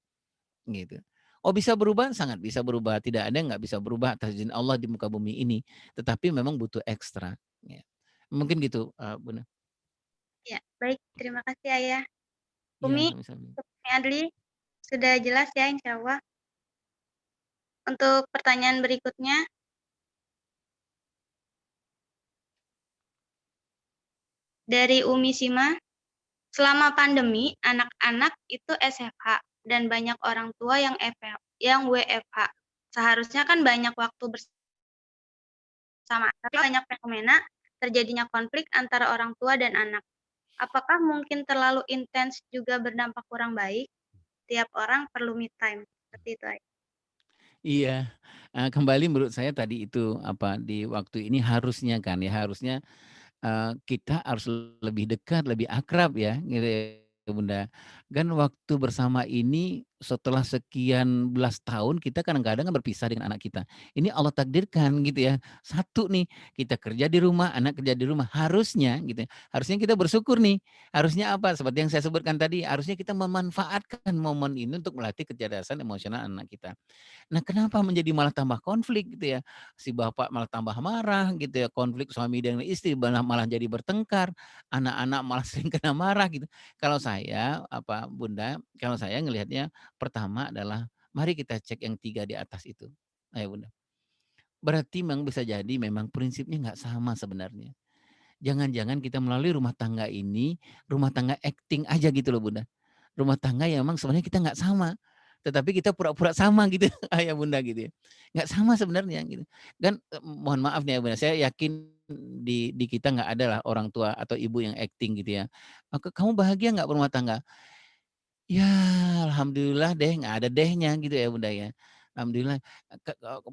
Gitu. Oh bisa berubah? Sangat bisa berubah, tidak ada yang nggak bisa berubah atas izin Allah di muka bumi ini, tetapi memang butuh ekstra, ya. Mungkin gitu, Bunda. Ya, baik. Terima kasih Ayah. Iya, Umi, sama-sama. Umi Adli, sudah jelas ya insya Allah. Untuk pertanyaan berikutnya, dari Umi Sima, selama pandemi, anak-anak itu SFH dan banyak orang tua yang WFH. Seharusnya kan banyak waktu bersama, tapi banyak fenomena terjadinya konflik antara orang tua dan anak. Apakah mungkin terlalu intens juga berdampak kurang baik? Tiap orang perlu me time, seperti itu aja. Iya, kembali menurut saya tadi itu, di waktu ini harusnya kan ya, harusnya kita harus lebih dekat, lebih akrab ya, gitu ya Bunda. Kan waktu bersama ini setelah sekian belas tahun kita kadang-kadang kan berpisah dengan anak kita. Ini Allah takdirkan gitu ya. Satu nih, kita kerja di rumah, anak kerja di rumah. Harusnya gitu ya, harusnya kita bersyukur nih. Harusnya apa? Seperti yang saya sebutkan tadi, harusnya kita memanfaatkan momen ini untuk melatih kecerdasan emosional anak kita. Nah, kenapa menjadi malah tambah konflik gitu ya? Si bapak malah tambah marah gitu ya, konflik suami dengan istri malah malah jadi bertengkar, anak-anak malah sering kena marah gitu. Kalau saya, Bunda, kalau saya ngelihatnya pertama adalah mari kita cek yang 3 di atas itu. Ayo Bunda. Berarti memang bisa jadi memang prinsipnya nggak sama sebenarnya. Jangan-jangan kita melalui rumah tangga ini, rumah tangga acting aja gitu loh Bunda. Rumah tangga yang memang sebenarnya kita nggak sama, tetapi kita pura-pura sama gitu ayah bunda gitu ya. Nggak sama sebenarnya gitu. Dan mohon maaf nih ya bunda, saya yakin di kita nggak ada lah orang tua atau ibu yang acting gitu ya. Kamu bahagia nggak berumah tangga? Ya alhamdulillah deh, nggak ada dehnya gitu ya bunda ya. Alhamdulillah,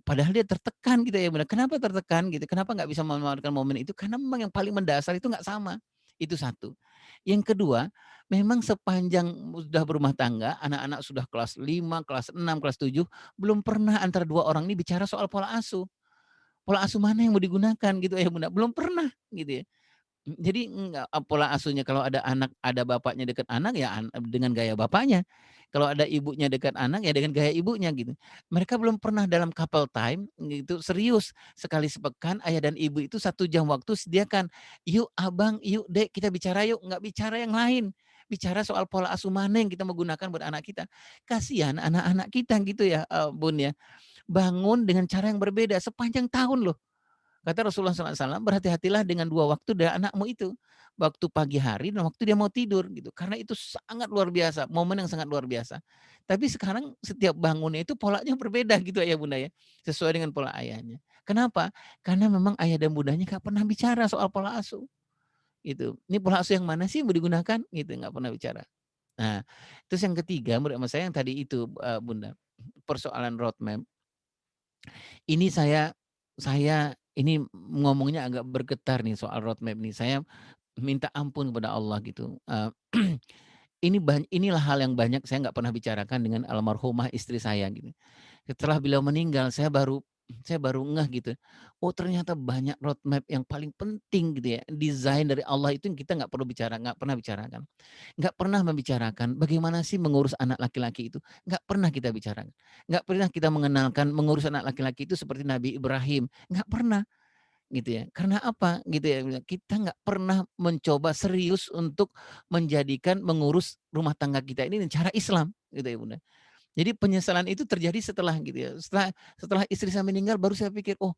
padahal dia tertekan gitu ya bunda. Kenapa tertekan gitu? Kenapa nggak bisa memanfaatkan momen itu? Karena memang yang paling mendasar itu nggak sama. Itu satu. Yang kedua, memang sepanjang sudah berumah tangga, anak-anak sudah kelas 5, kelas 6, kelas 7, belum pernah antara dua orang ini bicara soal pola asuh. Pola asuh mana yang mau digunakan gitu ya Bunda, belum pernah gitu ya. Jadi enggak, pola asuhnya kalau ada anak, ada bapaknya dekat anak ya dengan gaya bapaknya. Kalau ada ibunya dekat anak ya dengan gaya ibunya gitu. Mereka belum pernah dalam couple time gitu serius sekali sepekan ayah dan ibu itu 1 jam waktu sediakan. Yuk abang, yuk dek kita bicara yuk, nggak bicara yang lain. Bicara soal pola asuh mana yang kita menggunakan buat anak kita. Kasihan anak-anak kita gitu ya Bun ya. Bangun dengan cara yang berbeda sepanjang tahun loh. Kata Rasulullah SAW, berhati-hatilah dengan dua waktu dari anakmu itu. Waktu pagi hari dan waktu dia mau tidur gitu. Karena itu sangat luar biasa, momen yang sangat luar biasa. Tapi sekarang setiap bangunnya itu polanya berbeda gitu ayah bunda ya. Sesuai dengan pola ayahnya. Kenapa? Karena memang ayah dan bundanya gak pernah bicara soal pola asuh. Gitu. Ini pola asuh yang mana sih yang mau digunakan? Gitu, gak pernah bicara. Nah, terus yang ketiga menurut emak saya yang tadi itu bunda, persoalan roadmap. Ini saya ini ngomongnya agak bergetar nih soal roadmap nih. Saya minta ampun kepada Allah gitu. Inilah hal yang banyak saya nggak pernah bicarakan dengan almarhumah istri saya gitu. Setelah beliau meninggal saya baru ngeh gitu. Oh ternyata banyak roadmap yang paling penting gitu ya. Desain dari Allah itu yang kita nggak pernah bicarakan. Nggak pernah membicarakan bagaimana sih mengurus anak laki-laki itu. Nggak pernah kita bicarakan. Nggak pernah kita mengenalkan mengurus anak laki-laki itu seperti Nabi Ibrahim. Nggak pernah gitu ya. Karena apa gitu ya. Kita nggak pernah mencoba serius untuk menjadikan mengurus rumah tangga kita ini dengan cara Islam gitu ya bunda. Jadi penyesalan itu terjadi setelah gitu ya. Setelah istri saya meninggal baru saya pikir, oh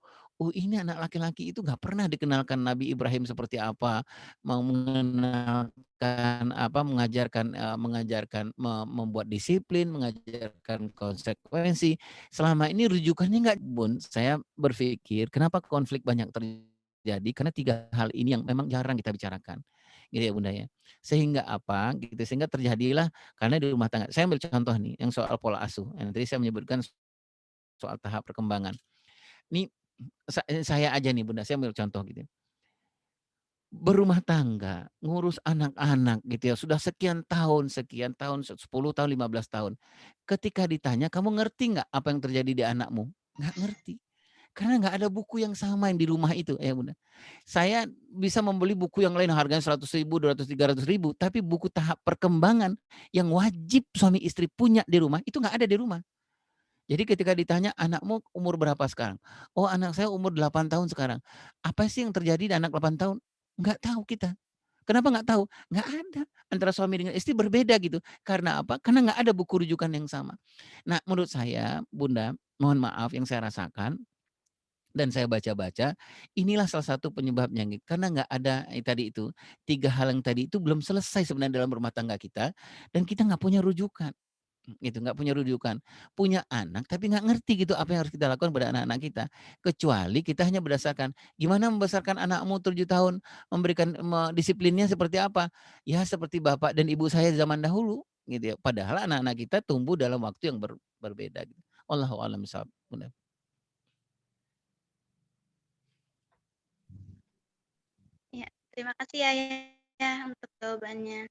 ini anak laki-laki itu nggak pernah dikenalkan Nabi Ibrahim seperti apa, mau mengenalkan apa, mengajarkan membuat disiplin, mengajarkan konsekuensi. Selama ini rujukannya nggak bun. Saya berpikir kenapa konflik banyak terjadi karena 3 hal ini yang memang jarang kita bicarakan. Gitu ya Bunda ya. Sehingga apa gitu, sehingga terjadilah karena di rumah tangga saya ambil contoh nih yang soal pola asuh, yang tadi saya menyebutkan soal tahap perkembangan. Nih saya aja nih Bunda, saya ambil contoh gitu. Berumah tangga, ngurus anak-anak gitu ya, sudah sekian tahun, 10 tahun, 15 tahun. Ketika ditanya, "Kamu ngerti nggak apa yang terjadi di anakmu?" Nggak ngerti. Karena nggak ada buku yang sama yang di rumah itu ya Bunda. Saya bisa membeli buku yang lain harganya 100.000, 200, 300.000, tapi buku tahap perkembangan yang wajib suami istri punya di rumah, itu nggak ada di rumah. Jadi ketika ditanya, "Anakmu umur berapa sekarang?" "Oh anak saya umur 8 tahun sekarang." "Apa sih yang terjadi di anak 8 tahun?" Nggak tahu kita. Kenapa nggak tahu? Nggak ada. Antara suami dengan istri berbeda gitu. Karena apa? Karena nggak ada buku rujukan yang sama. Nah menurut saya Bunda, mohon maaf yang saya rasakan dan saya baca-baca, inilah salah satu penyebabnya gitu. Karena nggak ada tadi itu, 3 hal yang tadi itu belum selesai sebenarnya dalam rumah tangga kita dan kita nggak punya rujukan, gitu, nggak punya rujukan. Punya anak tapi nggak ngerti gitu apa yang harus kita lakukan pada anak-anak kita. Kecuali kita hanya berdasarkan, gimana membesarkan anakmu 7 tahun, disiplinnya seperti apa? Ya seperti bapak dan ibu saya zaman dahulu, gitu ya. Padahal anak-anak kita tumbuh dalam waktu yang berbeda gitu. Wallahu a'lam bishawab, Bunda. Ya, terima kasih ya, ya untuk jawabannya.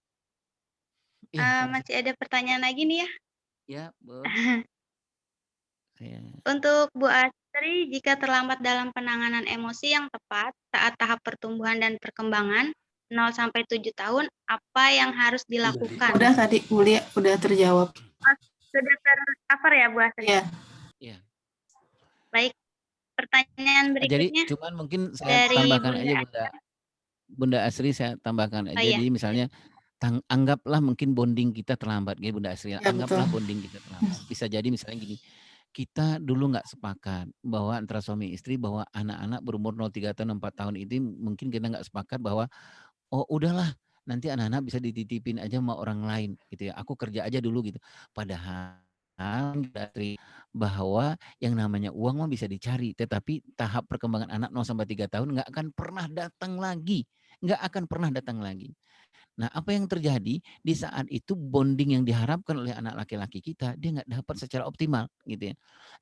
Iya, sama-sama. Masih ada pertanyaan lagi nih ya. Ya, Bu. Saya Untuk Bu Astri, jika terlambat dalam penanganan emosi yang tepat saat tahap pertumbuhan dan perkembangan 0 sampai 7 tahun, apa yang harus dilakukan? Udah tadi mulia, udah terjawab. Sudah tercover ya Bu Astri? Iya. Iya. Baik, pertanyaan Jadi berikutnya cuman mungkin saya dari tambahkan aja Bunda. Bunda Asri saya tambahkan Oh aja. iya, Jadi misalnya anggaplah mungkin bonding kita terlambat gitu Bunda Asri. Ya, betul. Anggaplah bonding kita terlambat. Bisa jadi misalnya gini, kita dulu nggak sepakat bahwa antara suami istri bahwa anak-anak berumur 0, 3 tahun, 4 tahun ini mungkin kita nggak sepakat bahwa oh udahlah nanti anak-anak bisa dititipin aja sama orang lain gitu ya. Aku kerja aja dulu gitu. Padahal dari bahwa yang namanya uang mah bisa dicari, tetapi tahap perkembangan anak 0 sampai 3 tahun nggak akan pernah datang lagi. Nggak akan pernah datang lagi. Nah, apa yang terjadi di saat itu bonding yang diharapkan oleh anak laki-laki kita, dia nggak dapat secara optimal gitu ya.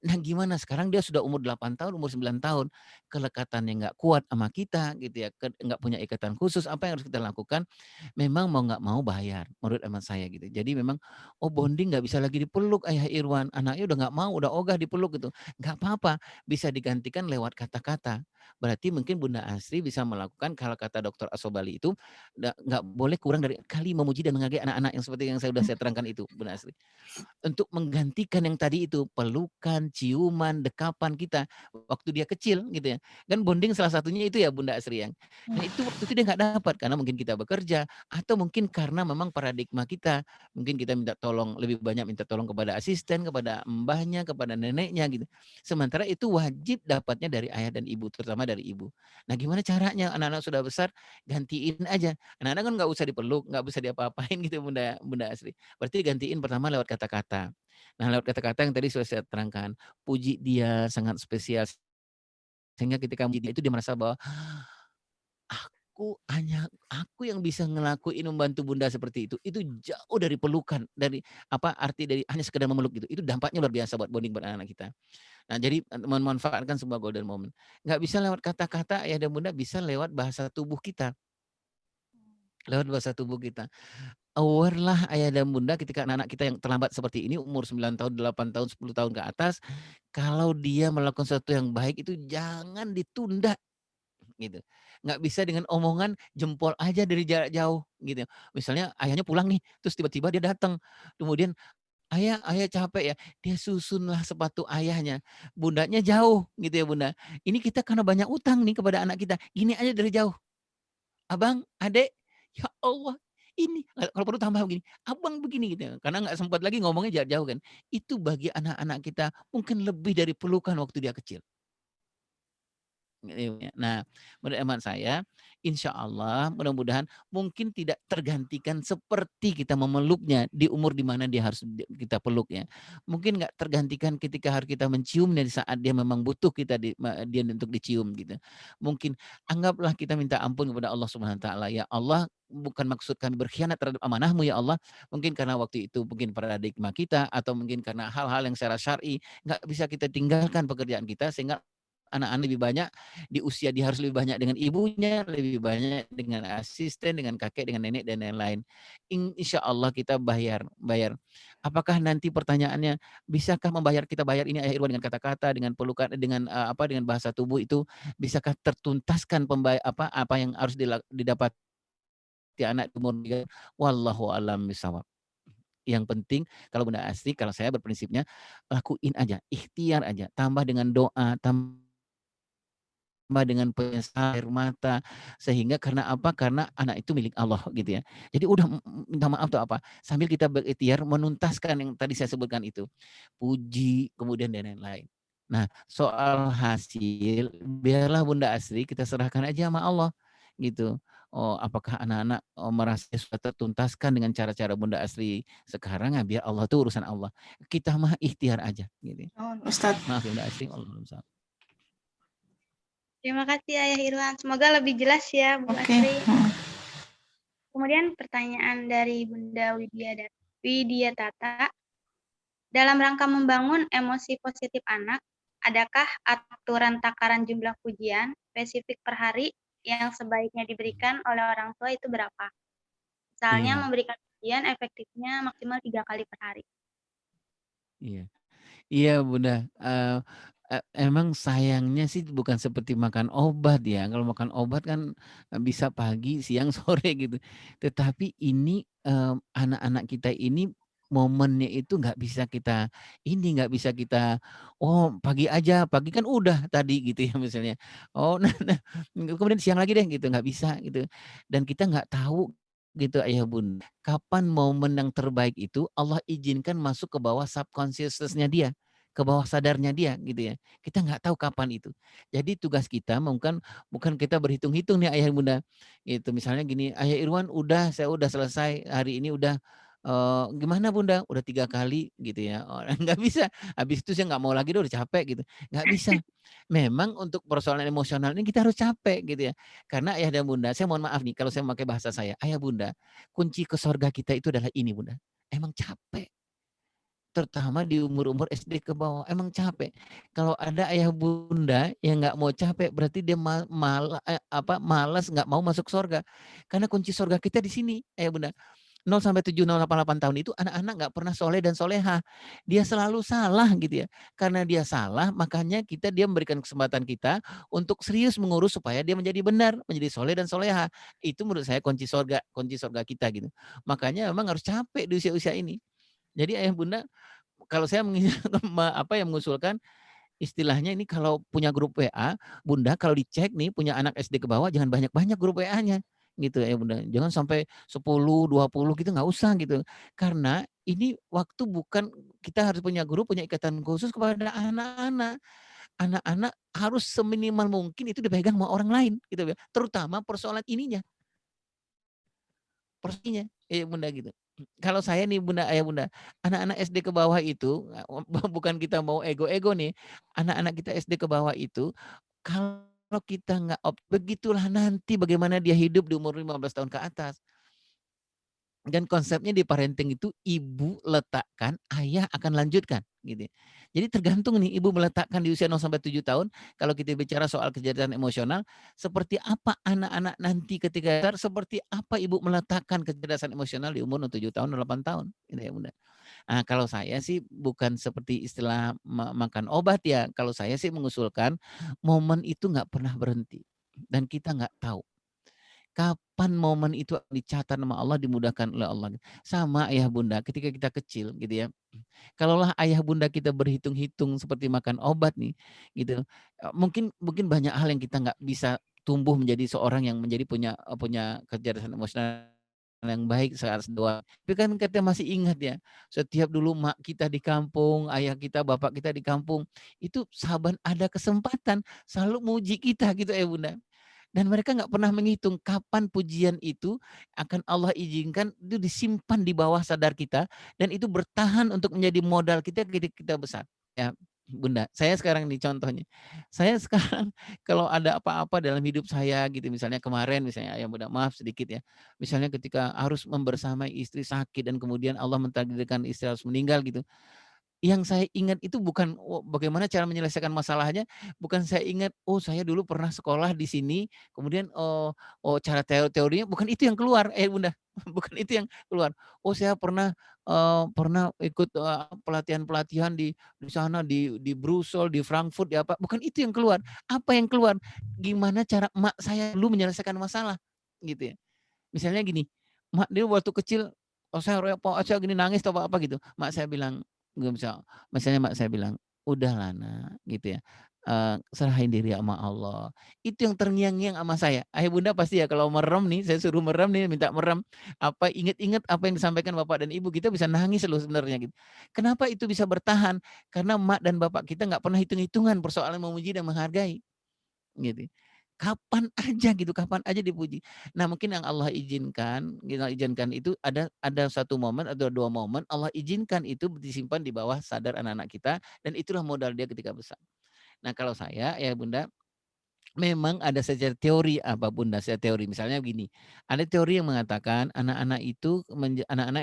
Nah, gimana sekarang dia sudah umur 8 tahun, umur 9 tahun, kelekatannya nggak kuat sama kita gitu ya, nggak punya ikatan khusus, apa yang harus kita lakukan? Memang mau nggak mau bayar, menurut hemat saya gitu. Jadi memang, oh bonding nggak bisa lagi dipeluk Ayah Irwan, anaknya udah nggak mau, udah ogah dipeluk gitu. Nggak apa-apa, bisa digantikan lewat kata-kata. Berarti mungkin Bunda Asri bisa melakukan kalau kata Dokter Asobali itu, nggak boleh kurang dari kali memuji dan menghargai anak-anak yang seperti yang saya sudah saya terangkan itu, Bunda Asri. Untuk menggantikan yang tadi itu, pelukan, ciuman, dekapan kita waktu dia kecil gitu ya. Kan bonding salah satunya itu ya Bunda Asri yang. Nah itu waktu itu dia nggak dapat karena mungkin kita bekerja atau mungkin karena memang paradigma kita, mungkin kita minta tolong lebih banyak minta tolong kepada asisten, kepada mbahnya, kepada neneknya gitu. Sementara itu wajib dapatnya dari ayah dan ibu terutama terutama dari ibu. Nah, gimana caranya anak-anak sudah besar gantiin aja. Anak-anak kan nggak usah dipeluk, nggak usah diapa-apain gitu Bunda Bunda Asri. Berarti gantiin pertama lewat kata-kata. Nah, lewat kata-kata yang tadi sudah saya terangkan, puji dia sangat spesial sehingga ketika muji dia itu dia merasa bahwa aku yang bisa ngelakuin membantu Bunda seperti itu. Itu jauh dari pelukan, dari apa arti dari hanya sekedar memeluk gitu. Itu dampaknya luar biasa buat bonding buat anak-anak kita. Nah, jadi memanfaatkan sebuah golden moment. Nggak bisa lewat kata-kata ayah dan bunda, bisa lewat bahasa tubuh kita. Lewat bahasa tubuh kita. Aware lah ayah dan bunda ketika anak-anak kita yang terlambat seperti ini, umur 9 tahun, 8 tahun, 10 tahun ke atas, kalau dia melakukan sesuatu yang baik itu jangan ditunda gitu. Nggak bisa dengan omongan jempol aja dari jarak jauh gitu. Misalnya ayahnya pulang nih, terus tiba-tiba dia datang. Kemudian ayah capek ya, dia susunlah sepatu ayahnya. Bundanya jauh gitu ya bunda. Ini kita karena banyak utang nih kepada anak kita. Gini aja dari jauh. Abang, adek, ya Allah, ini kalau perlu tambah begini, abang begini gitu. Karena nggak sempat lagi ngomongnya jarak jauh kan. Itu bagi anak-anak kita mungkin lebih dari pelukan waktu dia kecil. Nah, menurut hemat saya, insya Allah mudah-mudahan mungkin tidak tergantikan seperti kita memeluknya di umur di mana dia harus kita peluk ya. Mungkin nggak tergantikan ketika harus kita menciumnya di saat dia memang butuh kita dia untuk dicium gitu. Mungkin anggaplah kita minta ampun kepada Allah Subhanahu wa taala, ya Allah, bukan maksud kami berkhianat terhadap amanahmu ya Allah. Mungkin karena waktu itu mungkin paradigma kita atau mungkin karena hal-hal yang secara syar'i nggak bisa kita tinggalkan pekerjaan kita sehingga anak-anak lebih banyak di usia dia harus lebih banyak dengan ibunya, lebih banyak dengan asisten, dengan kakek, dengan nenek dan lain-lain. Insya Allah kita bayar. Apakah nanti pertanyaannya bisakah kita bayar ini ayah Irwan dengan kata-kata, dengan pelukan, dengan bahasa tubuh itu bisakah tertuntaskan apa yang harus didapati anak umur 3? Wallahu alam bisawab. Yang penting kalau Bunda Asri, kalau saya berprinsipnya lakuin aja, ikhtiar aja, tambah dengan doa, tambah dengan penyesalan air mata, sehingga karena apa? Karena anak itu milik Allah gitu ya. Jadi udah minta maaf tuh apa, sambil kita berikhtiar menuntaskan yang tadi saya sebutkan itu. Puji, kemudian dan lain-lain. Nah, soal hasil biarlah Bunda Asri kita serahkan aja sama Allah gitu. Oh, apakah anak-anak merasa sudah tertuntaskan dengan cara-cara Bunda Asri sekarang? Ya biar Allah tuh urusan Allah. Kita mah ikhtiar aja gitu. Ustadz. Maaf ya Bunda Asri, Allahumma shalli. Terima kasih Ayah Irwan. Semoga lebih jelas ya Bu Asri. Kemudian pertanyaan dari Bunda Widya Tata. Dalam rangka membangun emosi positif anak, adakah aturan takaran jumlah pujian spesifik per hari yang sebaiknya diberikan oleh orang tua itu berapa? Misalnya memberikan pujian efektifnya maksimal 3 kali per hari. Iya. Iya Bunda, emang sayangnya sih bukan seperti makan obat ya, kalau makan obat kan bisa pagi, siang, sore gitu. Tetapi ini, anak-anak kita ini momennya itu nggak bisa kita, "Oh pagi aja," pagi kan udah tadi gitu ya misalnya. Oh nah kemudian siang lagi deh gitu, nggak bisa gitu. Dan kita nggak tahu gitu ayah bunda, kapan momen yang terbaik itu Allah izinkan masuk ke bawah subconsciousness-nya dia, ke bawah sadarnya dia gitu ya. Kita nggak tahu kapan itu. Jadi tugas kita bukan kita berhitung-hitung nih ayah bunda. Itu misalnya gini, "Ayah Irwan saya udah selesai hari ini udah, gimana bunda? Udah 3 kali," gitu ya. Oh, nggak bisa. Habis itu saya nggak mau lagi udah capek gitu. Nggak bisa. Memang untuk persoalan emosional ini kita harus capek gitu ya. Karena ayah dan bunda, saya mohon maaf nih kalau saya memakai bahasa saya, ayah bunda, kunci ke sorga kita itu adalah ini bunda, emang capek. Terutama di umur-umur SD ke bawah, emang capek. Kalau ada ayah bunda yang nggak mau capek, berarti dia malas nggak mau masuk sorga. Karena kunci sorga kita di sini, ayah bunda. 0 sampai 7, 0, 8, 8 tahun itu anak-anak nggak pernah soleh dan solehah. Dia selalu salah gitu ya. Karena dia salah, makanya dia memberikan kesempatan kita untuk serius mengurus supaya dia menjadi benar, menjadi soleh dan solehah. Itu menurut saya kunci sorga kita gitu. Makanya memang harus capek di usia-usia ini. Jadi ayah bunda, kalau saya mengusulkan istilahnya ini kalau punya grup WA, bunda kalau dicek nih punya anak SD ke bawah jangan banyak-banyak grup WA-nya gitu ya bunda. Jangan sampai 10, 20 gitu nggak usah gitu. Karena ini waktu bukan kita harus punya grup, punya ikatan khusus kepada anak-anak. anak-anak harus seminimal mungkin itu dipegang sama orang lain gitu ya. Terutama persoalan ininya, porsinya, Bunda gitu. Kalau saya nih Bunda, Ayah Bunda, anak-anak SD ke bawah itu bukan kita mau ego-ego nih, anak-anak kita SD ke bawah itu kalau kita nggak begitulah nanti bagaimana dia hidup di umur 15 tahun ke atas. Dan konsepnya di parenting itu ibu letakkan, ayah akan lanjutkan gitu. Jadi tergantung nih ibu meletakkan di usia 0 sampai 7 tahun, kalau kita bicara soal kecerdasan emosional, seperti apa anak-anak nanti ketika besar, seperti apa ibu meletakkan kecerdasan emosional di umur 7 tahun, 8 tahun, gitu ya Bunda. Nah, kalau saya sih bukan seperti istilah makan obat ya, kalau saya sih mengusulkan momen itu nggak pernah berhenti dan kita nggak tahu kapan momen itu dicatat nama Allah, dimudahkan oleh Allah. Sama ayah bunda ketika kita kecil gitu ya. Kalaulah ayah bunda kita berhitung-hitung seperti makan obat nih gitu. Mungkin mungkin banyak hal yang kita nggak bisa tumbuh menjadi seorang yang menjadi punya kecerdasan emosional yang baik saat doa. Tapi kan kita masih ingat ya, setiap dulu mak kita di kampung, ayah kita, bapak kita di kampung, itu saban ada kesempatan selalu muji kita gitu ya bunda. Dan mereka nggak pernah menghitung kapan pujian itu akan Allah izinkan itu disimpan di bawah sadar kita dan itu bertahan untuk menjadi modal kita ketika kita besar. Ya, Bunda, saya sekarang nih contohnya. Saya sekarang kalau ada apa-apa dalam hidup saya gitu, misalnya kemarin misalnya ya Bunda, maaf sedikit ya. Misalnya ketika harus membersamai istri sakit dan kemudian Allah mentakdirkan istri harus meninggal gitu. Yang saya ingat itu bukan bagaimana cara menyelesaikan masalahnya, bukan saya ingat, oh saya dulu pernah sekolah di sini, kemudian cara teorinya bukan itu yang keluar, Bunda, bukan itu yang keluar. Oh saya pernah ikut pelatihan-pelatihan di sana di Brussels, di Frankfurt, di apa, bukan itu yang keluar. Apa yang keluar? Gimana cara emak saya dulu menyelesaikan masalah, gitu ya. Misalnya gini, mak dia waktu kecil, saya gini nangis atau apa gitu, mak saya bilang, nggak bisa, misalnya mak saya bilang, udahlah nak, gitu ya, serahin diri sama Allah. Itu yang terngiang-ngiang sama saya. Ayah bunda pasti ya kalau merem nih, saya suruh merem nih, minta merem, inget-inget apa yang disampaikan bapak dan ibu, kita bisa nangis loh sebenarnya gitu. Kenapa itu bisa bertahan? Karena mak dan bapak kita nggak pernah hitung-hitungan persoalan memuji dan menghargai, gitu. Kapan aja gitu, kapan aja dipuji. Nah, mungkin yang Allah izinkan itu ada satu momen atau dua momen Allah izinkan itu disimpan di bawah sadar anak-anak kita dan itulah modal dia ketika besar. Nah, kalau saya ya Bunda, memang ada saja teori apa Bunda, saya teori misalnya begini. Ada teori yang mengatakan anak-anak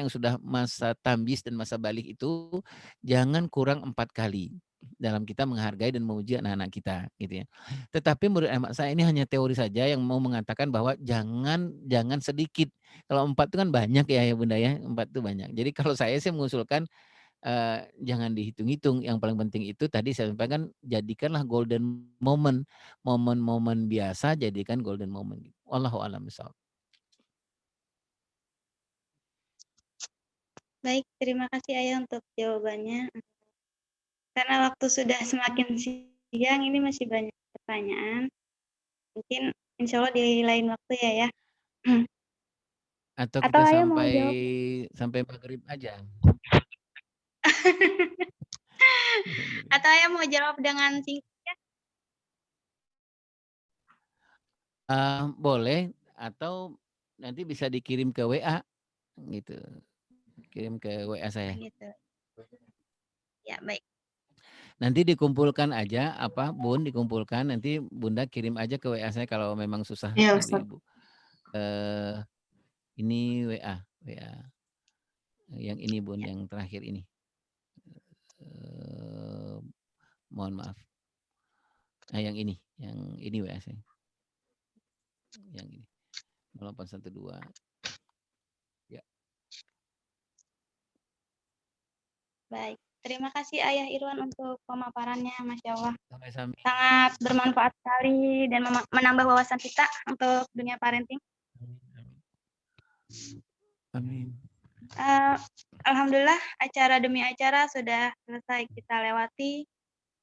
yang sudah masa tambis dan masa balik itu jangan kurang 4 kali dalam kita menghargai dan memuji anak-anak kita gitu ya. Tetapi menurut hemat saya ini hanya teori saja yang mau mengatakan bahwa jangan sedikit. Kalau 4 itu kan banyak ya Bunda ya, 4 itu banyak. Jadi kalau saya sih mengusulkan jangan dihitung-hitung, yang paling penting itu tadi saya sampaikan jadikanlah golden moment, momen-momen biasa jadikan golden moment. Wallahu a'lam bishawab. Baik, terima kasih Ayah untuk jawabannya. Karena waktu sudah semakin siang, ini masih banyak pertanyaan. Mungkin insya Allah di lain waktu ya. Atau Atau kita Ayah mau jawab? sampai maghrib aja. Atau Ayah mau jawab dengan singkat? Boleh atau nanti bisa dikirim ke WA gitu. Kirim ke WA saya. Gitu. Ya, baik. Nanti dikumpulkan aja Bun, dikumpulkan nanti Bunda kirim aja ke WA saya kalau memang susah Iya, nanti Ustaz. Ibu. Ini WA yang ini Bun, yang terakhir ini. Mohon maaf. Nah, yang ini WA saya. Yang ini. 0812. Ya. Baik. Terima kasih Ayah Irwan untuk pemaparannya, Masya Allah. Sampai-sampai. Sangat bermanfaat sekali dan menambah wawasan kita untuk dunia parenting. Amin. Alhamdulillah acara demi acara sudah selesai kita lewati.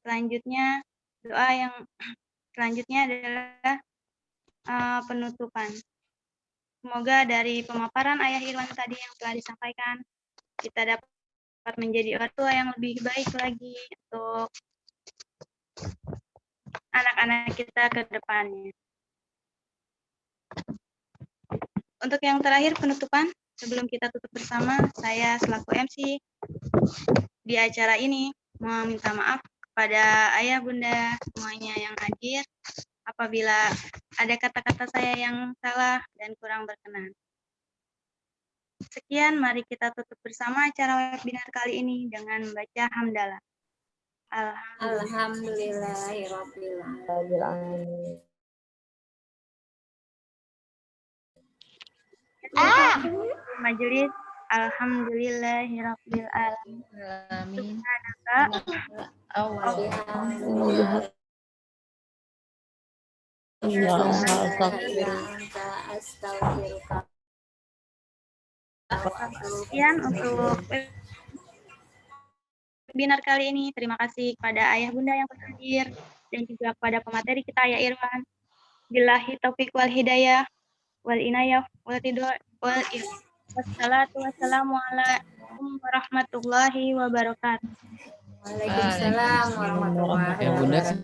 Selanjutnya doa yang selanjutnya adalah penutupan. Semoga dari pemaparan Ayah Irwan tadi yang telah disampaikan kita dapat menjadi orang tua yang lebih baik lagi untuk anak-anak kita ke depannya. Untuk yang terakhir penutupan, sebelum kita tutup bersama, saya selaku MC di acara ini meminta maaf kepada ayah bunda semuanya yang hadir apabila ada kata-kata saya yang salah dan kurang berkenan. Sekian, mari kita tutup bersama acara webinar kali ini dengan membaca hamdalah. Alhamdulillahirabbil alamin. Majelis alhamdulillahirabbil alamin. Amin. Subhanaka Allah. Astaghfirullah. Sekian untuk webinar kali ini. Terima kasih kepada ayah bunda yang hadir dan juga kepada pemateri kita Ayah Irwan. Billahi taufiq wal hidayah wal inayah wal ridha wal wassalatu wassalamu alaikum warahmatullahi wabarakatuh. Waalaikumsalam warahmatullahi Ya Bunda, wabarakatuh.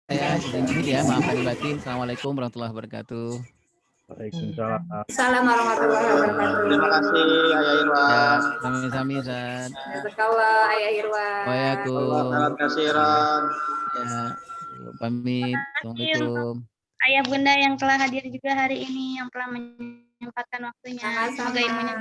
saya izin pamit ya, maaf lahir batin. Assalamualaikum warahmatullahi wabarakatuh. Waalaikumsalam. Assalamualaikum warahmatullahi wabarakatuh. Terima kasih Ayah Irwan. Ya, sami-sami Ustaz. Jazakallah Ayah Irwan. Waalaikumsalam. Kasiran. Ya, pamit. Assalamualaikum. Ayah bunda yang telah hadir juga hari ini, yang telah menyempatkan waktunya. Semoga ilmunya